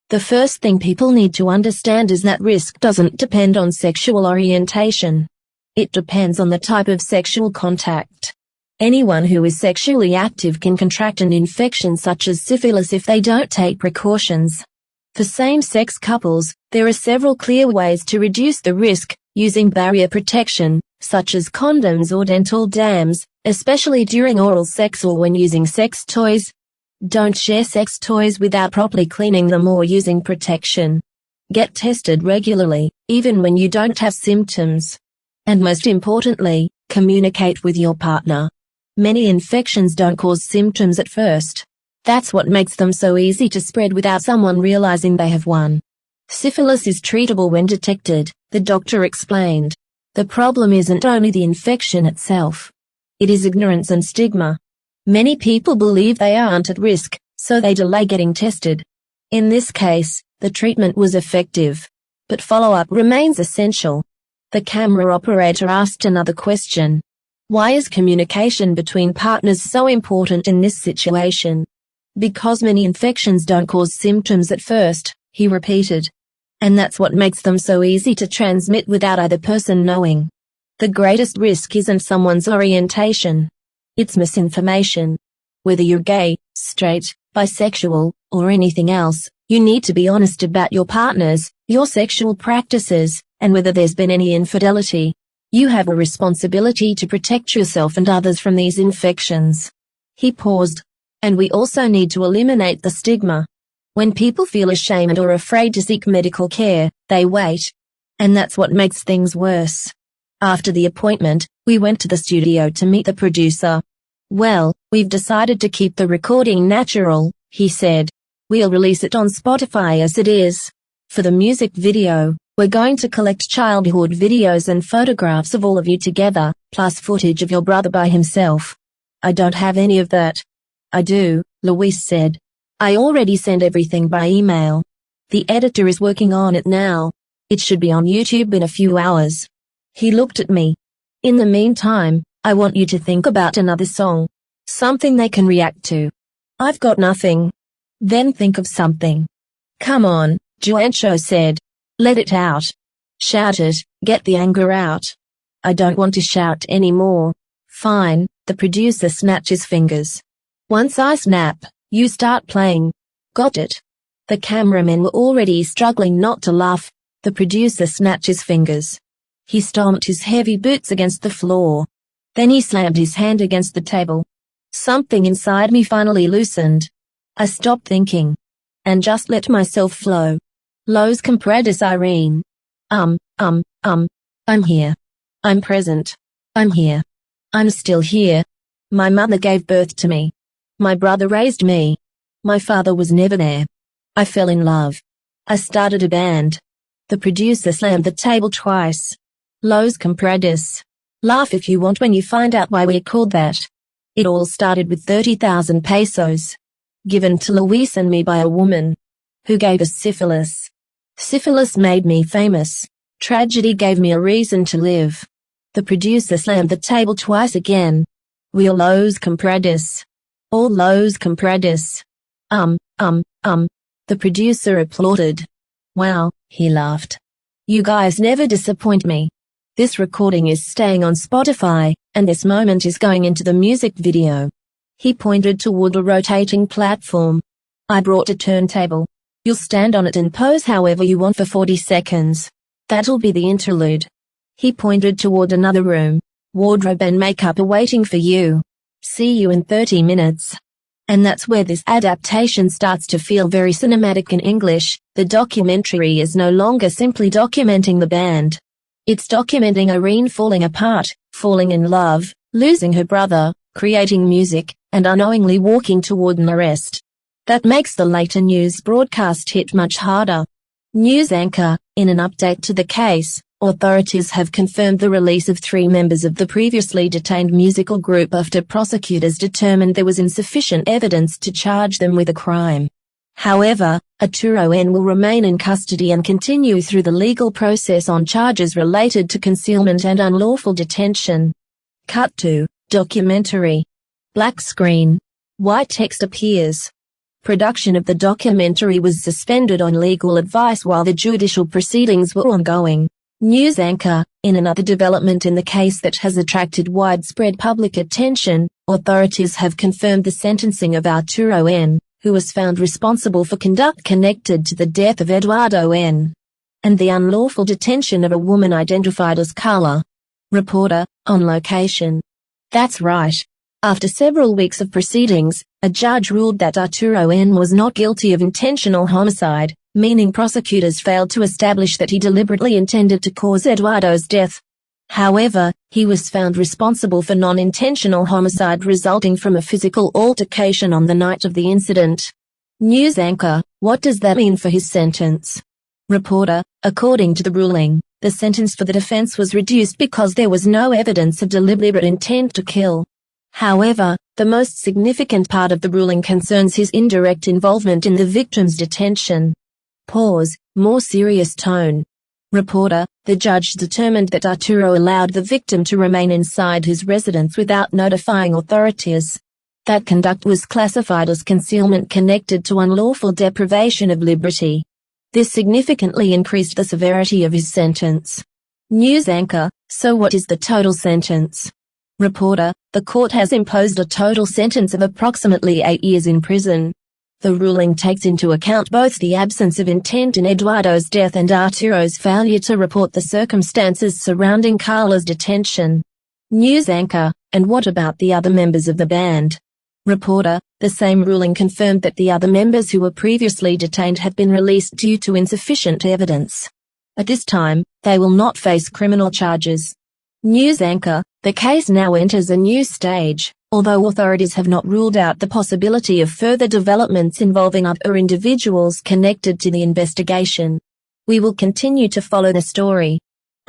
The first thing people need to understand is that risk doesn't depend on sexual orientation. It depends on the type of sexual contact. Anyone who is sexually active can contract an infection such as syphilis if they don't take precautions. For same-sex couples, there are several clear ways to reduce the risk, using barrier protection, such as condoms or dental dams, especially during oral sex or when using sex toys. Don't share sex toys without properly cleaning them or using protection. Get tested regularly, even when you don't have symptoms. And most importantly, communicate with your partner. Many infections don't cause symptoms at first. That's what makes them so easy to spread without someone realizing they have one. Syphilis is treatable when detected, the doctor explained. The problem isn't only the infection itself. It is ignorance and stigma. Many people believe they aren't at risk, so they delay getting tested. In this case, the treatment was effective. But follow-up remains essential. The camera operator asked another question. Why is communication between partners so important in this situation? Because many infections don't cause symptoms at first, he repeated. And that's what makes them so easy to transmit without either person knowing. The greatest risk isn't someone's orientation. It's misinformation. Whether you're gay, straight, bisexual, or anything else, you need to be honest about your partners, your sexual practices, and whether there's been any infidelity. You have a responsibility to protect yourself and others from these infections. He paused. And we also need to eliminate the stigma. When people feel ashamed or afraid to seek medical care, they wait. And that's what makes things worse. After the appointment, we went to the studio to meet the producer. Well, we've decided to keep the recording natural, he said. We'll release it on Spotify as it is. For the music video, we're going to collect childhood videos and photographs of all of you together, plus footage of your brother by himself. I don't have any of that. I do, Luis said. I already sent everything by email. The editor is working on it now. It should be on YouTube in a few hours. He looked at me. In the meantime, I want you to think about another song. Something they can react to. I've got nothing. Then think of something. Come on, Juancho said. Let it out. Shout it, get the anger out. I don't want to shout anymore. Fine, the producer snapped his fingers. Once I snap, You start playing. Got it. The cameramen were already struggling not to laugh. The producer snapped his fingers. He stomped his heavy boots against the floor. Then he slammed his hand against the table. Something inside me finally loosened. I stopped thinking. And just let myself flow. Los comprados Irene. I'm here. I'm present. I'm here. I'm still here. My mother gave birth to me. My brother raised me. My father was never there. I fell in love. I started a band. The producer slammed the table twice. Los comprados. Laugh if you want when you find out why we're called that. It all started with 30,000 pesos. Given to Luis and me by a woman. Who gave us syphilis. Syphilis made me famous. Tragedy gave me a reason to live. The producer slammed the table twice again. We're los comprados. All los comprados. The producer applauded. Wow, he laughed. You guys never disappoint me. This recording is staying on Spotify, and this moment is going into the music video. He pointed toward a rotating platform. I brought a turntable. You'll stand on it and pose however you want for 40 seconds. That'll be the interlude. He pointed toward another room. Wardrobe and makeup are waiting for you. See you in 30 minutes. And that's where this adaptation starts to feel very cinematic in English. The documentary is no longer simply documenting the band. It's documenting Irene falling apart, falling in love, losing her brother, creating music, and unknowingly walking toward an arrest. That makes the later news broadcast hit much harder. News anchor, in an update to the case, authorities have confirmed the release of 3 members of the previously detained musical group after prosecutors determined there was insufficient evidence to charge them with a crime. However, Arturo N will remain in custody and continue through the legal process on charges related to concealment and unlawful detention. Cut to documentary. Black screen. White text appears. Production of the documentary was suspended on legal advice while the judicial proceedings were ongoing. News anchor, in another development in the case that has attracted widespread public attention, authorities have confirmed the sentencing of Arturo N, who was found responsible for conduct connected to the death of Eduardo N, and the unlawful detention of a woman identified as Carla. Reporter, on location. That's right. After several weeks of proceedings, a judge ruled that Arturo N was not guilty of intentional homicide, meaning prosecutors failed to establish that he deliberately intended to cause Eduardo's death. However, he was found responsible for non-intentional homicide resulting from a physical altercation on the night of the incident. News anchor, what does that mean for his sentence? Reporter, according to the ruling, the sentence for the defense was reduced because there was no evidence of deliberate intent to kill. However, the most significant part of the ruling concerns his indirect involvement in the victim's detention. Pause, more serious tone. Reporter, the judge determined that Arturo allowed the victim to remain inside his residence without notifying authorities. That conduct was classified as concealment connected to unlawful deprivation of liberty. This significantly increased the severity of his sentence. News anchor, so what is the total sentence? Reporter, the court has imposed a total sentence of approximately 8 years in prison. The ruling takes into account both the absence of intent in Eduardo's death and Arturo's failure to report the circumstances surrounding Carla's detention. News anchor, and what about the other members of the band? Reporter, the same ruling confirmed that the other members who were previously detained have been released due to insufficient evidence. At this time, they will not face criminal charges. News anchor, the case now enters a new stage, although authorities have not ruled out the possibility of further developments involving other individuals connected to the investigation. We will continue to follow the story.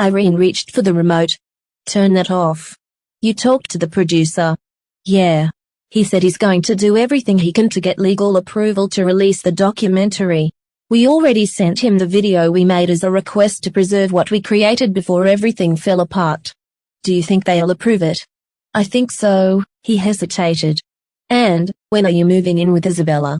Irene reached for the remote. Turn that off. You talked to the producer. Yeah. He said he's going to do everything he can to get legal approval to release the documentary. We already sent him the video we made as a request to preserve what we created before everything fell apart. Do you think they'll approve it? I think so, he hesitated. And, when are you moving in with Isabella?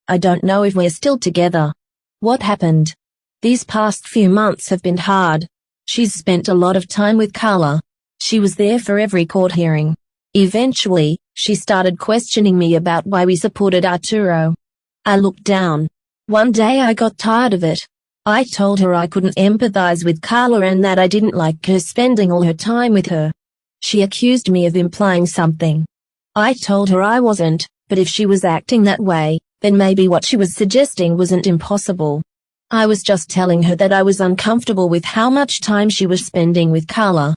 I don't know if we're still together. What happened? These past few months have been hard. She's spent a lot of time with Carla. She was there for every court hearing. Eventually, She started questioning me about why we supported Arturo. I looked down. One day I got tired of it. I told her I couldn't empathize with Carla and that I didn't like her spending all her time with her. She accused me of implying something. I told her I wasn't, but if she was acting that way, then maybe what she was suggesting wasn't impossible. I was just telling her that I was uncomfortable with how much time she was spending with Carla.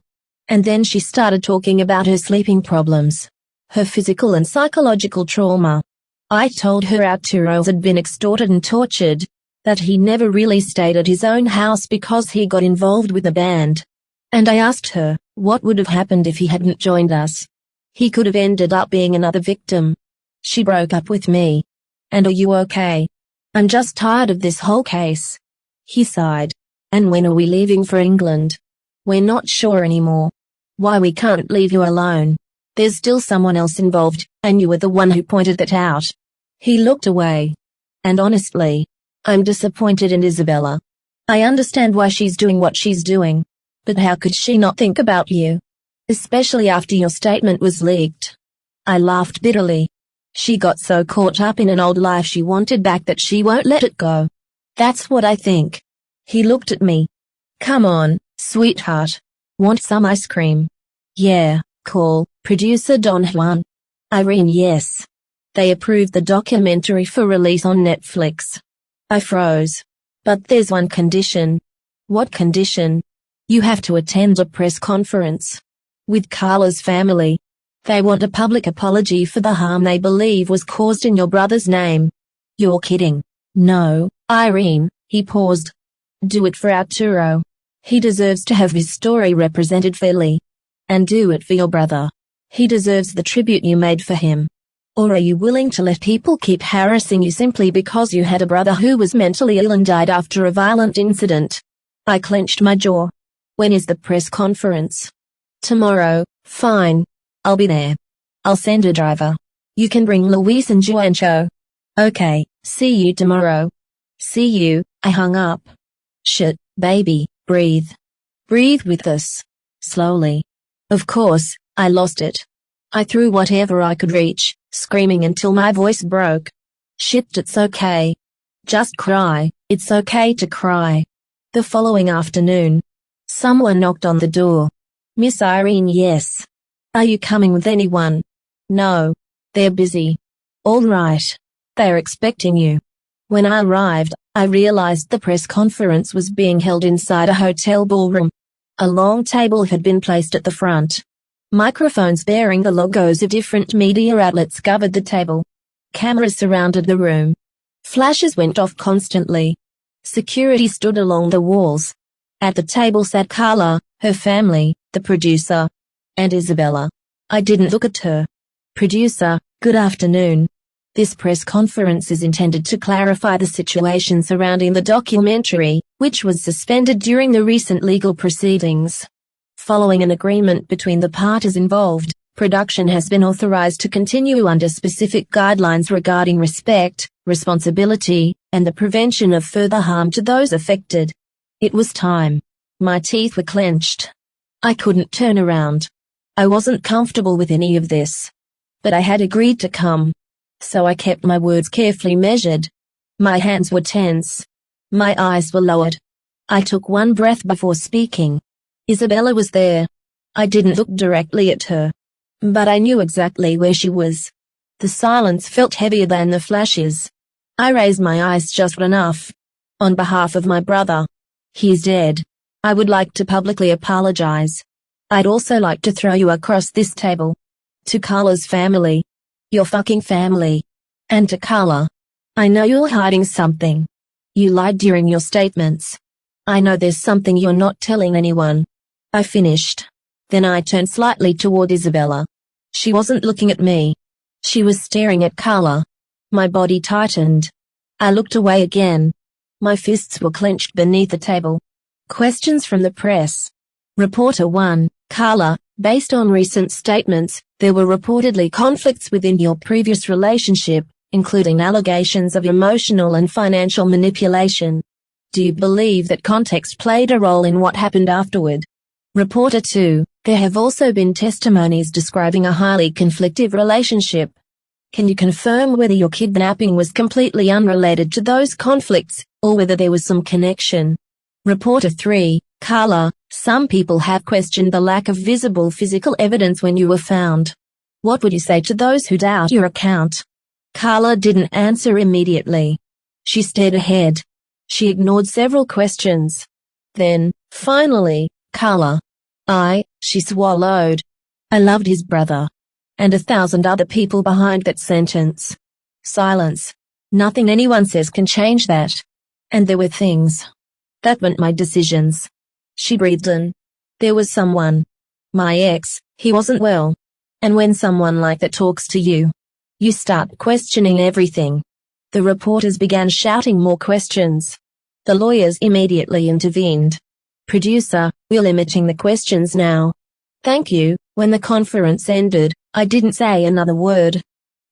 And then she started talking about her sleeping problems, her physical and psychological trauma. I told her Arturo had been extorted and tortured, that he never really stayed at his own house because he got involved with a band. And I asked her, what would have happened if he hadn't joined us? He could have ended up being another victim. She broke up with me. And are you okay? I'm just tired of this whole case. He sighed. And when are we leaving for England? We're not sure anymore. Why we can't leave you alone? There's still someone else involved, and you were the one who pointed that out. He looked away. And honestly, I'm disappointed in Isabella. I understand why she's doing what she's doing. But how could she not think about you? Especially after your statement was leaked. I laughed bitterly. She got so caught up in an old life she wanted back that she won't let it go. That's what I think. He looked at me. Come on, sweetheart. Want some ice cream? Yeah, call producer Don Juan. Irene, yes. They approved the documentary for release on Netflix. I froze. But there's one condition. What condition? You have to attend a press conference. With Carla's family. They want a public apology for the harm they believe was caused in your brother's name. You're kidding. No, Irene, he paused. Do it for Arturo. He deserves to have his story represented fairly. And do it for your brother. He deserves the tribute you made for him. Or are you willing to let people keep harassing you simply because you had a brother who was mentally ill and died after a violent incident? I clenched my jaw. When is the press conference? Tomorrow. Fine. I'll be there. I'll send a driver. You can bring Luis and Juancho. Okay, see you tomorrow. See you. I hung up. Shit, baby, breathe. Breathe with us. Slowly. Of course, I lost it. I threw whatever I could reach, screaming until my voice broke. Shit, it's okay. Just cry. It's okay to cry. The following afternoon, someone knocked on the door. Miss Irene, yes. Are you coming with anyone? No. They're busy. All right. They're expecting you. When I arrived, I realized the press conference was being held inside a hotel ballroom. A long table had been placed at the front. Microphones bearing the logos of different media outlets covered the table. Cameras surrounded the room. Flashes went off constantly. Security stood along the walls. At the table sat Carla, her family, the producer, and Isabella. I didn't look at her. Producer, good afternoon. This press conference is intended to clarify the situation surrounding the documentary, which was suspended during the recent legal proceedings. Following an agreement between the parties involved, production has been authorized to continue under specific guidelines regarding respect, responsibility, and the prevention of further harm to those affected. It was time. My teeth were clenched. I couldn't turn around. I wasn't comfortable with any of this. But I had agreed to come. So I kept my words carefully measured. My hands were tense. My eyes were lowered. I took one breath before speaking. Isabella was there. I didn't look directly at her. But I knew exactly where she was. The silence felt heavier than the flashes. I raised my eyes just enough. On behalf of my brother. He's dead. I would like to publicly apologize. I'd also like to throw you across this table. To Carla's family. Your fucking family. And to Carla. I know you're hiding something. You lied during your statements. I know there's something you're not telling anyone. I finished. Then I turned slightly toward Isabella. She wasn't looking at me. She was staring at Carla. My body tightened. I looked away again. My fists were clenched beneath the table. Questions from the press. Reporter 1, Carla, based on recent statements, there were reportedly conflicts within your previous relationship, including allegations of emotional and financial manipulation. Do you believe that context played a role in what happened afterward? Reporter 2, There have also been testimonies describing a highly conflictive relationship. Can you confirm whether your kidnapping was completely unrelated to those conflicts, or whether there was some connection? Reporter 3, Carla, some people have questioned the lack of visible physical evidence when you were found. What would you say to those who doubt your account? Carla didn't answer immediately. She stared ahead. She ignored several questions. Then, finally, Carla. She swallowed. I loved his brother. And 1,000 other people behind that sentence. Silence. Nothing anyone says can change that. And there were things that weren't my decisions. She breathed in. There was someone. My ex, he wasn't well. And when someone like that talks to you, you start questioning everything. The reporters began shouting more questions. The lawyers immediately intervened. Producer, we're limiting the questions now. Thank you. When the conference ended, I didn't say another word.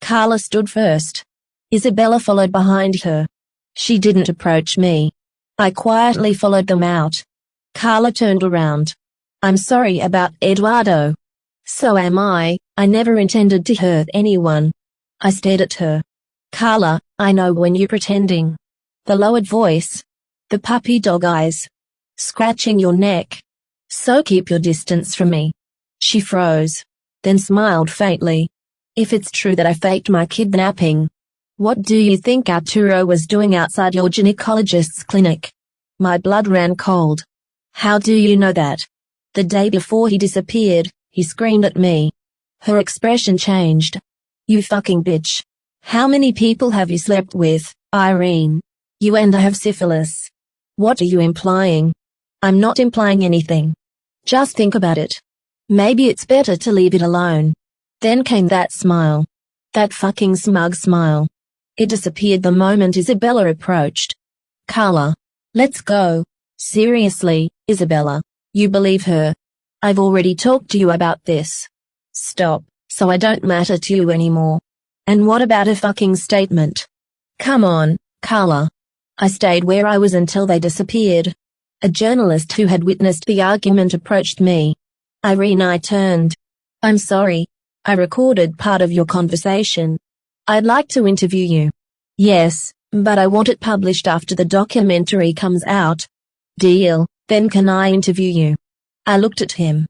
Carla stood first. Isabella followed behind her. She didn't approach me. I quietly followed them out. Carla turned around. I'm sorry about Eduardo. So am I never intended to hurt anyone. I stared at her. Carla, I know when you're pretending. The lowered voice. The puppy dog eyes. Scratching your neck. So keep your distance from me. She froze, then smiled faintly. If it's true that I faked my kidnapping, what do you think Arturo was doing outside your gynecologist's clinic? My blood ran cold. How do you know that? The day before he disappeared, he screamed at me. Her expression changed. You fucking bitch. How many people have you slept with, Irene? You and I have syphilis. What are you implying? I'm not implying anything. Just think about it. Maybe it's better to leave it alone. Then came that smile. That fucking smug smile. It disappeared the moment Isabella approached. Carla. Let's go. Seriously, Isabella. You believe her. I've already talked to you about this. Stop, so I don't matter to you anymore. And what about a fucking statement? Come on, Carla. I stayed where I was until they disappeared. A journalist who had witnessed the argument approached me. Irene, I turned. I'm sorry. I recorded part of your conversation. I'd like to interview you. Yes, but I want it published after the documentary comes out. Deal, then can I interview you? I looked at him.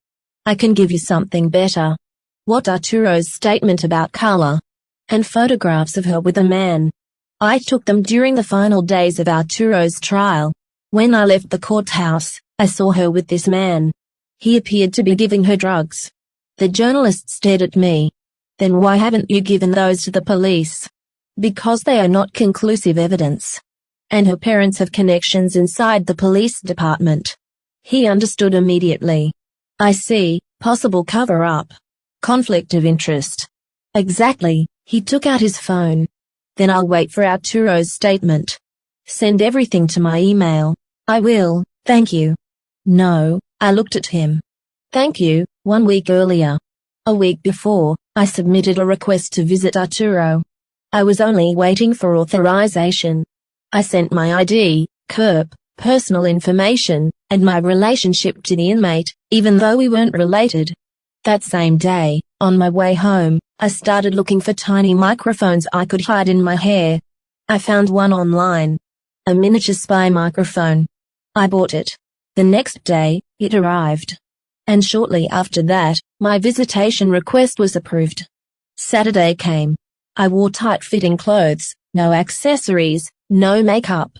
I can give you something better. What Arturo's statement about Carla? And photographs of her with a man. I took them during the final days of Arturo's trial. When I left the courthouse, I saw her with this man. He appeared to be giving her drugs. The journalist stared at me. Then why haven't you given those to the police? Because they are not conclusive evidence. And her parents have connections inside the police department. He understood immediately. I see, possible cover-up. Conflict of interest. Exactly, he took out his phone. Then I'll wait for Arturo's statement. Send everything to my email. I will, thank you. No, I looked at him. Thank you. 1 week earlier. A week before, I submitted a request to visit Arturo. I was only waiting for authorization. I sent my ID, CURP, personal information, and my relationship to the inmate, even though we weren't related. That same day, on my way home, I started looking for tiny microphones I could hide in my hair. I found one online. A miniature spy microphone. I bought it. The next day, it arrived. And shortly after that, my visitation request was approved. Saturday came. I wore tight-fitting clothes, no accessories, no makeup.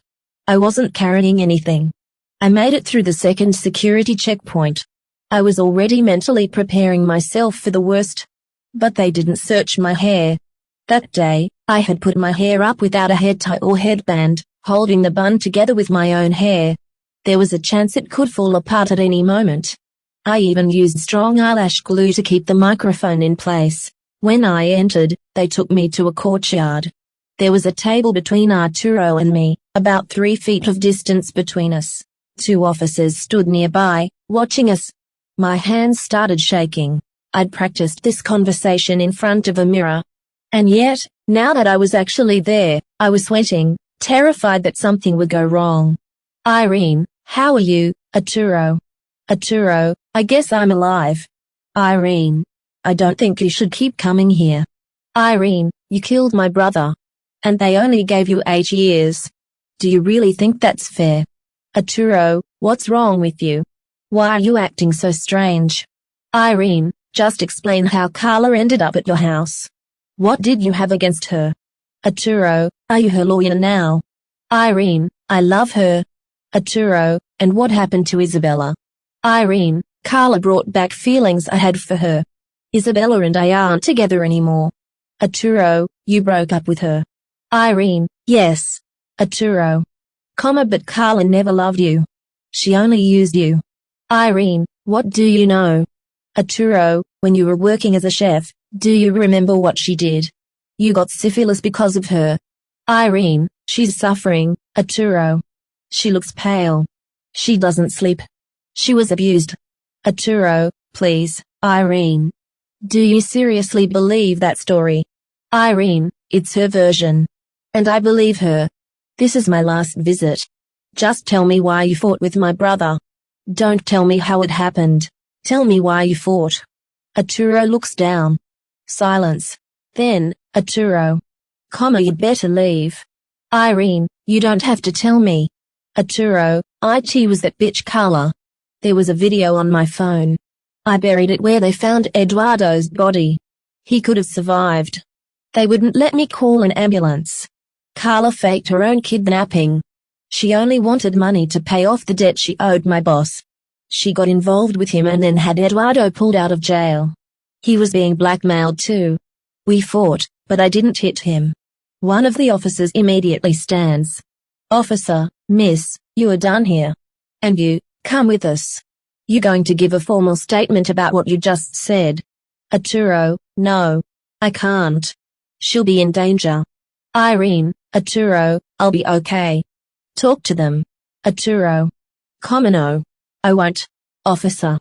I wasn't carrying anything. I made it through the second security checkpoint. I was already mentally preparing myself for the worst. But they didn't search my hair. That day, I had put my hair up without a head tie or headband, holding the bun together with my own hair. There was a chance it could fall apart at any moment. I even used strong eyelash glue to keep the microphone in place. When I entered, they took me to a courtyard. There was a table between Arturo and me, about 3 feet of distance between us. 2 officers stood nearby, watching us. My hands started shaking. I'd practiced this conversation in front of a mirror. And yet, now that I was actually there, I was sweating, terrified that something would go wrong. Irene, how are you, Arturo? Arturo, I guess I'm alive. Irene. I don't think you should keep coming here. Irene, you killed my brother. And they only gave you 8 years. Do you really think that's fair? Arturo, what's wrong with you? Why are you acting so strange? Irene, just explain how Carla ended up at your house. What did you have against her? Arturo, are you her lawyer now? Irene, I love her. Arturo, and what happened to Isabella? Irene, Carla brought back feelings I had for her. Isabella and I aren't together anymore. Arturo, you broke up with her. Irene, yes. Arturo, but Carla never loved you. She only used you. Irene, what do you know? Arturo, when you were working as a chef, do you remember what she did? You got syphilis because of her. Irene, she's suffering. Arturo, she looks pale. She doesn't sleep. She was abused. Arturo, please, Irene. Do you seriously believe that story? Irene, it's her version. And I believe her. This is my last visit. Just tell me why you fought with my brother. Don't tell me how it happened. Tell me why you fought. Arturo looks down. Silence. Then, Arturo. You'd better leave. Irene, you don't have to tell me. Arturo, it was that bitch Carla. There was a video on my phone. I buried it where they found Eduardo's body. He could have survived. They wouldn't let me call an ambulance. Carla faked her own kidnapping. She only wanted money to pay off the debt she owed my boss. She got involved with him and then had Eduardo pulled out of jail. He was being blackmailed too. We fought, but I didn't hit him. One of the officers immediately stands. Officer, miss, you are done here. And you, come with us. You going to give a formal statement about what you just said? Arturo, no. I can't. She'll be in danger. Irene, Arturo, I'll be okay. Talk to them. Arturo. No. I won't. Officer.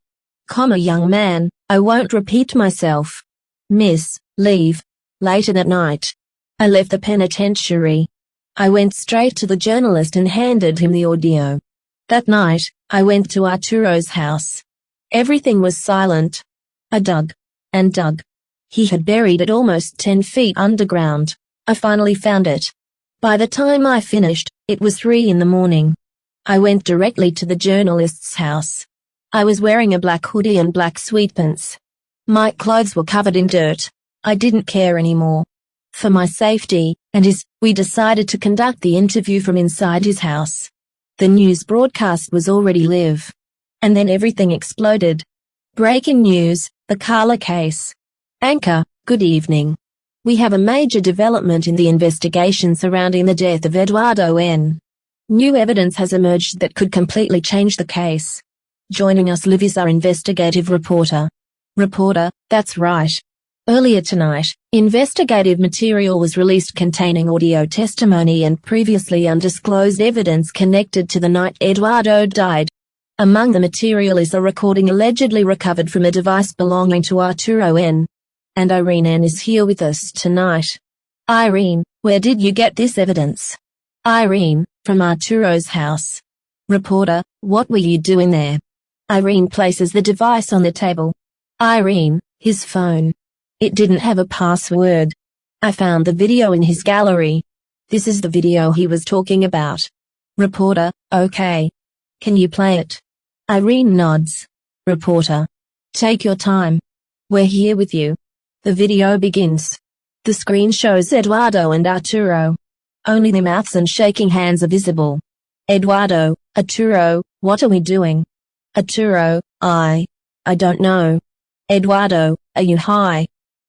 Young man, I won't repeat myself. Miss, leave. Later that night. I left the penitentiary. I went straight to the journalist and handed him the audio. That night, I went to Arturo's house. Everything was silent. I dug. And dug. He had buried it almost 10 feet underground. I finally found it. By the time I finished, it was 3 in the morning. I went directly to the journalist's house. I was wearing a black hoodie and black sweatpants. My clothes were covered in dirt. I didn't care anymore. For my safety, and we decided to conduct the interview from inside his house. The news broadcast was already live. And then everything exploded. Breaking news, the Carla case. Anchor, good evening. We have a major development in the investigation surrounding the death of Eduardo N. New evidence has emerged that could completely change the case. Joining us live is our investigative reporter. Reporter, that's right. Earlier tonight, investigative material was released containing audio testimony and previously undisclosed evidence connected to the night Eduardo died. Among the material is a recording allegedly recovered from a device belonging to Arturo N. And Irene N is here with us tonight. Irene, where did you get this evidence? Irene, from Arturo's house. Reporter, what were you doing there? Irene places the device on the table. Irene, his phone. It didn't have a password. I found the video in his gallery. This is the video he was talking about. Reporter, okay. Can you play it? Irene nods. Reporter, take your time. We're here with you. The video begins. The screen shows Eduardo and Arturo. Only their mouths and shaking hands are visible. Eduardo, Arturo, what are we doing? Arturo, I don't know. Eduardo, are you high?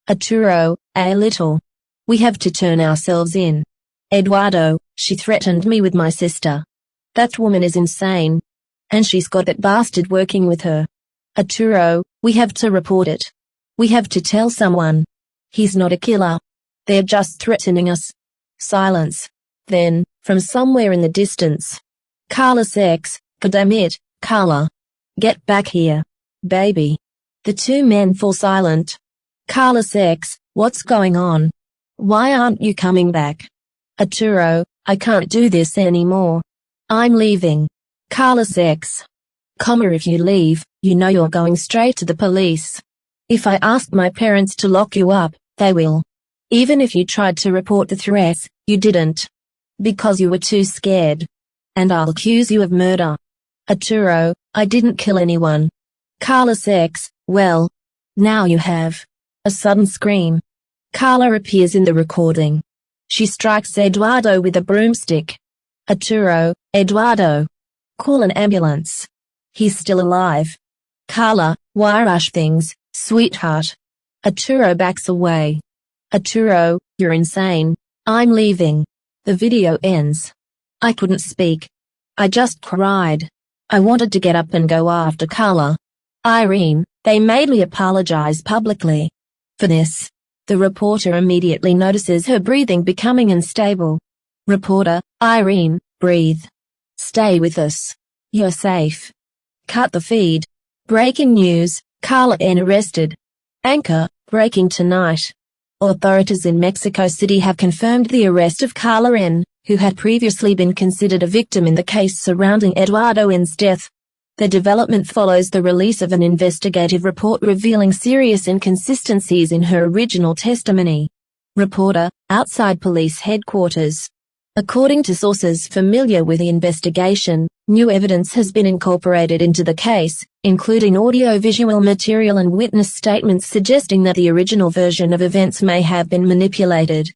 Arturo, a little. We have to turn ourselves in. Eduardo, she threatened me with my sister. That woman is insane. And she's got that bastard working with her. Arturo, we have to report it. We have to tell someone. He's not a killer. They're just threatening us. Silence. Then, from somewhere in the distance. Carla says, "Damn it, Carla. Get back here. Baby." The two men fall silent. Carla says, "What's going on? Why aren't you coming back?" Arturo, "I can't do this anymore. I'm leaving." Carla says, "If you leave, you know you're going straight to the police." If I ask my parents to lock you up, they will. Even if you tried to report the threats, you didn't. Because you were too scared. And I'll accuse you of murder. Arturo, I didn't kill anyone. Carla says, well. Now you have. A sudden scream. Carla appears in the recording. She strikes Eduardo with a broomstick. Arturo, Eduardo. Call an ambulance. He's still alive. Carla, why rush things, sweetheart? Arturo backs away. Arturo, you're insane. I'm leaving. The video ends. I couldn't speak. I just cried. I wanted to get up and go after Carla. Irene, they made me apologize publicly. For this. The reporter immediately notices her breathing becoming unstable. Reporter, Irene, breathe. Stay with us. You're safe. Cut the feed. Breaking news, Carla N. arrested. Anchor, breaking tonight. Authorities in Mexico City have confirmed the arrest of Carla N., who had previously been considered a victim in the case surrounding Eduardo N.'s death. The development follows the release of an investigative report revealing serious inconsistencies in her original testimony. Reporter, outside police headquarters. According to sources familiar with the investigation, new evidence has been incorporated into the case, including audio-visual material and witness statements suggesting that the original version of events may have been manipulated.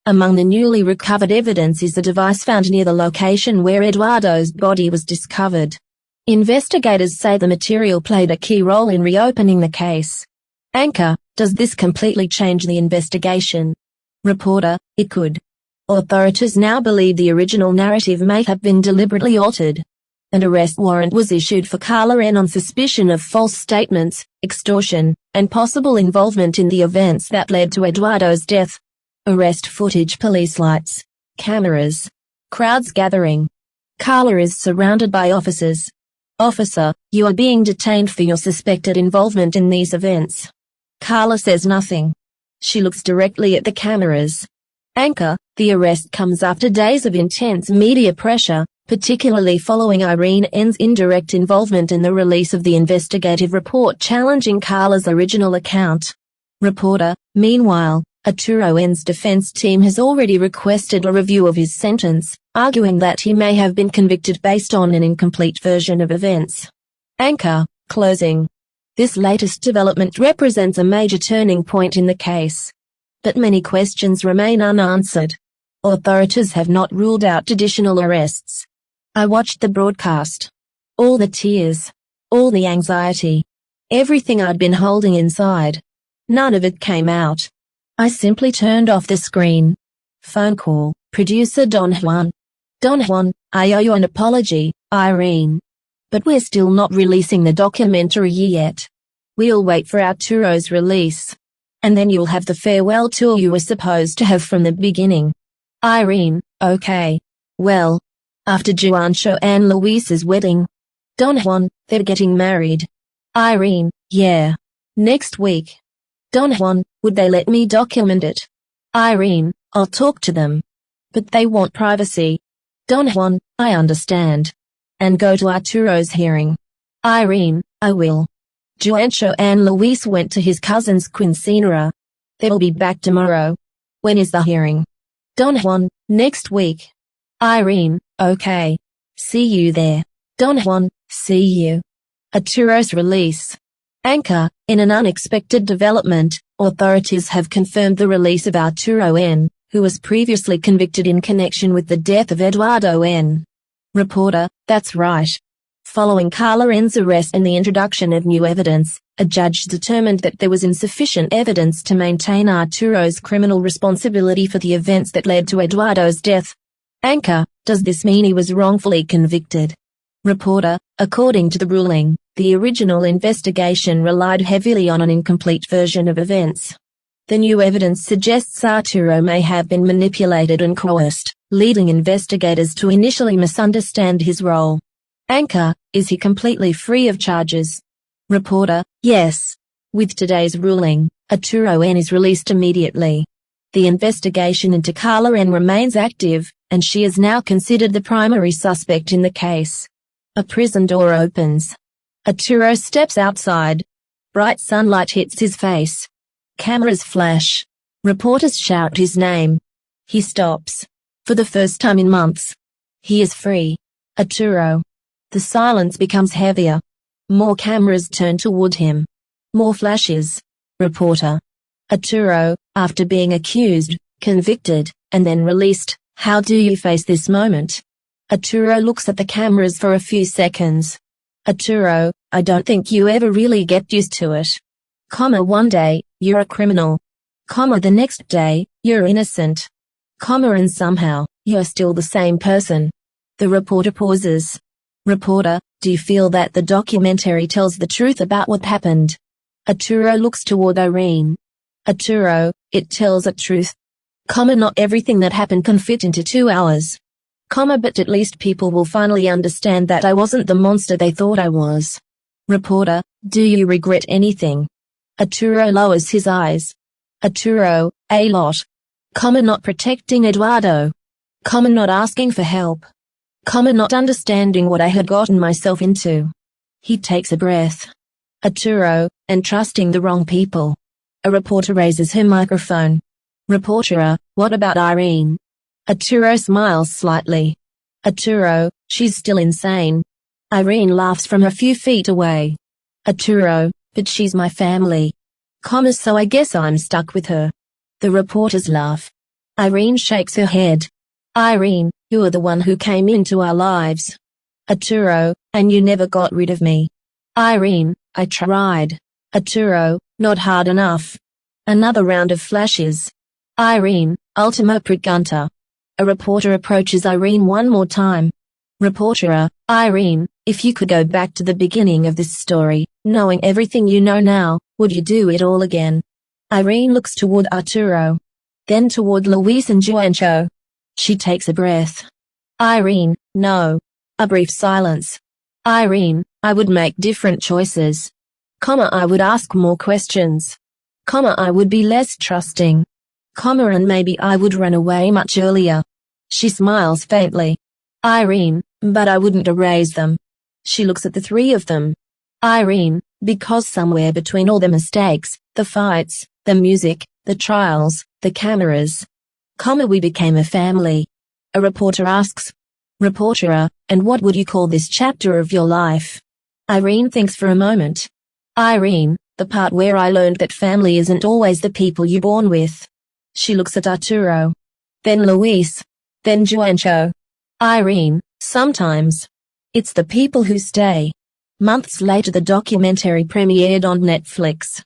Among the newly recovered evidence is a device found near the location where Eduardo's body was discovered. Investigators say the material played a key role in reopening the case. Anchor, does this completely change the investigation? Reporter, it could. Authorities now believe the original narrative may have been deliberately altered. An arrest warrant was issued for Carla N. on suspicion of false statements, extortion, and possible involvement in the events that led to Eduardo's death. Arrest footage, police lights, cameras, crowds gathering. Carla is surrounded by officers. Officer, you are being detained for your suspected involvement in these events. Carla says nothing. She looks directly at the cameras. Anchor, the arrest comes after days of intense media pressure, particularly following Irene N.'s indirect involvement in the release of the investigative report challenging Carla's original account. Reporter, meanwhile, Arturo N.'s defense team has already requested a review of his sentence, arguing that he may have been convicted based on an incomplete version of events. Anchor, closing. This latest development represents a major turning point in the case. But many questions remain unanswered. Authorities have not ruled out additional arrests. I watched the broadcast. All the tears. All the anxiety. Everything I'd been holding inside. None of it came out. I simply turned off the screen. Phone call, producer Don Juan. Don Juan, I owe you an apology, Irene. But we're still not releasing the documentary yet. We'll wait for Arturo's release. And then you'll have the farewell tour you were supposed to have from the beginning. Irene, okay. Well, after Juancho and Luis's wedding. Don Juan, they're getting married. Irene, yeah. Next week. Don Juan, would they let me document it? Irene, I'll talk to them. But they want privacy. Don Juan, I understand. And go to Arturo's hearing. Irene, I will. Juancho and Luis went to his cousin's quinceanera. They'll be back tomorrow. When is the hearing? Don Juan, next week. Irene, okay. See you there. Don Juan, see you. Arturo's release. Anchor, in an unexpected development, authorities have confirmed the release of Arturo N., who was previously convicted in connection with the death of Eduardo N. Reporter, that's right. Following Carla N.'s arrest and the introduction of new evidence, a judge determined that there was insufficient evidence to maintain Arturo's criminal responsibility for the events that led to Eduardo's death. Anchor, does this mean he was wrongfully convicted? Reporter, according to the ruling, the original investigation relied heavily on an incomplete version of events. The new evidence suggests Arturo may have been manipulated and coerced, leading investigators to initially misunderstand his role. Anchor, is he completely free of charges? Reporter, yes. With today's ruling, Arturo N. is released immediately. The investigation into Carla N. remains active, and she is now considered the primary suspect in the case. A prison door opens. Arturo steps outside. Bright sunlight hits his face. Cameras flash. Reporters shout his name. He stops. For the first time in months. He is free. Arturo. The silence becomes heavier. More cameras turn toward him. More flashes. Reporter. Arturo, after being accused, convicted, and then released, how do you face this moment? Arturo looks at the cameras for a few seconds. Arturo, I don't think you ever really get used to it. One day, you're a criminal. The next day, you're innocent. And somehow, you're still the same person. The reporter pauses. Reporter, do you feel that the documentary tells the truth about what happened? Arturo looks toward Irene. Arturo, it tells the truth. Not everything that happened can fit into 2 hours. But at least people will finally understand that I wasn't the monster they thought I was. Reporter, do you regret anything? Arturo lowers his eyes. Arturo, a lot. Not protecting Eduardo. Not asking for help. Not understanding what I had gotten myself into. He takes a breath. Arturo, and trusting the wrong people. A reporter raises her microphone. Reporter, what about Irene? Arturo smiles slightly. Arturo, she's still insane. Irene laughs from a few feet away. Arturo, but she's my family. So I guess I'm stuck with her. The reporters laugh. Irene shakes her head. Irene, you're the one who came into our lives. Arturo, and you never got rid of me. Irene, I tried. Arturo, not hard enough. Another round of flashes. Irene, ultima pregunta. A reporter approaches Irene one more time. Reporter, Irene, if you could go back to the beginning of this story, knowing everything you know now, would you do it all again? Irene looks toward Arturo. Then toward Luis and Juancho. She takes a breath. Irene, no. A brief silence. Irene, I would make different choices. I would ask more questions. I would be less trusting. And maybe I would run away much earlier. She smiles faintly. Irene, but I wouldn't erase them. She looks at the three of them. Irene, because somewhere between all the mistakes, the fights, the music, the trials, the cameras, we became a family. A reporter asks. Reporter, and what would you call this chapter of your life? Irene thinks for a moment. Irene, the part where I learned that family isn't always the people you're born with. She looks at Arturo. Then Luis. Then Juancho. Irene, sometimes. It's the people who stay. Months later the documentary premiered on Netflix.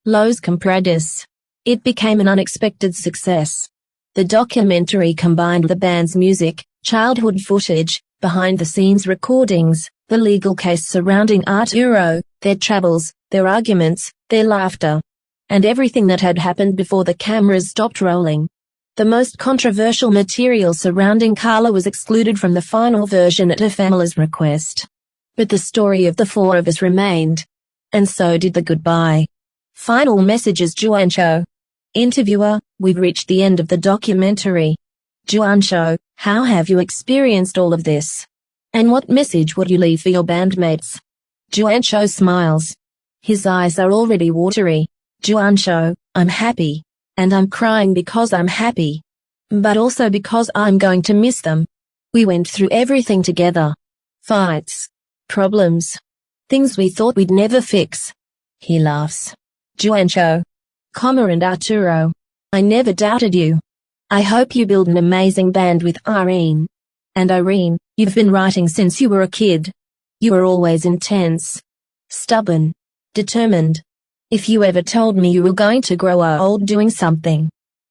Los COMPRADOS. It became an unexpected success. The documentary combined the band's music, childhood footage, behind-the-scenes recordings, the legal case surrounding Arturo, their travels, their arguments, their laughter, and everything that had happened before the cameras stopped rolling. The most controversial material surrounding Carla was excluded from the final version at her family's request. But the story of the four of us remained. And so did the goodbye. Final messages. Juancho. Interviewer, we've reached the end of the documentary. Juancho, how have you experienced all of this? And what message would you leave for your bandmates? Juancho smiles. His eyes are already watery. Juancho, I'm happy. And I'm crying because I'm happy. But also because I'm going to miss them. We went through everything together. Fights. Problems. Things we thought we'd never fix. He laughs. Juancho. And Arturo. I never doubted you. I hope you build an amazing band with Irene. And Irene, you've been writing since you were a kid. You were always intense. Stubborn. Determined. If you ever told me you were going to grow old doing something,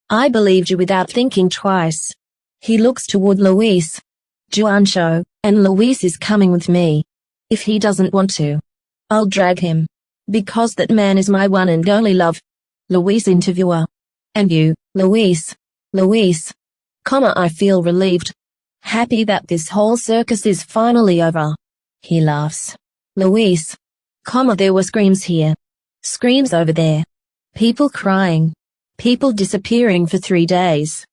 I believed you without thinking twice. He looks toward Luis. Juancho, and Luis is coming with me. If he doesn't want to, I'll drag him. Because that man is my one and only love. Luis. Interviewer. And you, Luis. Luis. I feel relieved. Happy that this whole circus is finally over. He laughs. Luis. There were screams here. Screams over there. People crying. People disappearing for 3 days.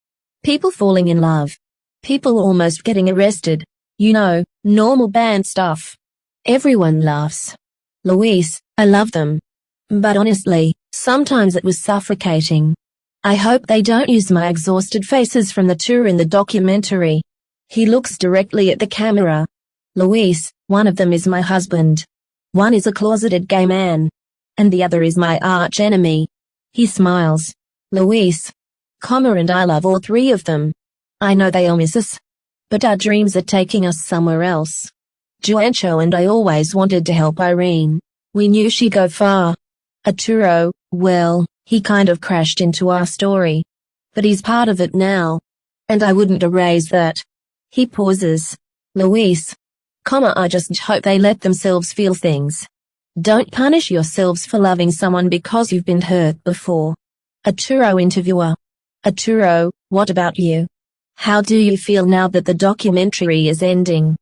People falling in love. People almost getting arrested. You know, normal band stuff. Everyone laughs. Luis, I love them. But honestly, sometimes it was suffocating. I hope they don't use my exhausted faces from the tour in the documentary. He looks directly at the camera. Luis, one of them is my husband. One is a closeted gay man. And the other is my arch enemy. He smiles. Luis, and I love all three of them. I know they all miss us. But our dreams are taking us somewhere else. Juancho and I always wanted to help Irene. We knew she'd go far. Arturo, well, he kind of crashed into our story. But he's part of it now. And I wouldn't erase that. He pauses. Luis, I just hope they let themselves feel things. Don't punish yourselves for loving someone because you've been hurt before. Arturo interviewer. Arturo, what about you? How do you feel now that the documentary is ending?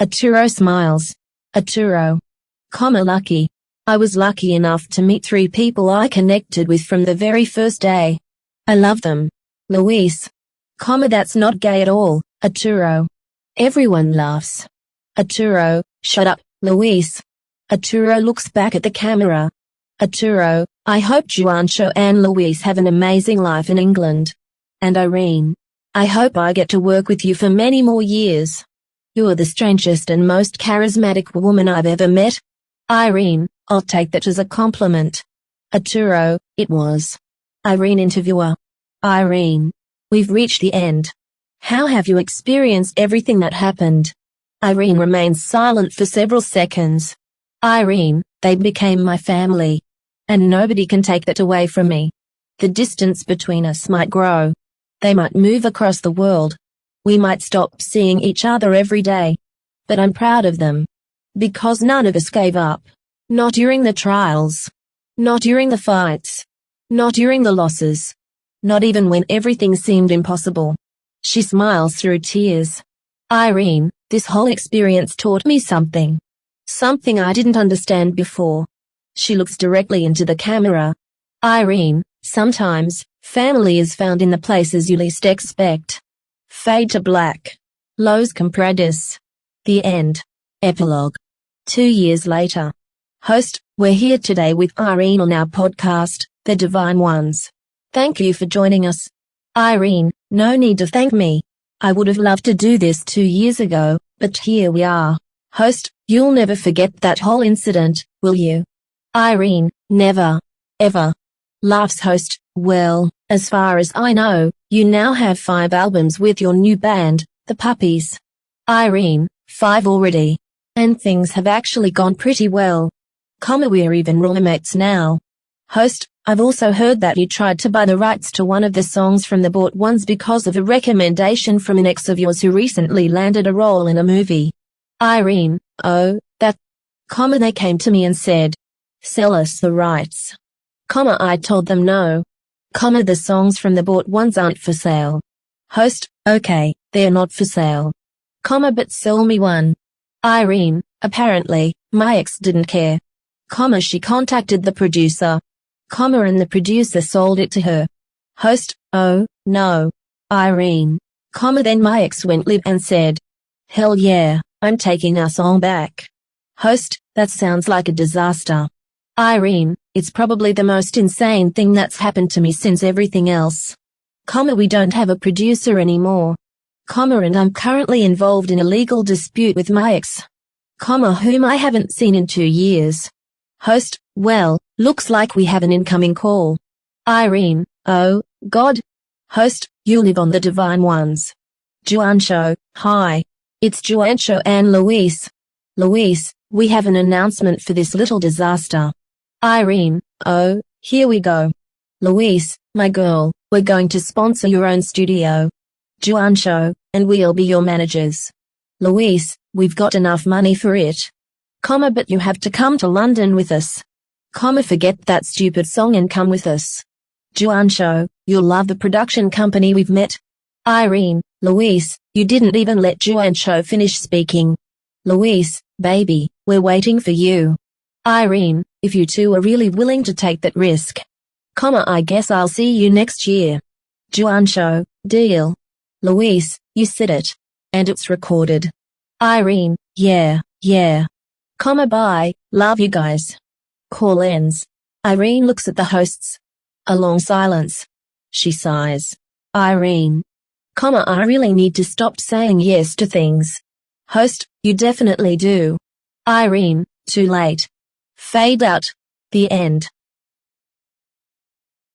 Arturo smiles. Arturo. Lucky. I was lucky enough to meet 3 people I connected with from the very first day. I love them. Luis. That's not gay at all, Arturo. Everyone laughs. Arturo, shut up, Luis. Arturo looks back at the camera. Arturo, I hope Juancho and Luis have an amazing life in England. And Irene, I hope I get to work with you for many more years. You're the strangest and most charismatic woman I've ever met. Irene, I'll take that as a compliment. Arturo, it was. Irene interviewer. Irene, we've reached the end. How have you experienced everything that happened? Irene remains silent for several seconds. Irene, they became my family. And nobody can take that away from me. The distance between us might grow. They might move across the world. We might stop seeing each other every day. But I'm proud of them. Because none of us gave up. Not during the trials. Not during the fights. Not during the losses. Not even when everything seemed impossible. She smiles through tears. Irene, this whole experience taught me something. Something I didn't understand before. She looks directly into the camera. Irene, sometimes, family is found in the places you least expect. Fade to black. Los COMPRADOS. The end. Epilogue. 2 years later. Host, we're here today with Irene on our podcast, The Divine Ones. Thank you for joining us. Irene, no need to thank me. I would have loved to do this 2 years ago, but here we are. Host, you'll never forget that whole incident, will you? Irene, never. Ever. Laughs host, well, as far as I know, you now have 5 albums with your new band, The Puppies. Irene, 5 already. And things have actually gone pretty well. We're even roommates now. Host, I've also heard that you tried to buy the rights to one of the songs from the bought ones because of a recommendation from an ex of yours who recently landed a role in a movie. Irene, oh, that. They came to me and said, sell us the rights. I told them no. The songs from the bought ones aren't for sale. Host, okay, they're not for sale. But sell me one. Irene, apparently, my ex didn't care. She contacted the producer. And the producer sold it to her. Host, oh, no. Irene. Then my ex went live and said, hell yeah, I'm taking our song back. Host, that sounds like a disaster. Irene, it's probably the most insane thing that's happened to me since everything else. We don't have a producer anymore. And I'm currently involved in a legal dispute with my ex. Whom I haven't seen in 2 years. Host, well, looks like we have an incoming call. Irene, oh, God. Host, you live on The Divine Ones. Juancho, hi. It's Juancho and Luis. Luis, we have an announcement for this little disaster. Irene, oh, here we go. Luis, my girl, we're going to sponsor your own studio. Juancho, and we'll be your managers. Luis, we've got enough money for it. But you have to come to London with us. Forget that stupid song and come with us. Juancho, you'll love the production company we've met. Irene, Luis, you didn't even let Juancho finish speaking. Luis, baby, we're waiting for you. Irene, if you two are really willing to take that risk. I guess I'll see you next year. Juancho, deal. Luis, you said it. And it's recorded. Irene, yeah. Bye, love you guys. Call ends. Irene looks at the hosts. A long silence. She sighs. Irene. I really need to stop saying yes to things. Host, you definitely do. Irene, too late. Fade out. The end.